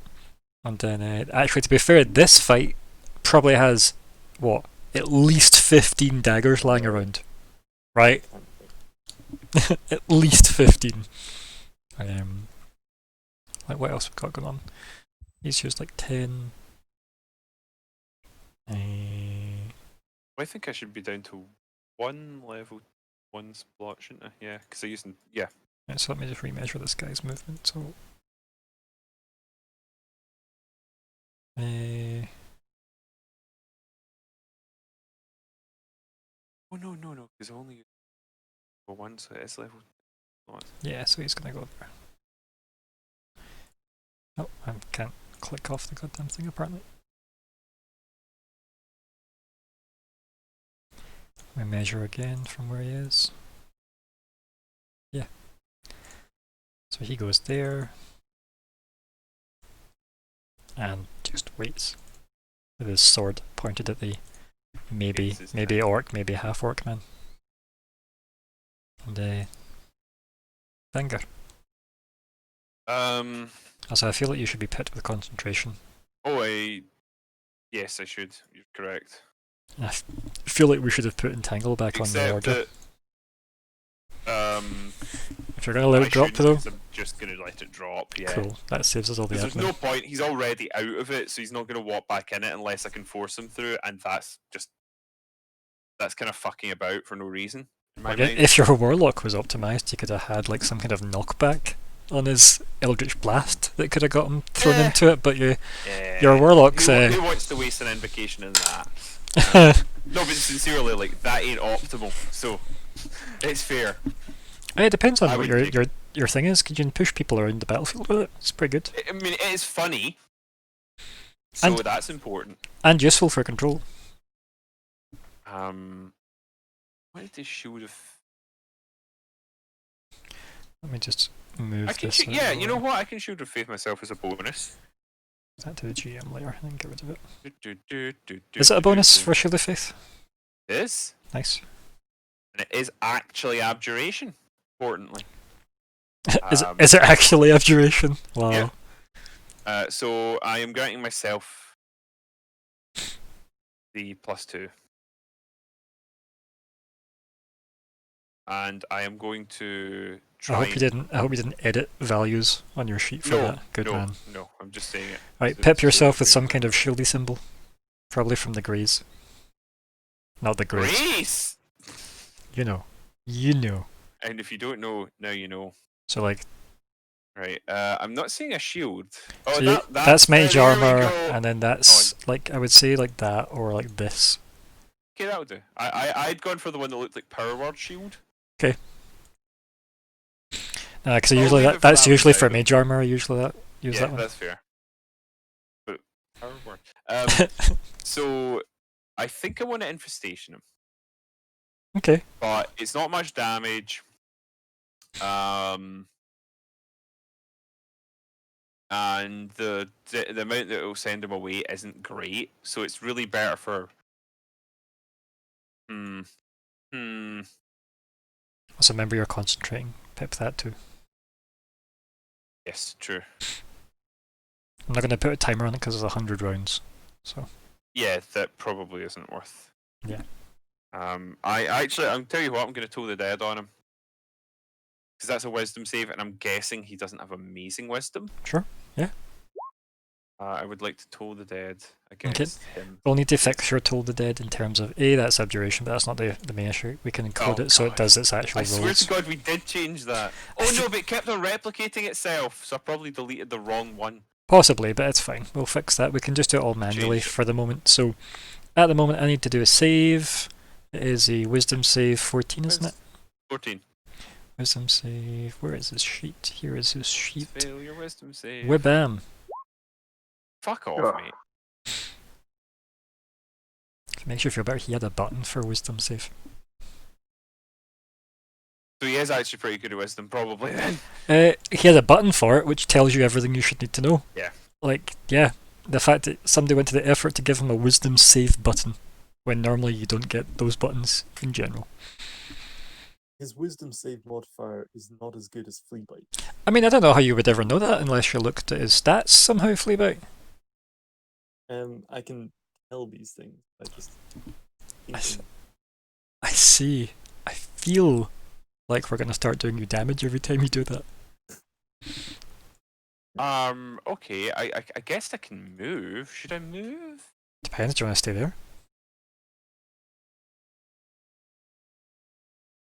And then, actually, to be fair, this fight probably has what at least 15 daggers lying around. Right? At least 15. Like what else we got going on? He's used like 10.
I think I should be down to 1 level 1 spot, shouldn't I? Yeah, because I used yeah.
So let me just remeasure this guy's movement. So
Oh no, because I only used for 1, so it is level 1.
yeah, so he's gonna go there. Oh, I can't click off the goddamn thing apparently. We measure again from where he is. Yeah. So he goes there. And just waits. With his sword pointed at the maybe orc, maybe half orc man. And finger. Also, I feel like you should be pit with concentration.
Oh, yes, I should. You're correct.
I feel like we should have put Entangle back on the order.
That,
if you're going to let it drop though.
I'm just going to let it drop, yeah.
Cool, that saves us all the admin.
There's no point, he's already out of it, so he's not going to walk back in it unless I can force him through, and that's kind of fucking about for no reason.
Like if your Warlock was optimised, you could have had like some kind of knockback on his Eldritch Blast that could have got him thrown into it, but your Warlock's...
Who wants to waste an invocation in that? No, but sincerely, like, that ain't optimal, so it's fair.
It depends on what your thing is. You can push people around the battlefield with it. It's pretty good.
I mean, it is funny, so that's important.
And useful for control.
What did this shield have?
Let me just move this.
Yeah, you know what? I can shield of faith myself as a bonus.
That to the GM layer and then get rid of it. Is it a bonus for Shield of Faith?
It is.
Nice.
And it is actually Abjuration, importantly.
Is it actually Abjuration? Wow.
Yeah. So I am granting myself the +2. And I am going to try. I
hope you didn't edit values on your sheet for that. Good man.
No, I'm just saying it.
Right, pip yourself with some kind of shieldy symbol. Probably from the Greys. Not the Greys.
Greys!
You know.
And if you don't know, now you know.
So like...
Right, I'm not seeing a shield. Oh,
so that's mage armor, and then that's like, I would say like that, or like this.
Okay, that'll do. I'd gone for the one that looked like Power Word Shield.
Okay. Because
I'll
usually
leave it for
that's
that
usually
one
for
now,
mage armor. I usually use
yeah,
that one.
that's fair. But power word. So I think I want to infestation him,
Okay.
but it's not much damage. And the amount that it will send him away isn't great, so it's really better for.
Also, remember you're concentrating. Pip that too.
Yes, true.
I'm not going to put a timer on it because it's 100 rounds. So
Yeah, that probably isn't worth.
Yeah.
I'll tell you what, I'm going to toll the dead on him because that's a wisdom save, and I'm guessing he doesn't have amazing wisdom.
sure. Yeah.
I would like to toll the dead against him.
We'll need to fix your Toll the Dead in terms of that's abjuration, but that's not the main issue. We can encode it so it does its actual
I
rolls.
swear to God, we did change that. Oh no, but it kept on replicating itself, so I probably deleted the wrong one.
Possibly, but it's fine. We'll fix that. We can just do it all manually
Change it.
for the moment. So at the moment, I need to do a save. It is a wisdom save 14, isn't it?
14.
Wisdom save. Where is his sheet? Here is his sheet.
Fail your wisdom save.
Wibam.
Fuck off,
Ugh.
mate.
It makes you feel better. He had a button for wisdom save.
So he is actually pretty good at wisdom, probably then.
He has a button for it, which tells you everything you should need to know.
Yeah.
The fact that somebody went to the effort to give him a wisdom save button, when normally you don't get those buttons in general.
His wisdom save modifier is not as good as flea bite.
I mean, I don't know how you would ever know that unless you looked at his stats somehow, Fleabite.
I can tell these things. I just.
I see. I feel like we're going to start doing you damage every time you do that.
Okay, I guess I can move. Should I move?
Depends, do you want to stay there?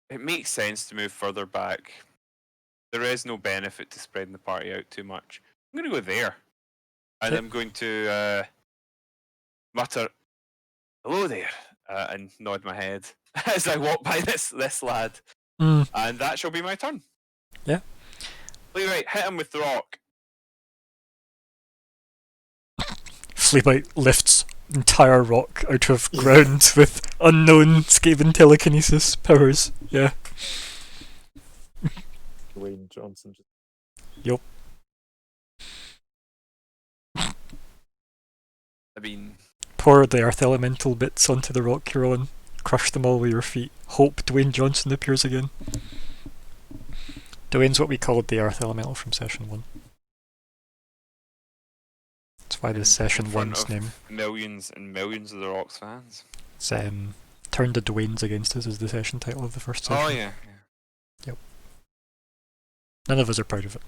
It makes sense to move further back. There is no benefit to spreading the party out too much. I'm going to go there. And
Okay.
I'm going to mutter, hello there, and nod my head as I walk by this lad.
Mm.
And that shall be my turn.
Yeah.
Right, hit him with the rock.
Fleabite lifts entire rock out of ground with unknown Skaven telekinesis powers. Yeah.
Dwayne Johnson.
Yup.
I mean,
Pour the earth elemental bits onto the rock you're on. Crush them all with your feet. Hope Dwayne Johnson appears again. Dwayne's what we called the earth elemental from session 1. That's why this session
in front
1's
of
name.
millions and millions of the Rocks fans.
It's Turn the Dwaynes Against Us is the session title of the first session.
Oh yeah.
None of us are proud of it.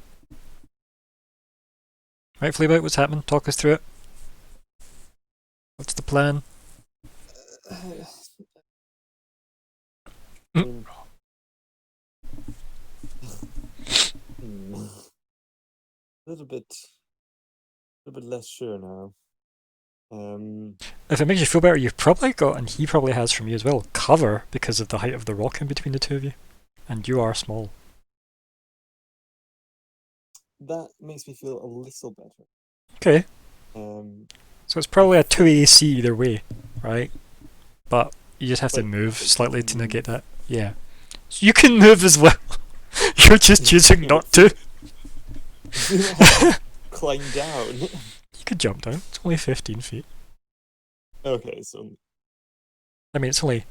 Right, Fleabite, what's happening? Talk us through it. What's the plan?
Hmm. A little bit less sure now.
If it makes you feel better, you've probably got, and he probably has from you as well, cover because of the height of the rock in between the two of you. And you are small.
That makes me feel a little better.
Okay.
So
it's probably a 2 AC either way, right? But you just have to
But
move
it
slightly
can
to negate
move.
that. Yeah. So you can move as well. You're just choosing not to.
climb down.
You could jump down. It's only 15 feet.
Okay, so
I mean, it's only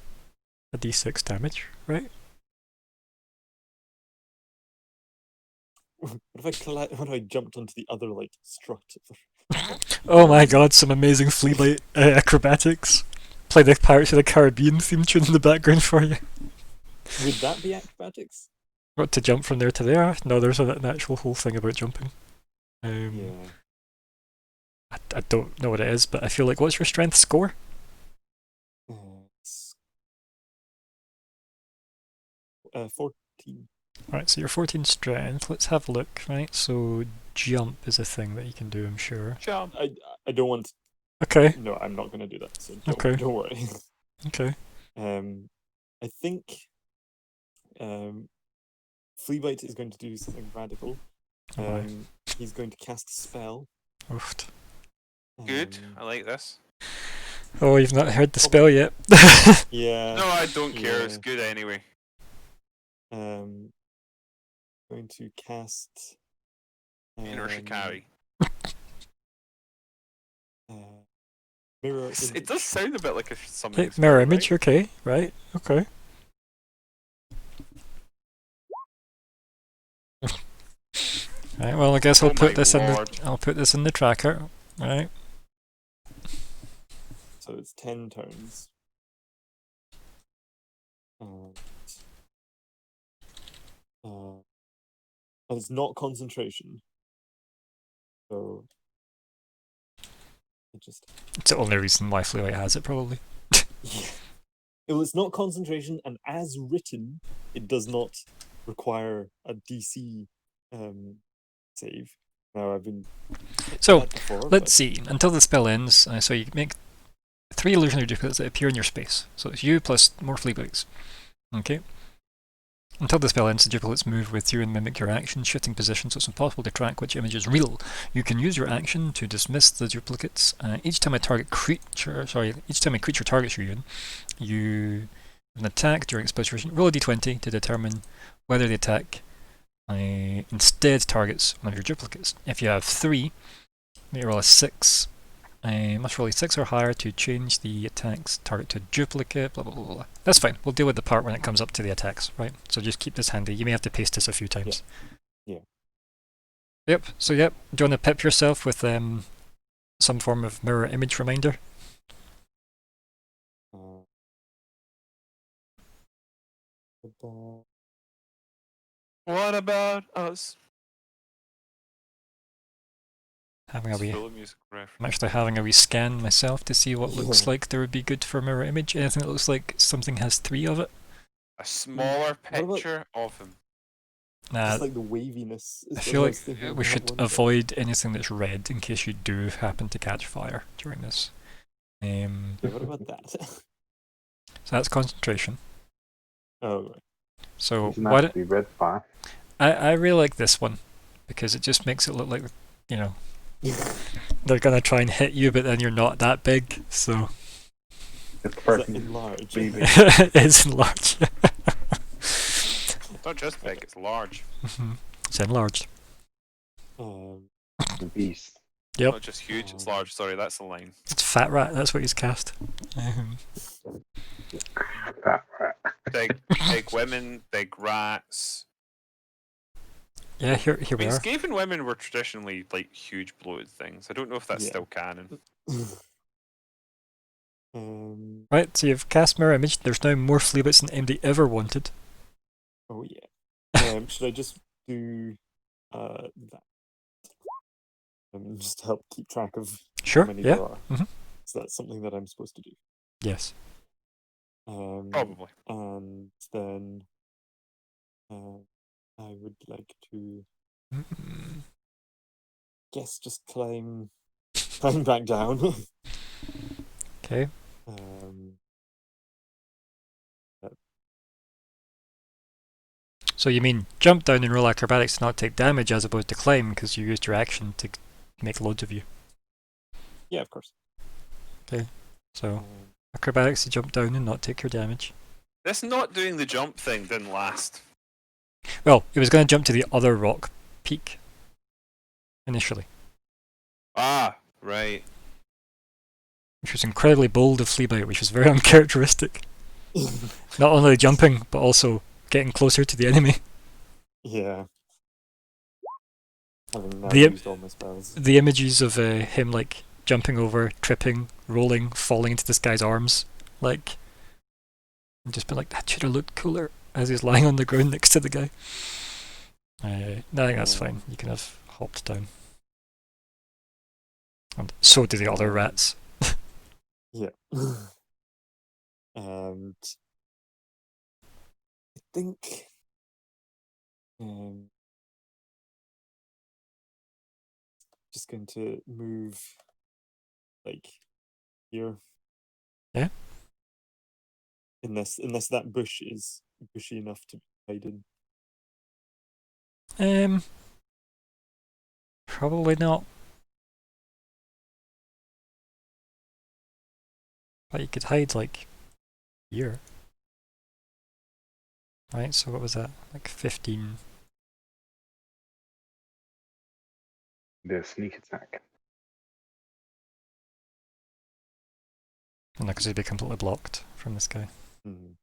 a d6 damage, right?
what if I jumped onto the other structure?
Oh my god, some amazing Fleabite acrobatics. Play the Pirates of the Caribbean theme tune in the background for you.
Would that be acrobatics?
What, to jump from there to there? No, there's an actual whole thing about jumping.
Yeah.
I don't know what it is, but I feel like, what's your strength score?
It's 14.
Alright, so you're 14 strength. Let's have a look, right? So jump is a thing that you can do, I'm sure.
Jump.
I don't want.
Okay,
No, I'm not going to do that. So
Okay.
don't worry.
okay.
I think Flea Bite is going to do something radical.
Oh my.
He's going to cast a spell.
Oofed.
Good.
Um,
I like this.
Oh, you've not heard the spell yet.
Yeah.
No, I don't care. It's
yeah.
good anyway.
Going to cast.
Inner Shikari.
Uh, mirror.
It
Image.
does sound a bit like a summoning
Okay, mirror
spell,
image,
right?
okay, right, okay. Right, well I guess
Oh
I'll put
my
this in the
lord.
I'll put this in the tracker. Right.
So it's 10 turns. And it's not concentration. So it just
It's the only reason why Fleabite has it, probably.
yeah. Well, it's not concentration, and as written, it does not require a DC save. Now I've been
So,
that before,
let's see. Until the spell ends, so you make 3 illusionary duplicates that appear in your space. So it's you plus more Fleabites. Okay? Until the spell ends, the duplicates move with you and mimic your action, shifting position so it's impossible to track which image is real. You can use your action to dismiss the duplicates. Each time a creature targets you, you have an attack during its position. Roll a d20 to determine whether the attack instead targets one of your duplicates. If you have 3, you roll a 6. Must roll a 6 or higher to change the attack's target to a duplicate, blah blah blah blah. That's fine, we'll deal with the part when it comes up to the attacks, right? So just keep this handy. You may have to paste this a few times.
Yeah.
Yep, so yep, do you want to pip yourself with some form of mirror image reminder?
What about us?
Having a
It's
wee,
full of musical reference.
I'm actually having a wee scan myself to see what looks like there would be good for mirror image. Anything that looks like something has 3 of it?
A smaller
What about-
picture of him.
Nah,
Just like the waviness.
I
is
feel
what
like
was thinking of
we
that
should
one, but-
avoid anything that's red in case you do happen to catch fire during this.
Yeah, what about that?
So that's concentration.
Oh, right.
So
Doesn't
what
have to be red fire.
I really like this one because it just makes it look like, you know, they're gonna try and hit you, but then you're not that big, so
It's
Is that
perfect.
enlarged?
Leaving.
it's enlarged.
Not just big, it's large.
It's enlarged.
The beast.
Yep.
Not just huge, it's large. Sorry, that's the line.
It's Fat Rat. That's what he's cast.
That right.
Big women, big rats.
Yeah, here
I
we
mean,
are.
Skaven women were traditionally like huge bloated things. I don't know if that's
Yeah.
still canon.
Right, so you've cast mirror image. There's now more Fleabits than MD ever wanted.
Oh yeah. Should I just do that? Just to help keep track of
Sure.
how many
Yeah.
there are.
Mhm.
So that's something that I'm supposed to do.
Yes.
Probably.
And then I would like to guess just climb back down.
Okay. So you mean jump down and roll acrobatics to not take damage as opposed to climb because you used your action to make loads of you.
Yeah, of course.
So acrobatics to jump down and not take your damage.
This not doing the jump thing didn't last.
Well, it was going to jump to the other rock peak initially,
Ah, right.
which was incredibly bold of Fleabite, which was very uncharacteristic. Not only jumping, but also getting closer to the enemy.
Yeah. Having now
The-
used all my spells.
The images of him like jumping over, tripping, rolling, falling into this guy's arms, like, and just been like, that should have looked cooler as he's lying on the ground next to the guy. I think that's fine. You can have hopped down. And so do the other rats.
Yeah. And I think just going to move like here.
Yeah.
Unless that bush is bushy enough to hide in.
Probably not. But you could hide like here. Right, so what was that? Like 15.
The sneak attack.
No, because he'd be completely blocked from this guy.
Hmm.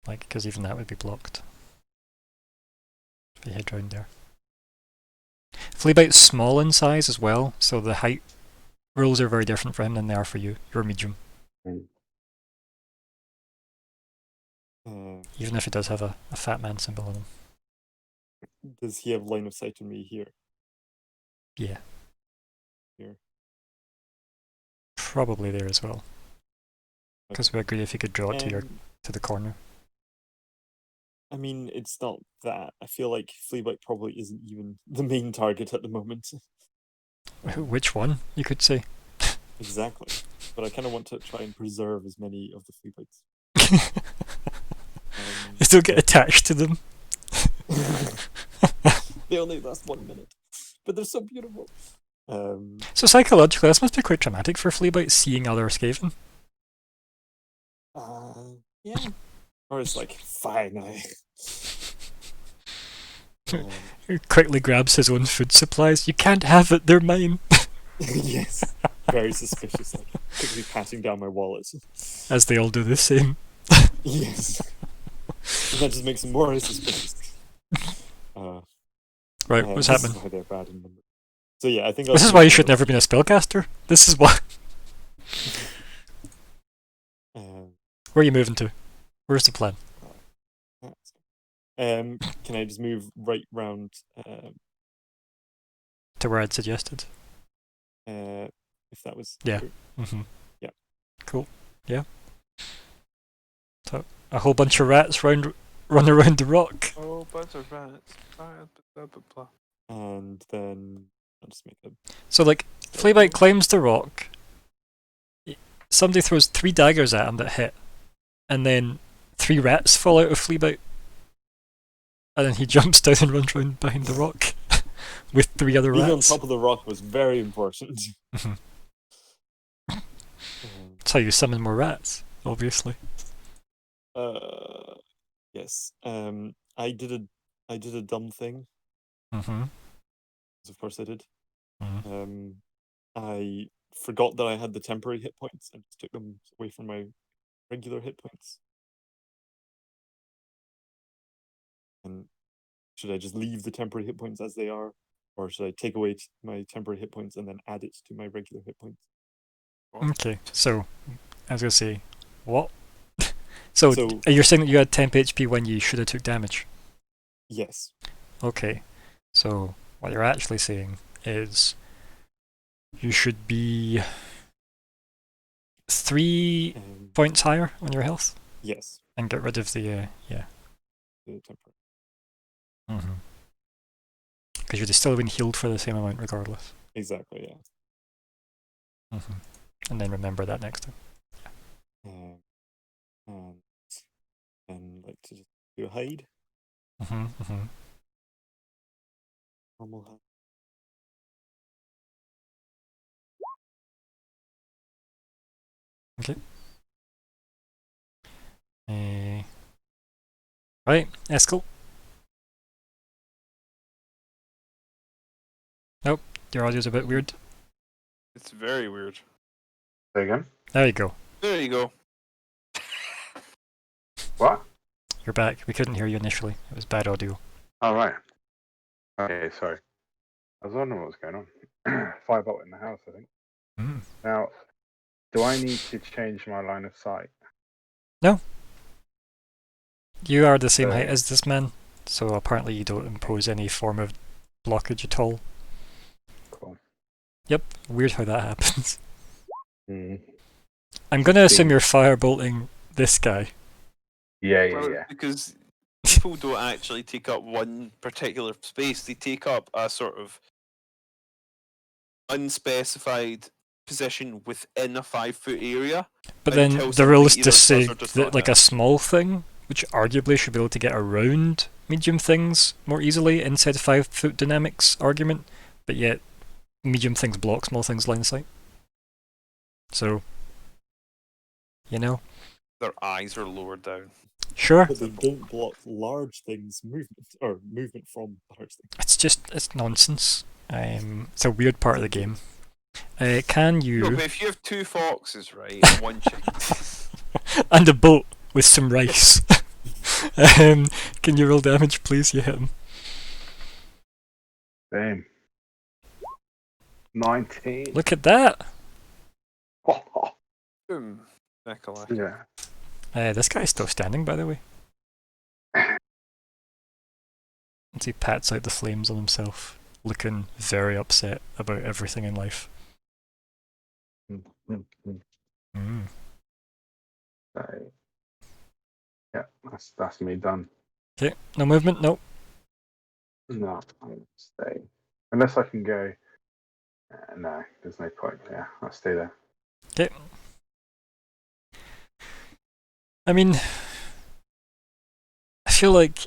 Like, because even that would be blocked. If you head round there. Fleabite's small in size as well, so the height rules are very different for him than they are for you. You're medium. Even if he does have a fat man symbol on him.
Does he have line of sight on me here?
Yeah.
Here.
Probably there as well. Because we agreed if you could draw it
Um,
to the corner.
I mean, it's not that. I feel like Fleabite probably isn't even the main target at the moment.
Which one, you could say?
Exactly. But I kind of want to try and preserve as many of the Fleabites.
You still get attached to them.
They only last 1 minute. But they're so beautiful.
So psychologically, this must be quite traumatic for Fleabite, seeing other Skaven.
Yeah. Or it's like, fine,
He quickly grabs his own food supplies. You can't have it, they're mine.
yes. Very suspicious, like quickly patting down my wallet.
As they all do the same.
Yes. And that just makes them more suspicious.
Right, what's
this
happening?
is why they're bad in numbers. So yeah, I think
This is why you should never been a spellcaster. This is why. Where are you moving to? Where's the plan?
Can I just move right round
To where I'd suggested.
if that was
Yeah.
true?
Mm-hmm.
Yeah.
Cool. Yeah. So a whole bunch of rats run around the rock.
Oh, bunch of rats. Blah, blah, blah, blah.
And then I'll just make a
So like, Fleabite climbs the rock. Somebody throws 3 daggers at him that hit, and then 3 rats fall out of Fleabite. And then he jumps down and runs round behind the rock with 3 other
being
rats.
on top of the rock was very important.
That's how you summon more rats, obviously.
Yes. I did a dumb thing.
Mm-hmm.
Of course I did.
Mm-hmm.
I forgot that I had the temporary hit points and took them away from my regular hit points. And should I just leave the temporary hit points as they are, or should I take away my temporary hit points and then add it to my regular hit points?
Okay, so I was gonna say, what? So you're saying that you had temp HP when you should have took damage?
Yes.
Okay, so what you're actually saying is you should be 3 points higher on your health.
Yes.
And get rid of the
the temporary.
Mm-hmm. Because you'd still been healed for the same amount regardless.
Exactly. Yeah.
Mm-hmm. And then remember that next time.
And like to just do a hide.
Mm-hmm. Mm-hmm.
Normal hide.
Okay. Right, Eskel. Nope, your audio's a bit weird.
It's very weird.
Say again?
There you go.
There you go.
What?
You're back. We couldn't hear you initially. It was bad audio.
Oh, right. Okay, sorry. I was wondering what was going on. 5-volt in the house, I think.
Mm.
Now, do I need to change my line of sight?
No. You are the same height as this man, so apparently you don't impose any form of blockage at all.
Cool.
Yep, weird how that happens.
Mm.
I'm gonna assume you're firebolting this guy.
Yeah.
Because people don't actually take up one particular space, they take up a sort of unspecified position within a 5-foot area.
But then the rule is to say that, like a small thing which arguably should be able to get around medium things more easily inside a 5-foot dynamics argument, but yet medium things block small things line of sight. So, you know.
Their eyes are lowered down.
Sure.
But they don't block large things movement, or movement from large things.
It's nonsense. It's a weird part of the game. Can you...
No, but if you have 2 foxes, right, and 1 chicken...
and a boat with some rice. Can you roll damage, please? You hit him.
Damn. 19.
Look at that!
Boom, Nicola.
Yeah.
This guy's still standing, by the way. As he pats out the flames on himself, looking very upset about everything in life. Mm.
So, yeah, that's me done.
Okay, no movement, nope.
No, I'll stay. Unless I can go. No, there's no point. Yeah, I'll stay there.
Okay. I mean, I feel like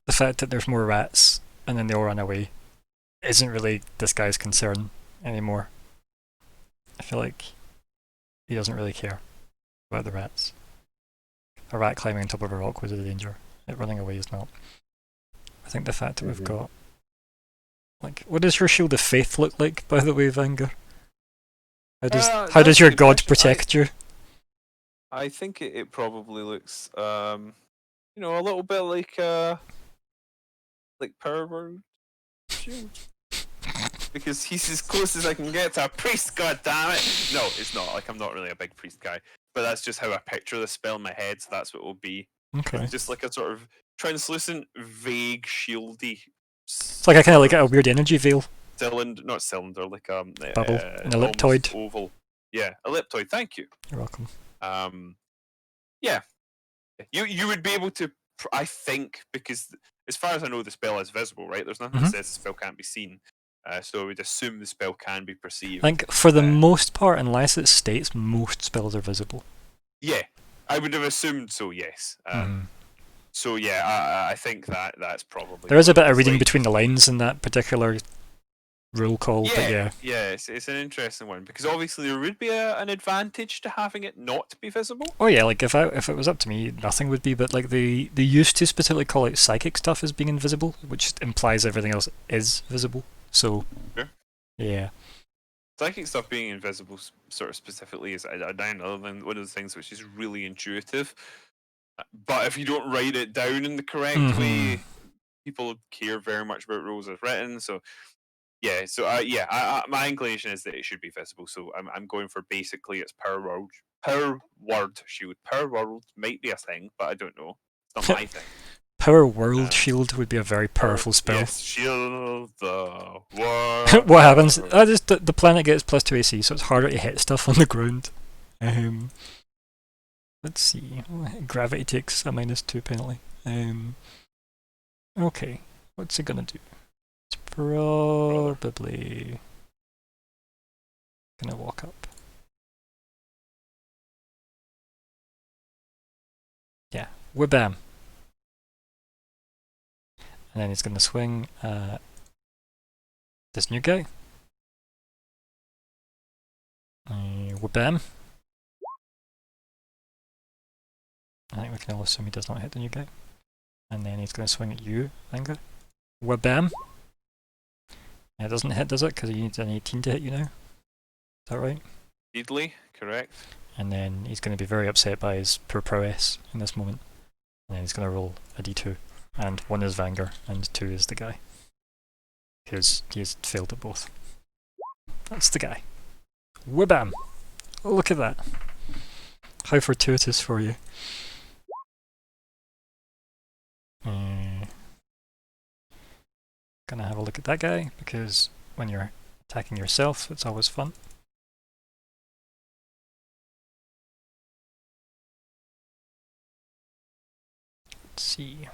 the fact that there's more rats and then they all run away isn't really this guy's concern anymore. I feel like he doesn't really care about the rats. A rat climbing on top of a rock was a danger. It running away is not. I think the fact that we've got... Like, what does your Shield of Faith look like, by the way, Vanger? How does your god protect you?
I think it probably looks, a little bit like Power Word Shield. Because he's as close as I can get to a priest, god damn it! No, it's not. Like, I'm not really a big priest guy. But that's just how I picture the spell in my head, so that's what it will be.
Okay.
It's just like a sort of translucent, vague, shieldy...
It's like a kind of like a weird energy veil.
Not cylinder, like
bubble, an elliptoid.
Oval. Yeah, elliptoid, thank you.
You're welcome.
Yeah. You would be able to, I think, because as far as I know, the spell is visible, right? There's nothing that says the spell can't be seen. So I would assume the spell can be perceived.
I think for the most part, unless it states, most spells are visible.
Yeah, I would have assumed so, yes. So yeah, I think that's probably...
There is a bit of reading between the lines in that particular rule call, but yeah.
Yeah, it's an interesting one, because obviously there would be an advantage to having it not be visible.
Oh yeah, like if it was up to me, nothing would be, but like they used to specifically call out psychic stuff as being invisible, which implies everything else is visible. So, yeah.
Psychic stuff being invisible, sort of specifically, is another one of the things which is really intuitive. But if you don't write it down in the correct way, people care very much about rules as written. So, yeah. So, my inclination is that it should be visible. So, I'm going for basically it's Power Word Shield. Power World might be a thing, but I don't know. It's not my thing.
Power World Shield would be a very powerful spell.
Yes, shield the world.
What happens? The planet gets +2 AC, so it's harder to hit stuff on the ground. Let's see. Gravity takes a -2 penalty. Okay, what's it gonna do? It's probably gonna walk up. Yeah, whabam. And then he's gonna swing at this new guy. Whabam. I think we can all assume he does not hit the new guy. And then he's going to swing at you, Anger. Whabam! It doesn't hit, does it? Because he needs an 18 to hit you now. Is that right?
Speedily, correct.
And then he's going to be very upset by his poor prowess in this moment. And then he's going to roll a d2. And 1 is Vanger, and 2 is the guy. Because he has failed at both. That's the guy. Whabam! Oh, look at that. How fortuitous for you. Gonna have a look at that guy, because when you're attacking yourself, it's always fun. Let's see.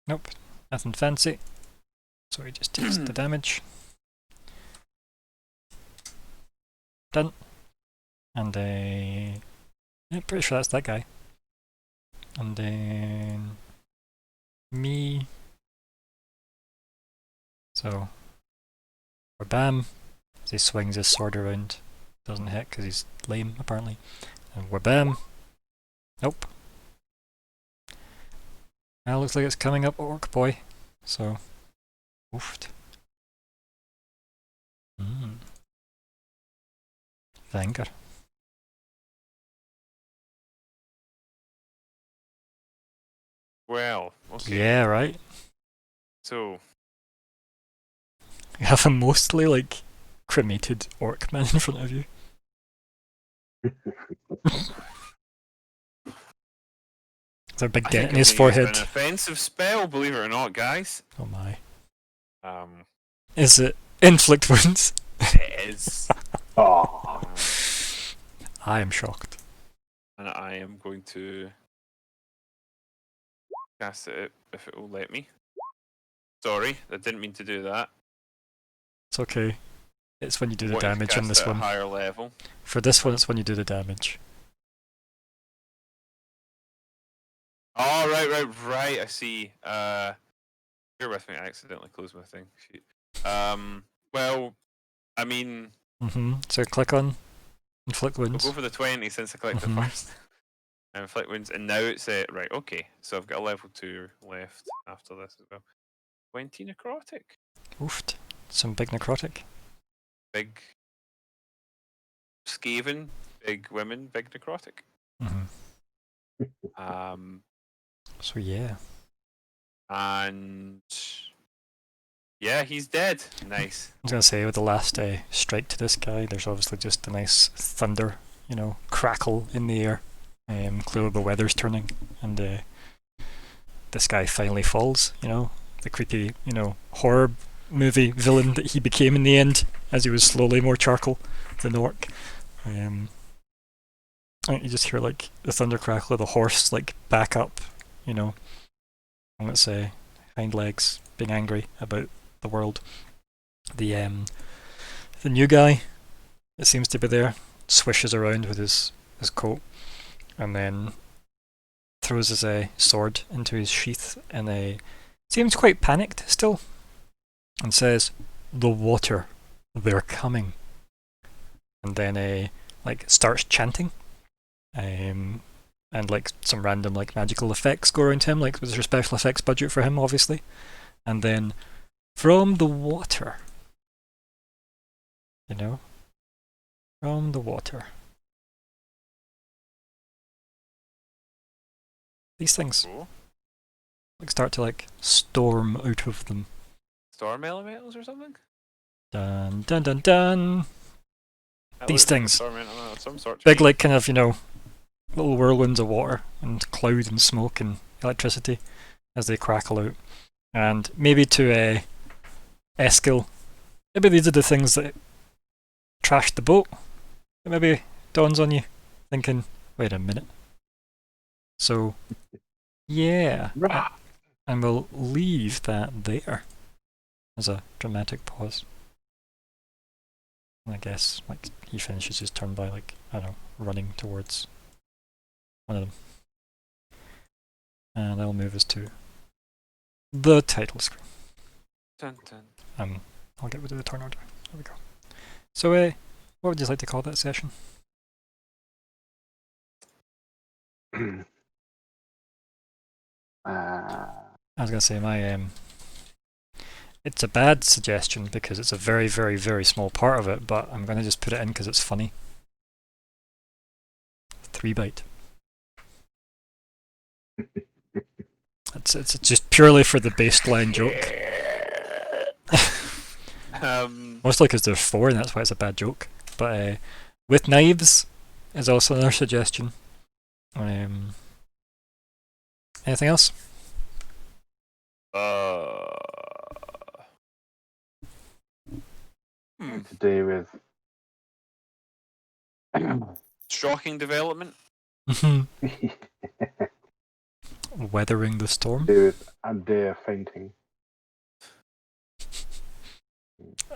Nope, nothing fancy. So he just takes the damage. Done. And yeah, pretty sure that's that guy. And then me. So, or bam, as he swings his sword around. Doesn't hit because he's lame, apparently. And wabam. Nope. Now looks like it's coming up Orc Boy. So, oofed. Vanger.
Well, okay.
Yeah, right?
So,
You have a mostly, like, cremated Orc man in front of you. Is there a big
I
dent
think
in
I'm
his
gonna use
forehead?
an offensive spell, believe it or not, guys.
Oh my.
Um,
Is it inflict wounds?
it is.
Oh,
I am shocked.
And I am going to cast it if it will let me. Sorry, I didn't mean to do that.
It's okay. It's when you do the
Wanted to
damage on
cast
this
it at a
one.
higher level.
For this one, it's when you do the damage.
Oh, right. I see. Bear with me. I accidentally closed my thing. Shoot. Well, I mean,
So click on inflict
we'll
wounds.
go for the 20 since I clicked it first. And inflict wounds, and now it's right. Okay, so I've got a level 2 left after this as well. 20 necrotic.
Oofed. Some big necrotic.
Big Skaven, big women, big necrotic.
So yeah.
And yeah, he's dead. Nice.
I was gonna say, with the last strike to this guy, there's obviously just a nice thunder, crackle in the air. Clearly the weather's turning, and this guy finally falls. The creepy, horror movie villain that he became in the end, as he was slowly more charcoal than orc. You just hear like the thunder crackle of the horse like back up, and let's say hind legs being angry about the world. The new guy that seems to be there swishes around with his coat, and then throws his sword into his sheath, and seems quite panicked still, and says, "The water, they're coming." And then starts chanting, and like some random like magical effects go around him, like there's a special effects budget for him, obviously. And then from the water, from the water, these things
Cool.
start to storm out of them.
Storm elementals or something?
Dun dun dun dun.
That
These
looks like a
things.
storm elemental of some sort to
Big
me.
kind of little whirlwinds of water and cloud and smoke and electricity as they crackle out. And maybe to Eskil, maybe these are the things that trashed the boat. It maybe dawns on you, thinking, wait a minute. So, yeah. And we'll leave that there as a dramatic pause. And I guess he finishes his turn by running towards one of them. And I'll move us to the title screen.
Dun, dun.
I'll get rid of the turn order. There we go. So, what would you like to call that session? I was gonna say it's a bad suggestion because it's a very, very, very small part of it, but I'm gonna just put it in because it's funny. 3-bite. It's just purely for the baseline joke. Mostly because there's 4 and that's why it's a bad joke. But with knives is also another suggestion. Anything else?
To do with
Shocking development.
Weathering the storm.
do with a deer fainting.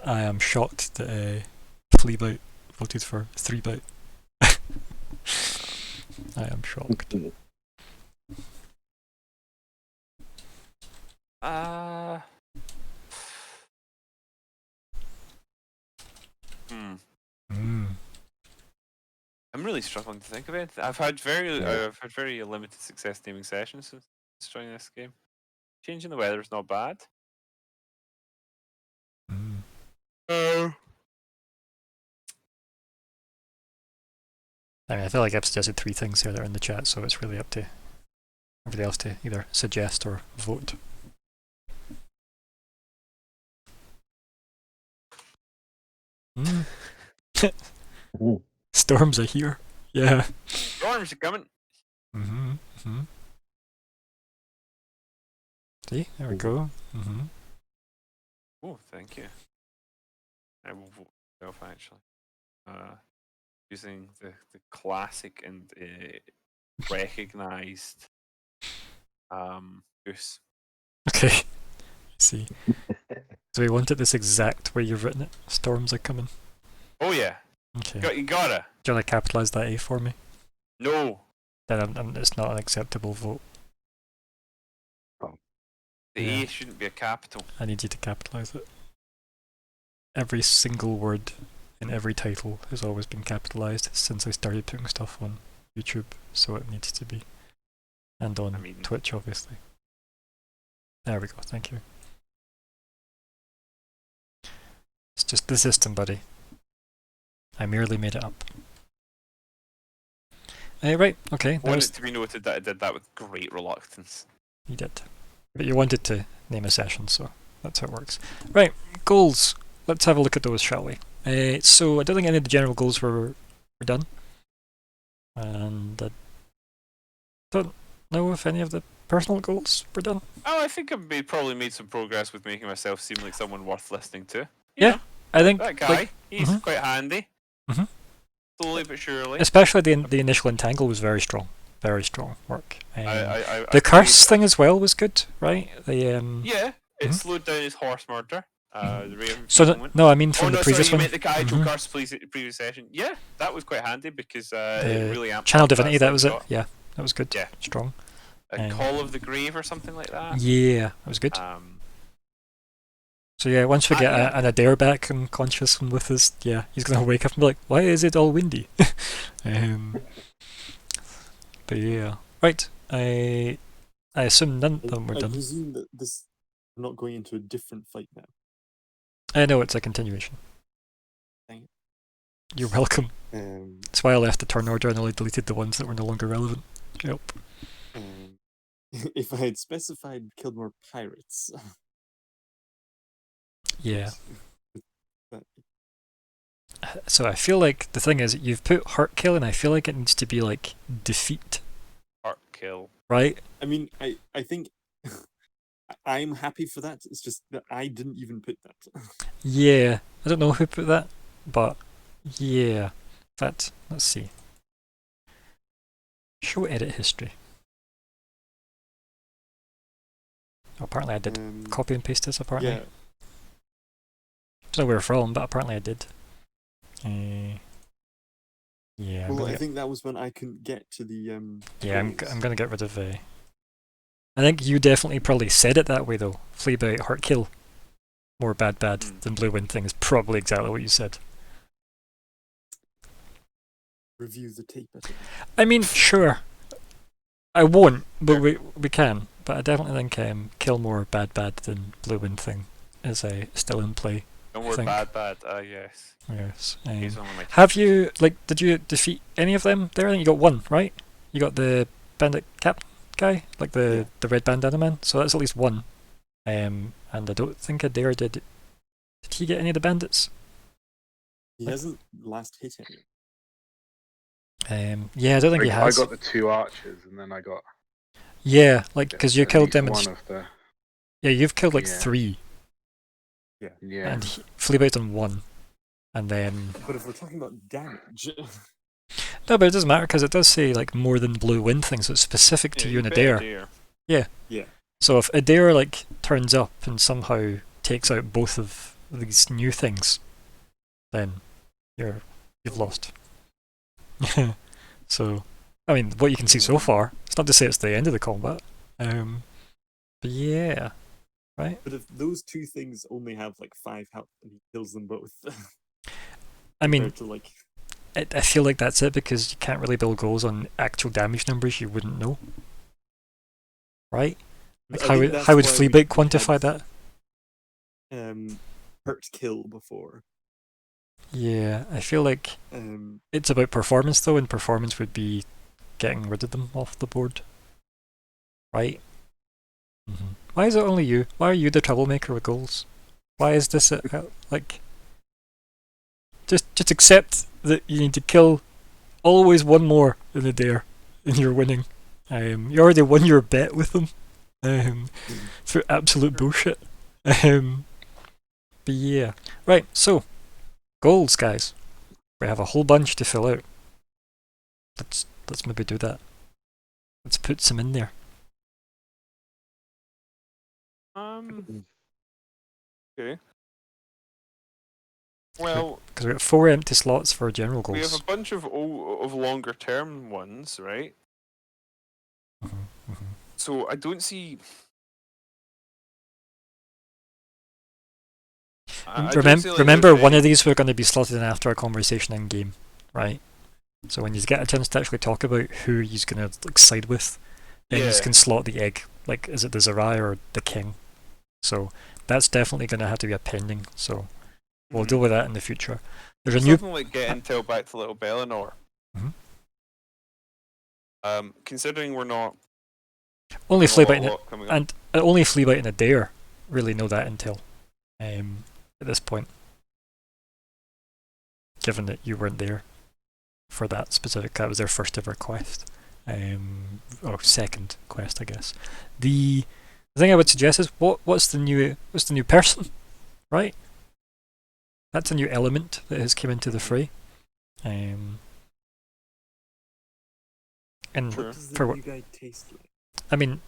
I am shocked that Fleabite voted for 3-bite. I am shocked.
Uh, hmm.
Mm.
I'm really struggling to think of it. I've had very limited success naming sessions since joining this game. Changing the weather is not bad.
Mm. I mean, I feel like I've suggested 3 things here that are in the chat, so it's really up to everybody else to either suggest or vote. Mm. Storms are here. Yeah.
Storms are coming.
Mm-hmm. Mm-hmm. See, there we go. Mm-hmm.
Oh, thank you. I will vote myself actually. Using the classic and recognised goose.
Okay. I see. So we want it this exact way you've written it. Storms are coming.
Oh yeah.
Okay.
You gotta.
Do you want to capitalise that A for me?
No.
Then it's not an acceptable vote.
The
Yeah.
A shouldn't be a capital.
I need you to capitalise it. Every single word in every title has always been capitalised since I started putting stuff on YouTube, so it needs to be. And on Twitch, obviously. There we go, thank you. It's just the system, buddy. I merely made it up. Right, okay.
I want it to be noted that I did that with great reluctance.
You did. But you wanted to name a session, so that's how it works. Right, goals. Let's have a look at those, shall we? So I don't think any of the general goals were done. And I don't know if any of the personal goals were done.
Oh, I think I've probably made some progress with making myself seem like someone worth listening to.
Yeah, I think
that guy,
like,
he's quite handy.
Mm-hmm.
Slowly but surely.
Especially the initial entangle was very strong work.
I
the curse thing as well was good, right?
Yeah, it slowed down his horse murder.
No, I mean from the previous
sorry,
one.
You meant the guy who curse previous session. Yeah, that was quite handy because it really amped
Channel
up
Divinity. That was it.
got.
Yeah, that was good.
Yeah,
strong.
Call of the Grave or something like that.
Yeah, that was good. So yeah, once we get an Adair back and conscious and with us, yeah, he's gonna wake up and be like, "Why is it all windy?" But yeah, right. I assume none of them were done.
I presume that this we're not going into a different fight now.
I know it's a continuation.
Dang it.
You're welcome. That's why I left the turn order and only deleted the ones that were no longer relevant. Yep.
If I had specified killed more pirates.
Yeah. So I feel like the thing is, you've put hurt kill, and I feel like it needs to be like defeat.
Hurt kill.
Right?
I mean, I think I'm happy for that. It's just that I didn't even put that.
Yeah. I don't know who put that, but yeah. In fact, let's see. Show edit history. Oh, apparently I did copy and paste this, apparently.
Yeah.
Don't know where from, but apparently I did. Yeah.
Well, I think that was when I couldn't get to the.
Yeah, I'm gonna get rid of. I think you definitely probably said it that way though. Flea bite, hurt kill, more bad than blue wind thing is probably exactly what you said.
Review the tape.
I mean, sure. I won't, but we can. But I definitely think kill more bad than blue wind thing is still in play.
No more bad. Yes.
Yes.
Have
you did you defeat any of them there? I think you got one, right? You got the bandit cap guy, like the red bandana man. So that's at least one. And I don't think Adair did. Did he get any of the bandits?
He hasn't last hit any.
Yeah, I don't think he has.
I got the 2 archers, and then I got.
Yeah, like because you killed them. Yeah, you've killed like 3.
Yeah.
And Fleabite's on 1. And then.
But if we're talking about damage.
No, but it doesn't matter because it does say like more than blue wind thing, so it's specific to you and Adair. Yeah.
Yeah.
So if Adair like turns up and somehow takes out both of these new things, then you've lost. So, I mean, what you can see so far, it's not to say it's the end of the combat. But yeah. right?
But if those two things only have like 5 health and he kills them both,
I mean,
compared to like
I feel like that's it because you can't really build goals on actual damage numbers you wouldn't know, right? Like
I
how
think
would
that's
how would
why
Fleabite
we
quantify
had,
that?
hurt kill before.
Yeah, I feel like it's about performance though, and performance would be getting rid of them off the board, right? Why is it only you? Why are you the troublemaker with goals? Why is this like? Just accept that you need to kill always one more in the dare, and you're winning. You already won your bet with them. Through absolute bullshit. But yeah, right. So goals, guys. We have a whole bunch to fill out. Let's maybe do that. Let's put some in there.
Okay. Well,
because we got 4 empty slots for general goals.
we have a bunch of longer term ones, right? So I don't see.
Remember, one of these we're going to be slotted in after our conversation in game, right? So when you get a chance to actually talk about who you're going to like side with, then you can slot the egg. Like, is it the Zerai or the King? So that's definitely going to have to be a pending. So we'll deal with that in the future. There's a
something like get intel back to Little Bellinor. Considering we're not
only Fleabite and only Fleabite and a Dare really know that intel. At this point, given that you weren't there for that specific, that was their first ever quest, or second quest, I guess. The thing I would suggest is what's the new person, right? That's a new element that has come into the fray. And
what does the new guy taste like?
I mean,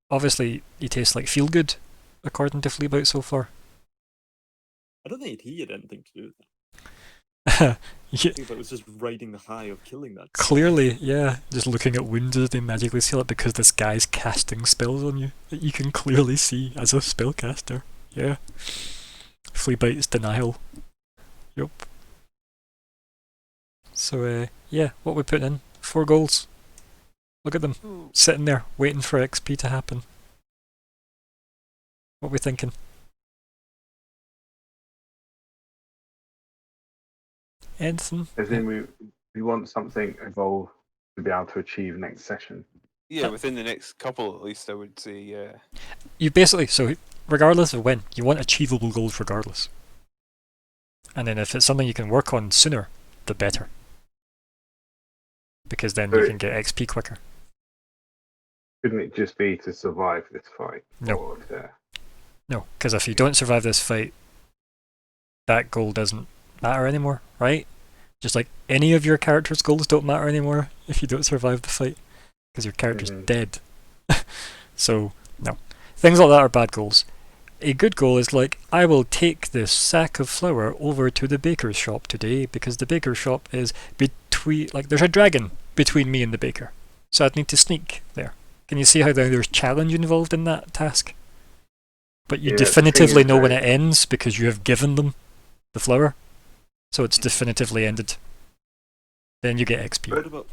obviously he tastes like feel good, according to Fleabite so far.
I don't think he had anything to do with it.
Yeah.
It was just riding the high of killing that.
Clearly, yeah. Just looking at wounds as they magically seal it because this guy's casting spells on you that you can clearly see as a spellcaster. Yeah. Fleabite's denial. Yup. So, yeah, what we put in? 4 goals. Look at them. Sitting there, waiting for XP to happen. What are we thinking? Anything?
As in, we want something evolved to be able to achieve next session.
Yeah, within the next couple at least, I would say, yeah.
You basically, so regardless of when, you want achievable goals regardless. And then if it's something you can work on sooner, the better. Because then you can get XP quicker.
Couldn't it just be to survive this fight?
No. No, because if you don't survive this fight, that goal doesn't matter anymore, right? Just like any of your character's goals don't matter anymore if you don't survive the fight, because your character's dead. So, no. Things like that are bad goals. A good goal is like, I will take this sack of flour over to the baker's shop today, because the baker's shop is between, like, there's a dragon between me and the baker. So I'd need to sneak there. Can you see how there's challenge involved in that task? But you definitively know when it ends because you have given them the flour. So it's definitively ended. Then you get XP.
What about,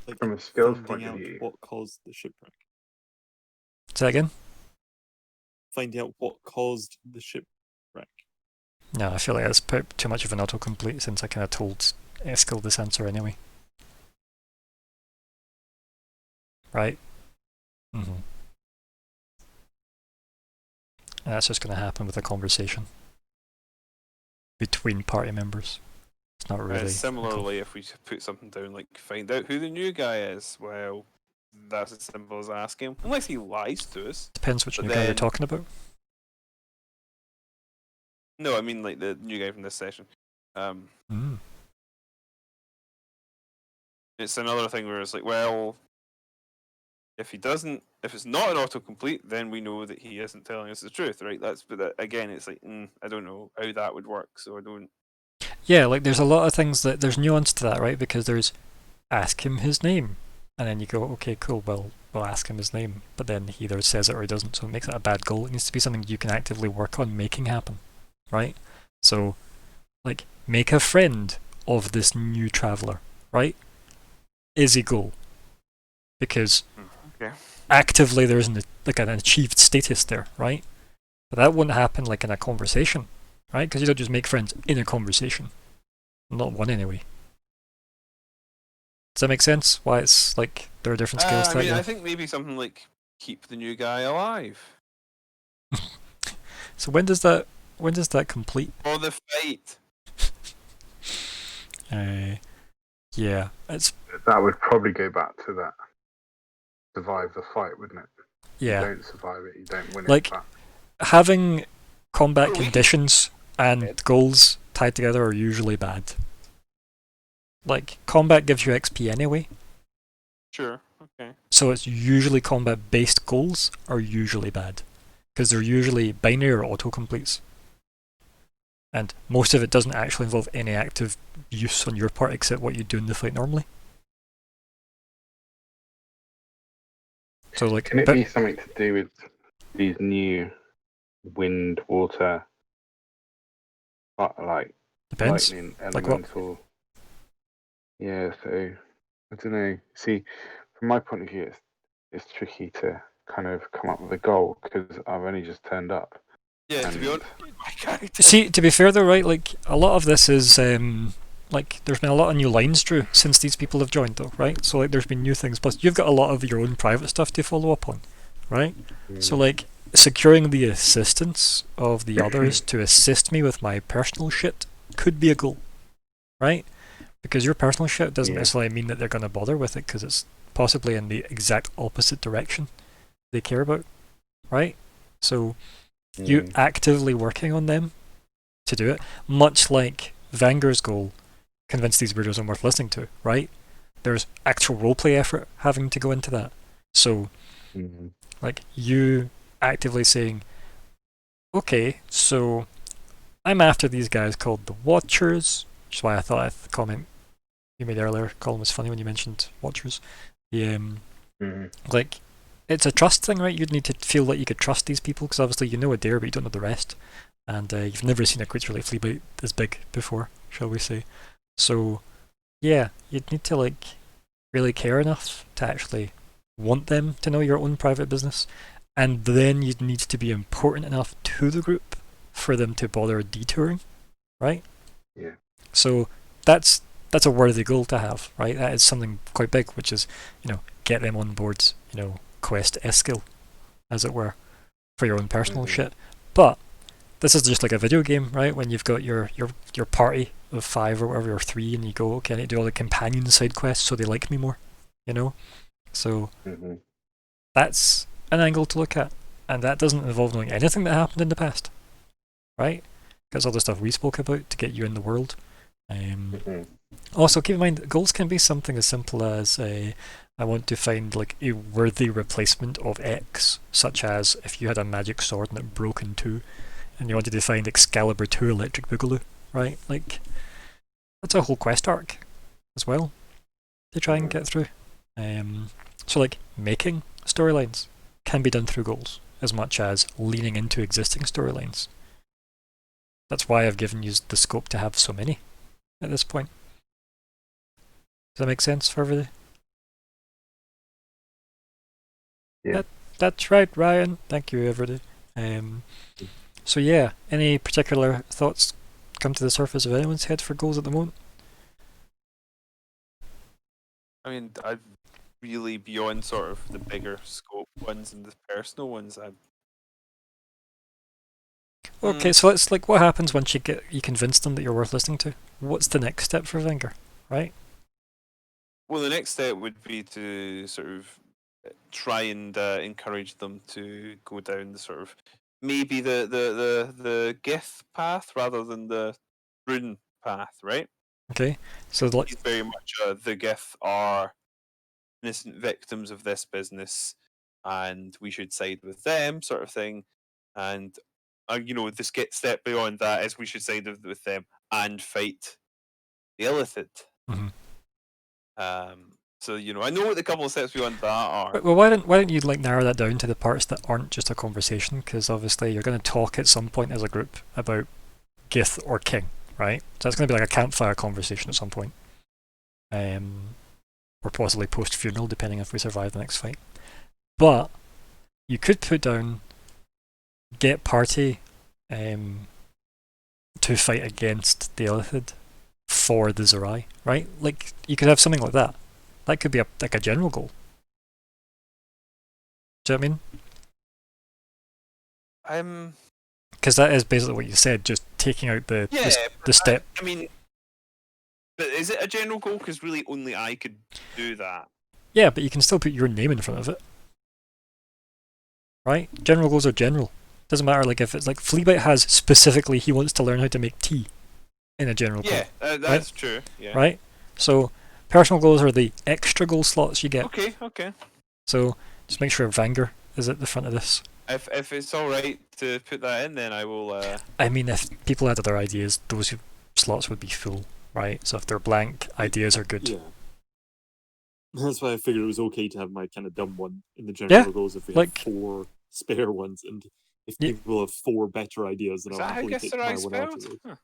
like,
from a skills point
finding
of
out
view?
what caused the shipwreck?
Say that again?
Finding out what caused the shipwreck.
No, I feel like that's too much of an autocomplete since I kind of told Eskil this answer anyway. Right? And that's just going to happen with a conversation between party members. It's not really.
Similarly, if we put something down like find out who the new guy is, well, that's as simple as asking. Unless he lies to us.
Depends which new guy you're talking about.
No, I mean like the new guy from this session. It's another thing where it's like, well, if it's not an autocomplete, then we know that he isn't telling us the truth, right? Again, it's like, I don't know how that would work, so I don't.
Yeah, like there's a lot of things there's nuance to that, right? Because there's ask him his name, and then you go, okay, cool. Well, will ask him his name, but then he either says it or he doesn't, so it makes it a bad goal. It needs to be something you can actively work on making happen, right? So, like, make a friend of this new traveller, right? Is a goal. Because
Okay.
actively there's an achieved status there, right? But that wouldn't happen like in a conversation, right? Because you don't just make friends in a conversation. Not one anyway. Does that make sense? Why it's like there are different scales to
I
that?
mean,
Yeah.
I think maybe something like keep the new guy alive.
So when does that complete?
For the fight.
Yeah, it's
That would probably go back to that survive the fight, wouldn't it?
yeah.
You don't survive it, you don't win
Like
it. But
having combat
Wait.
conditions and goals tied together are usually bad. Like combat gives you XP anyway,
Sure. Okay.
so it's usually combat-based goals are usually bad because they're usually binary or autocompletes, and most of it doesn't actually involve any active use on your part except what you do in the fight normally. So like,
can it be something to do with these new wind, water, like
depends.
lightning
Like what?
elemental? Yeah, so I don't know. See, from my point of view, it's tricky to kind of come up with a goal because I've only just turned up.
Yeah, to be
And-
honest, my character.
See, to be fair though, right? Like a lot of this is like there's been a lot of new lines drew since these people have joined though, right? So like there's been new things. Plus you've got a lot of your own private stuff to follow up on, right? So like securing the assistance of the others to assist me with my personal shit could be a goal, right? Because your personal shit doesn't necessarily mean that they're going to bother with it because it's possibly in the exact opposite direction they care about, right? So you actively working on them to do it, much like Vanger's goal, convince these weirdos I'm worth listening to, right? There's actual roleplay effort having to go into that. So, like, you actively saying, okay, so I'm after these guys called the Watchers, which is why I thought the comment you made earlier, Colin, was funny when you mentioned Watchers. The, like, it's a trust thing, right? You'd need to feel like you could trust these people, because obviously you know Adair, but you don't know the rest. And you've never seen a creature like Fleabite this big before, shall we say. So, yeah, you'd need to, like, really care enough to actually want them to know your own private business. And then you'd need to be important enough to the group for them to bother detouring, right?
Yeah.
So that's a worthy goal to have, right? That is something quite big, which is, get them on board, quest Eskil, as it were, for your own personal shit. But this is just like a video game, right? When you've got your party of 5 or whatever, or 3, and you go, okay, I need to do all the companion side quests so they like me more, So that's an angle to look at, and that doesn't involve knowing anything that happened in the past, right? Because all the stuff we spoke about to get you in the world. Also, keep in mind, goals can be something as simple as I want to find like a worthy replacement of X, such as if you had a magic sword and it broke in 2, and you wanted to find Excalibur 2 Electric Boogaloo, right? Like, that's a whole quest arc as well to try and get through. So like, making storylines can be done through goals as much as leaning into existing storylines. That's why I've given you the scope to have so many at this point. Does that make sense for everybody?
Yeah.
That's right, Ryan. Thank you, everybody. So yeah, any particular thoughts come to the surface of anyone's head for goals at the moment?
I mean, I've really beyond sort of the bigger scope ones and the personal ones.
Okay, so it's like, what happens once you convince them that you're worth listening to? What's the next step for Wenger, right?
Well, the next step would be to sort of try and encourage them to go down the sort of maybe the Gith path rather than the Rune path, right?
Okay, so like,
He's very much the Gith are innocent victims of this business, and we should side with them, sort of thing. And this step beyond that is we should side with them and fight the Illithid.
Mhm.
So I know what the couple of steps beyond that are.
Well, why don't you like narrow that down to the parts that aren't just a conversation? Because obviously you're going to talk at some point as a group about Gith or King, right? So it's going to be like a campfire conversation at some point, or possibly post-funeral, depending if we survive the next fight. But you could put down get party to fight against the Illithid for the Zerai, right? Like you could have something like that. That could be like a general goal. Do you know what I mean? Because that is basically what you said, just taking out the step.
I mean, but is it a general goal? Because really, only I could do that.
Yeah, but you can still put your name in front of it, right? General goals are general. Doesn't matter. Like if it's like Fleabite has specifically, he wants to learn how to make tea in a general goal.
Yeah, that's
right?
true. Yeah.
Right. So personal goals are the extra goal slots you get.
Okay.
So just make sure Vanger is at the front of this.
If it's all right to put that in, then I will.
I mean, if people had other ideas, those slots would be full, right? So if they're blank, ideas are good.
Yeah. That's why I figured it was okay to have my kind of dumb one in the general goals if we have 4 spare ones, and if people have 4 better ideas, then I'll happily take my one out of it.
Huh.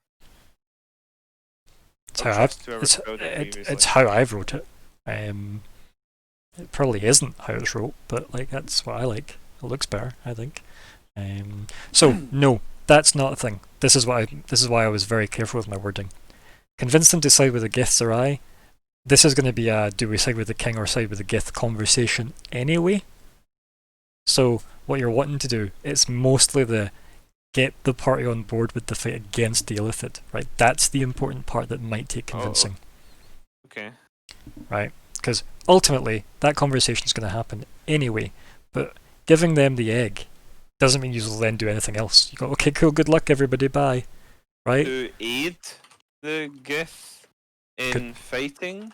It's how I've wrote it. It probably isn't how it's wrote, but like that's what I like. It looks better, I think. So no, that's not a thing. This is why I was very careful with my wording. Convince them to side with the Giths or I. This is going to be a do we side with the king or side with the Gith conversation anyway. So what you're wanting to do, it's mostly the get the party on board with the fight against the Illithid, right? That's the important part that might take convincing.
Okay.
Right? Because ultimately, that conversation is going to happen anyway, but giving them the egg doesn't mean you'll then do anything else. You go, okay, cool, good luck everybody, bye. Right?
To aid the Gith in fighting?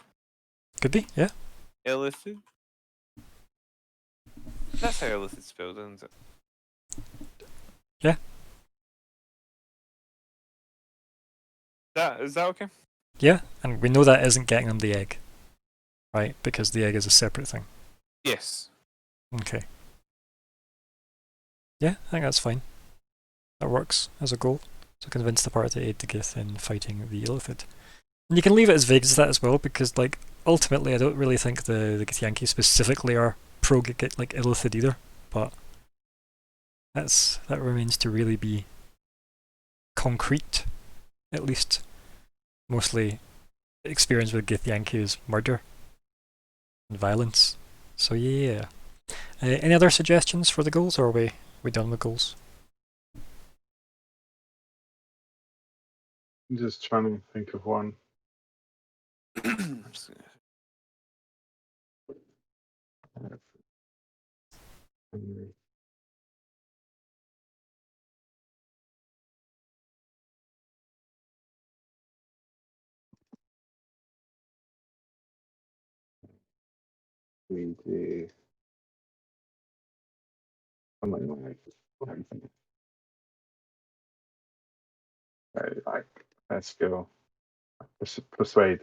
Could be, yeah.
Illithid? That's how Illithid spelled, isn't it?
Yeah.
Is that okay?
Yeah, and we know that isn't getting them the egg. Right? Because the egg is a separate thing.
Yes.
Okay. Yeah, I think that's fine. That works as a goal. So convince the party to aid the Gith in fighting the Illithid. And you can leave it as vague as that as well, because like ultimately I don't really think the Githyanki specifically are pro like Illithid either, but that remains to really be concrete, at least. Mostly experience with Githyanki is murder and violence. So yeah. Any other suggestions for the goals, or are we done with goals?
I'm just trying to think of one. We do something like let's go persuade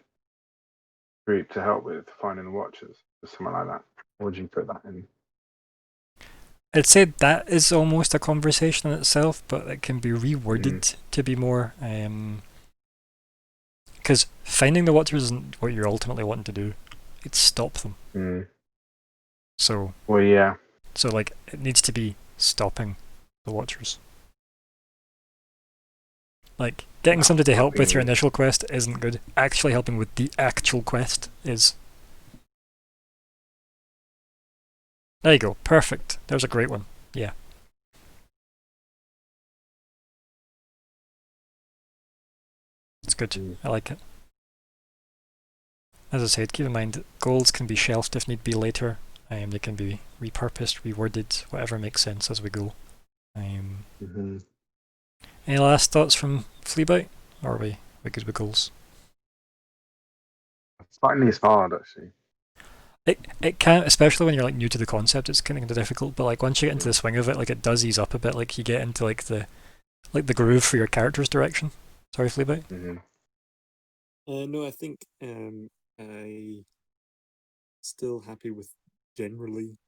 group to help with finding the watchers or something like that. Would you put that in?
I'd say that is almost a conversation in itself, but it can be reworded to be more. Because finding the watchers isn't what you're ultimately wanting to do. It's stop them. So.
Well, yeah.
So like it needs to be stopping the watchers. Like getting somebody to help with your initial quest isn't good. Actually helping with the actual quest is. There you go. Perfect. There's a great one. Yeah. It's good. I like it. As I said, keep in mind that goals can be shelved if need be later. They can be repurposed, reworded, whatever makes sense as we go. Any last thoughts from Fleabite? Or are we good with goals?
Finding is hard, actually.
It can, especially when you're like new to the concept, it's kind of difficult. But like once you get into the swing of it, like it does ease up a bit. Like you get into like the groove for your character's direction. Sorry, Fleabite.
No, I think I still happy with generally.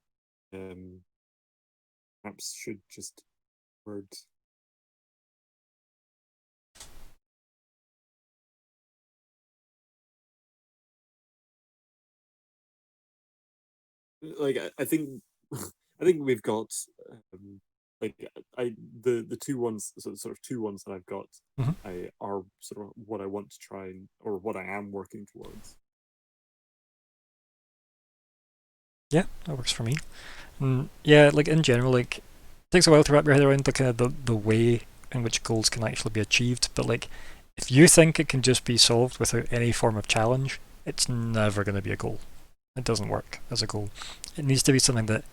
Perhaps should just word. Like I think I think we've got like the two ones sort of two ones that I've got I are sort of what I want to try or what I am working towards.
Yeah, that works for me. And yeah, like in general, like it takes a while to wrap your head around the kind of the way in which goals can actually be achieved. But like, if you think it can just be solved without any form of challenge, it's never going to be a goal. It doesn't work as a goal. It needs to be something that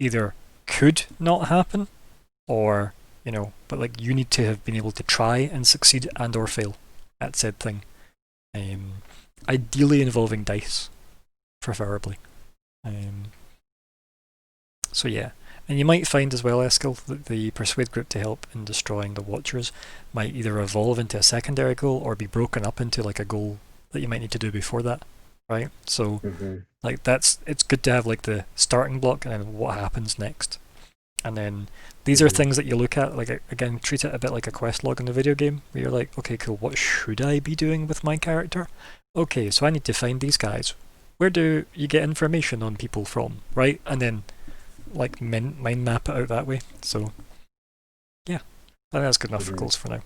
either could not happen, or but like you need to have been able to try and succeed and or fail at said thing. Ideally involving dice, preferably. So yeah, and you might find as well, Eskil, that the persuade group to help in destroying the Watchers might either evolve into a secondary goal or be broken up into like a goal that you might need to do before that, right? So like it's good to have like the starting block and then what happens next, and then these are things that you look at. Like again, treat it a bit like a quest log in the video game, where you're like, okay, cool, what should I be doing with my character? Okay, so I need to find these guys. Where do you get information on people from, right? And then like mind map it out that way. So yeah, I think that's good enough for goals for now.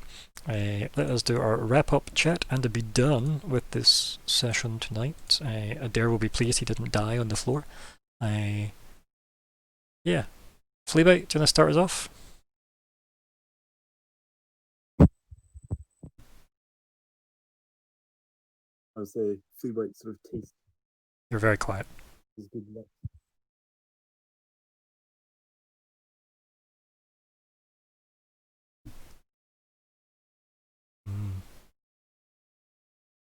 Let us do our wrap up chat and to be done with this session tonight. Adair will be pleased he didn't die on the floor. Yeah, Fleabite, do you want to start us off?
I would say Fleabite sort of taste
You're very quiet.
is good luck.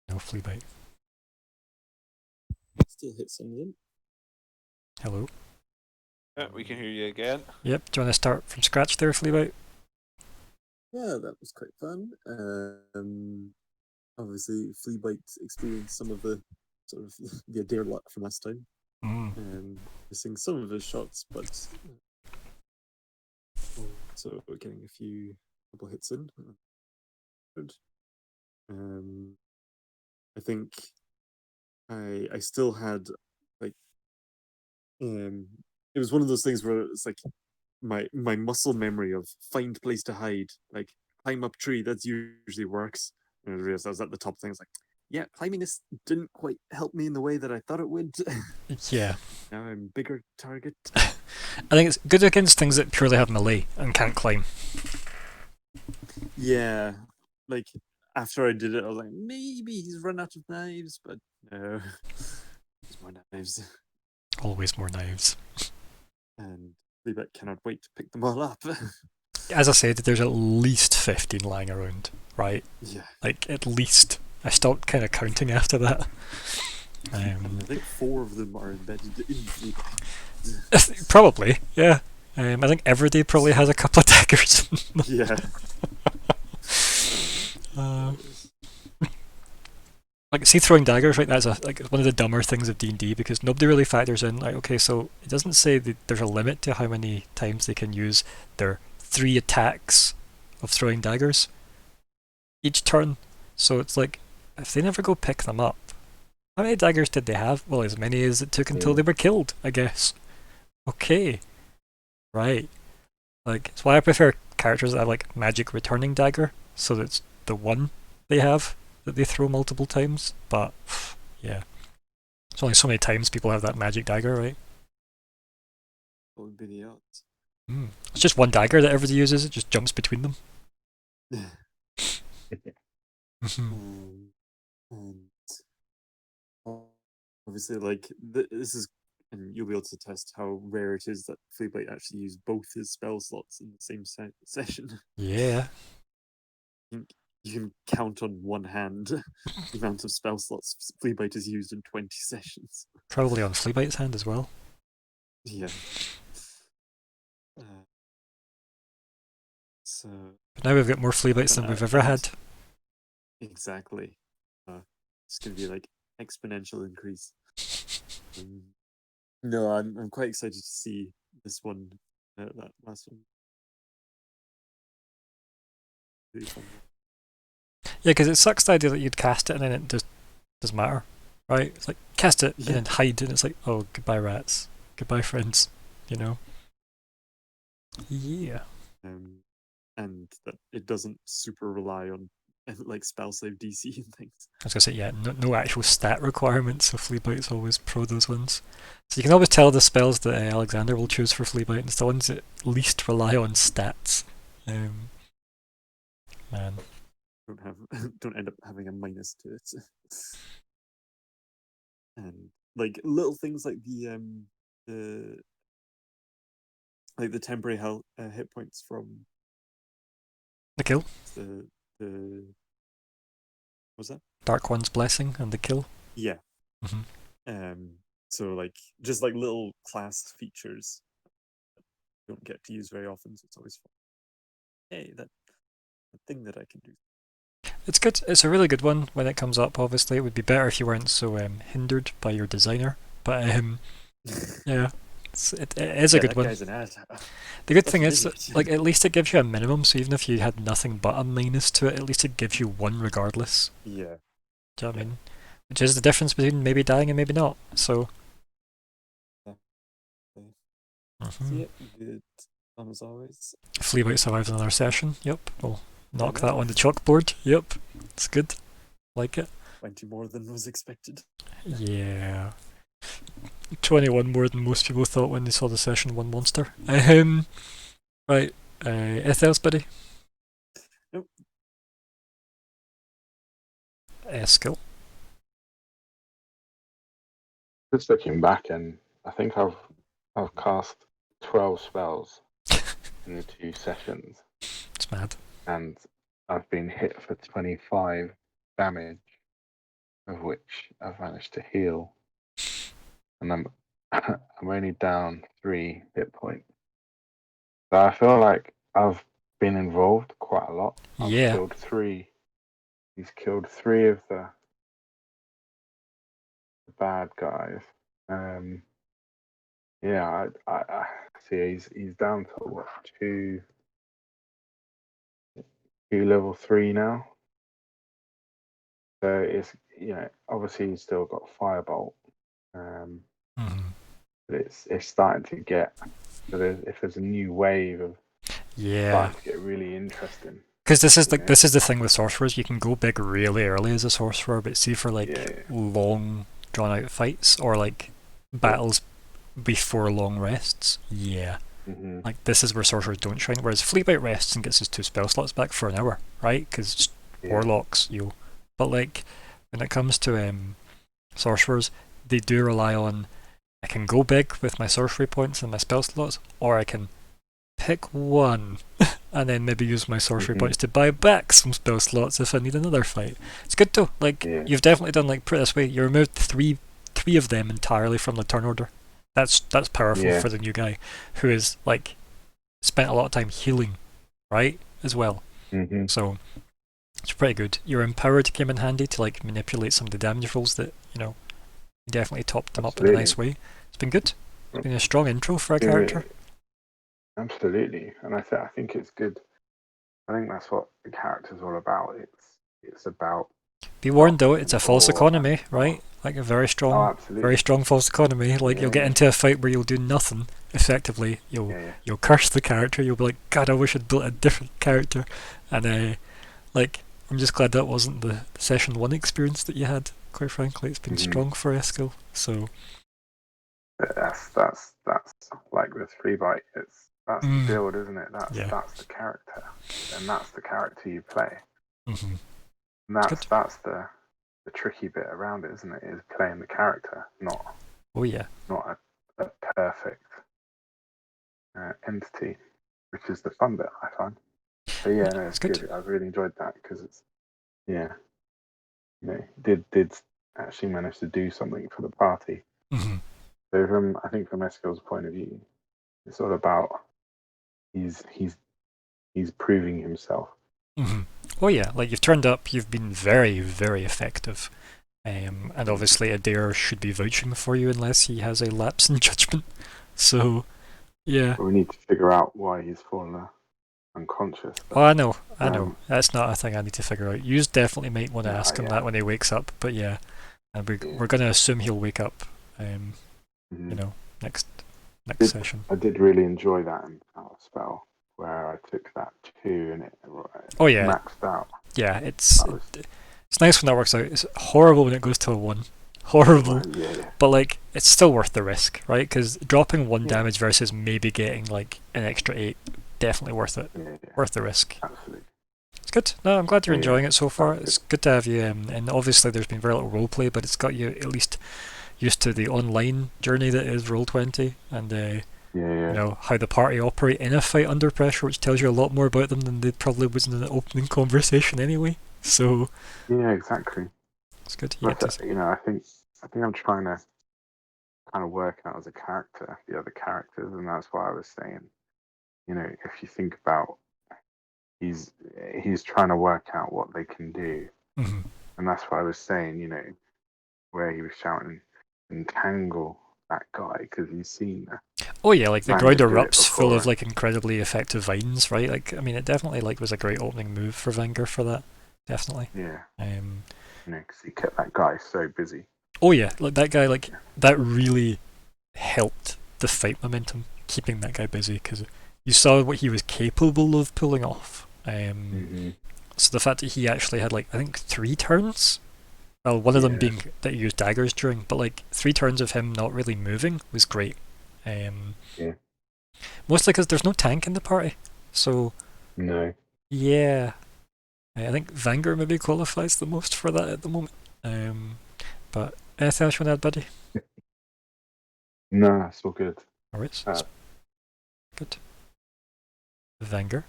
No Fleabite.
Still hit some of them.
Hello.
Yeah, we can hear you again.
Yep. Do you want to start from scratch there, Fleabite?
Yeah, that was quite fun. Obviously, Fleabite experienced some of the sort of the Adair luck from last time. Missing some of his shots, but also getting a couple hits in. Good. I think I still had like it was one of those things where it's like my muscle memory of find place to hide, like climb up tree, that usually works. And I realized I was at the top thing. I was like, yeah, climbing this didn't quite help me in the way that I thought it would.
Yeah.
Now I'm bigger target.
I think it's good against things that purely have melee and can't climb.
Yeah, like after I did it, I was like, maybe he's run out of knives, but no, there's more knives.
Always more knives.
And Leebet cannot wait to pick them all up.
As I said, there's at least 15 lying around, right?
Yeah.
Like, at least. I stopped kind of counting after that.
I think 4 of them are embedded in Leebet.
Probably, yeah. I think Everyday probably has a couple of daggers.
Yeah.
Like, see, throwing daggers, right? That's like one of the dumber things of D&D because nobody really factors in. Like, okay, so it doesn't say that there's a limit to how many times they can use their 3 attacks of throwing daggers each turn. So it's like, if they never go pick them up, how many daggers did they have? Well, as many as it took until they were killed, I guess. Okay, right. Like, it's why I prefer characters that have like magic returning dagger, so that's the one they have that they throw multiple times. But yeah, there's only so many times people have that magic dagger, right?
What would be the odds?
It's just one dagger that everybody uses. It just jumps between them.
And obviously, like this is, and you'll be able to test how rare it is that Fleabite actually used both his spell slots in the same session.
Yeah.
You can count on one hand the amount of spell slots Fleabite has used in 20 sessions.
Probably on Fleabite's hand as well.
Yeah. So.
But now we've got more Fleabites than we've ever had.
Exactly. It's going to be like exponential increase. No, I'm quite excited to see this one. That last one. Really fun.
Yeah, because it sucks the idea that you'd cast it and then it just doesn't matter, right? It's like cast it and
Yeah.
then hide, and it's like, oh, goodbye rats, goodbye friends, you know? Yeah.
And that it doesn't super rely on like spell save DC and things.
I was gonna say, yeah, no actual stat requirements, so Fleabite's always pro those ones. So you can always tell the spells that Alexander will choose for Fleabite, and it's the ones that least rely on stats. Man.
Don't end up having a minus to it. And like little things like the like the temporary health hit points from
The kill.
the what's that?
Dark One's Blessing and the kill.
Yeah.
Mm-hmm.
So like just like little class features don't get to use very often, so it's always fun. Hey, that thing that I can do.
It's good. It's a really good one when it comes up. Obviously, it would be better if you weren't so hindered by your designer. But yeah, it is a good one.
Guy's an ass.
The good thing is, like, at least it gives you a minimum. So even if you had nothing but a minus to it, at least it gives you one regardless.
Yeah.
Do you know what I mean? Which is the difference between maybe dying and maybe not. So.
See it good. As always.
Fleabite survives another session. Yep. We'll knock that on the chalkboard. Yep. It's good. Like it.
20 more than was expected.
Yeah. 21 more than most people thought when they saw the session 1 monster. Right. Anything else, buddy?
Nope.
Skill.
Just looking back, and I think I've cast 12 spells in the 2 sessions.
It's mad.
And I've been hit for 25 damage, of which I've managed to heal. And I'm only down 3 hit points. So I feel like I've been involved quite a lot. I've killed 3. He's killed 3 of the bad guys. Yeah, I see. He's down to what, 2 level 3 now. So it's, obviously he's still got Firebolt, but it's starting to get. So if there's a new wave of, starting to get really interesting.
Because this is the thing with sorcerers. You can go big really early as a sorcerer, but see for long drawn out fights or like battles before long rests. Yeah.
Mm-hmm.
Like this is where sorcerers don't shine. Whereas Fleabite rests and gets his 2 spell slots back for an hour, right? Because warlocks, But like when it comes to sorcerers, they do rely on, I can go big with my sorcery points and my spell slots, or I can pick one and then maybe use my sorcery points to buy back some spell slots if I need another fight. It's good though. Like you've definitely done, like, put it this way, you removed three of them entirely from the turn order. That's powerful for the new guy who is like spent a lot of time healing, right? As well. So it's pretty good. Your empowered came in handy to like manipulate some of the damage rolls that, you definitely topped them up in a nice way. It's been good. It's been a strong intro for a character.
Absolutely. And I think it's good. I think that's what the character's all about. It's about,
be warned though, it's a false economy, right? Like a very strong false economy. Like you'll get into a fight where you'll do nothing effectively. You'll curse the character. You'll be like, God, I wish I'd built a different character. And I'm just glad that wasn't the session 1 experience that you had. Quite frankly, it's been strong for Eskil. So
that's like with Fleabite. That's the build, isn't it? That's the character, and that's the character you play. And that's the tricky bit around it, isn't it? Is playing the character, not not a perfect entity, which is the fun bit, I find. But it's good. I've really enjoyed that because it's did actually manage to do something for the party. So from Eskil's point of view, it's all about he's proving himself.
Oh yeah, like you've turned up, you've been very, very effective. And obviously Adair should be vouching for you unless he has a lapse in judgment. So, yeah.
But we need to figure out why he's fallen unconscious.
Oh, I know. That's not a thing I need to figure out. You definitely might want to ask him that when he wakes up. But yeah, and we're going to assume he'll wake up. You know, next session.
I did really enjoy that spell where I took that 2 and it maxed out.
Yeah, it's nice when that works out. It's horrible when it goes to a 1. Horrible.
Yeah.
But like, it's still worth the risk, right? Because dropping 1 damage versus maybe getting like an extra 8, definitely worth it.
Yeah.
Worth the risk.
Absolutely.
It's good. No, I'm glad you're enjoying it so far. It's good to have you. And obviously, there's been very little roleplay, but it's got you at least used to the online journey that is Roll20, and you know how the party operate in a fight under pressure, which tells you a lot more about them than they probably was in an opening conversation anyway. So
yeah, exactly.
It's good.
I think I'm trying to kind of work out as a character the other characters, and that's why I was saying, you know, if you think about, he's trying to work out what they can do, and that's why I was saying, you know, where he was shouting, "Entangle that guy," because he's seen that.
Oh yeah, like the ground erupts full of like incredibly effective vines, right? Like, I mean, it definitely like was a great opening move for Wenger for that. Definitely.
Yeah.
You
know, because he kept that guy so busy.
Oh yeah, like that guy, like that really helped the fight momentum, keeping that guy busy, because you saw what he was capable of pulling off. So the fact that he actually had like I think 3 turns. Well, one of them being that he used daggers during, but like 3 turns of him not really moving was great. Mostly because there's no tank in the party, so
no.
Yeah, I think Wenger maybe qualifies the most for that at the moment. But anything else you want to add, buddy?
No, it's all good.
Alright, good. Wenger?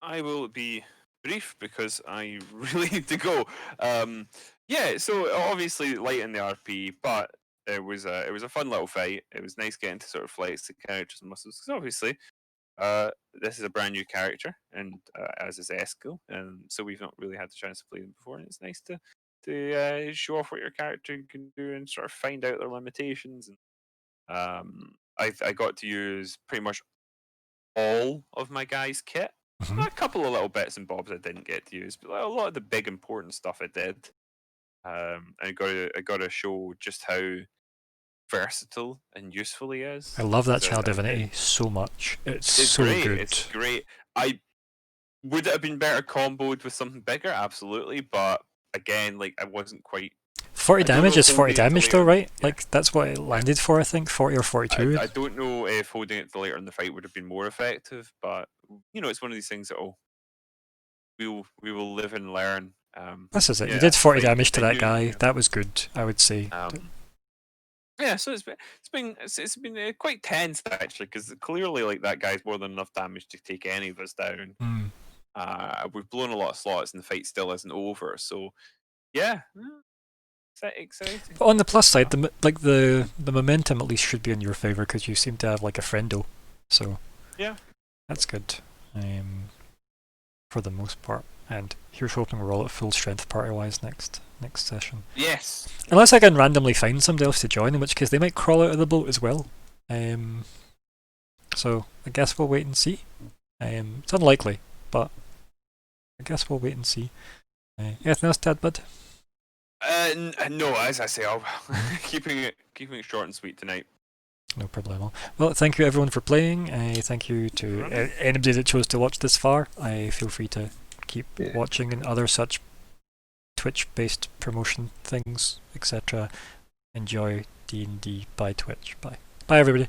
I will be brief because I really need to go. Yeah, so obviously light in the RP, but it was a fun little fight. It was nice getting to sort of flex the character's muscles, because obviously this is a brand new character, and as is Esco, and so we've not really had the chance to play them before, and it's nice to show off what your character can do and sort of find out their limitations. And I got to use pretty much all of my guys' kit. A couple of little bits and bobs I didn't get to use, but a lot of the big important stuff I did. I got to show just how versatile and useful he is.
I love that Child Divinity so much. It's so
great.
good.
It's great. Would it have been better comboed with something bigger? Absolutely, but again, like I wasn't quite.
40 damage is 40 damage though, right? Yeah. Like that's what it landed for, I think, 40 or 42.
I don't know if holding it to later in the fight would have been more effective, but you know, it's one of these things that we will live and learn.
This is it. You did 40 damage to that guy. Yeah. That was good, I would say.
Yeah, so it's been quite tense actually, because clearly like that guy's more than enough damage to take any of us down. We've blown a lot of slots and the fight still isn't over. So yeah, exciting.
But on the plus side, the momentum at least should be in your favor, because you seem to have like a friendo. So
yeah,
that's good. For the most part. And here's hoping we're all at full strength party-wise next session.
Yes.
Unless I can randomly find somebody else to join, in which case they might crawl out of the boat as well. So I guess we'll wait and see. It's unlikely, but I guess we'll wait and see. Anything else to add, bud?
No, as I say, I'll keeping it short and sweet tonight.
No problemo. Well, thank you everyone for playing. Thank you to anybody that chose to watch this far. Feel free to keep watching and other such Twitch-based promotion things, etc. Enjoy D&D by Twitch. Bye. Bye everybody.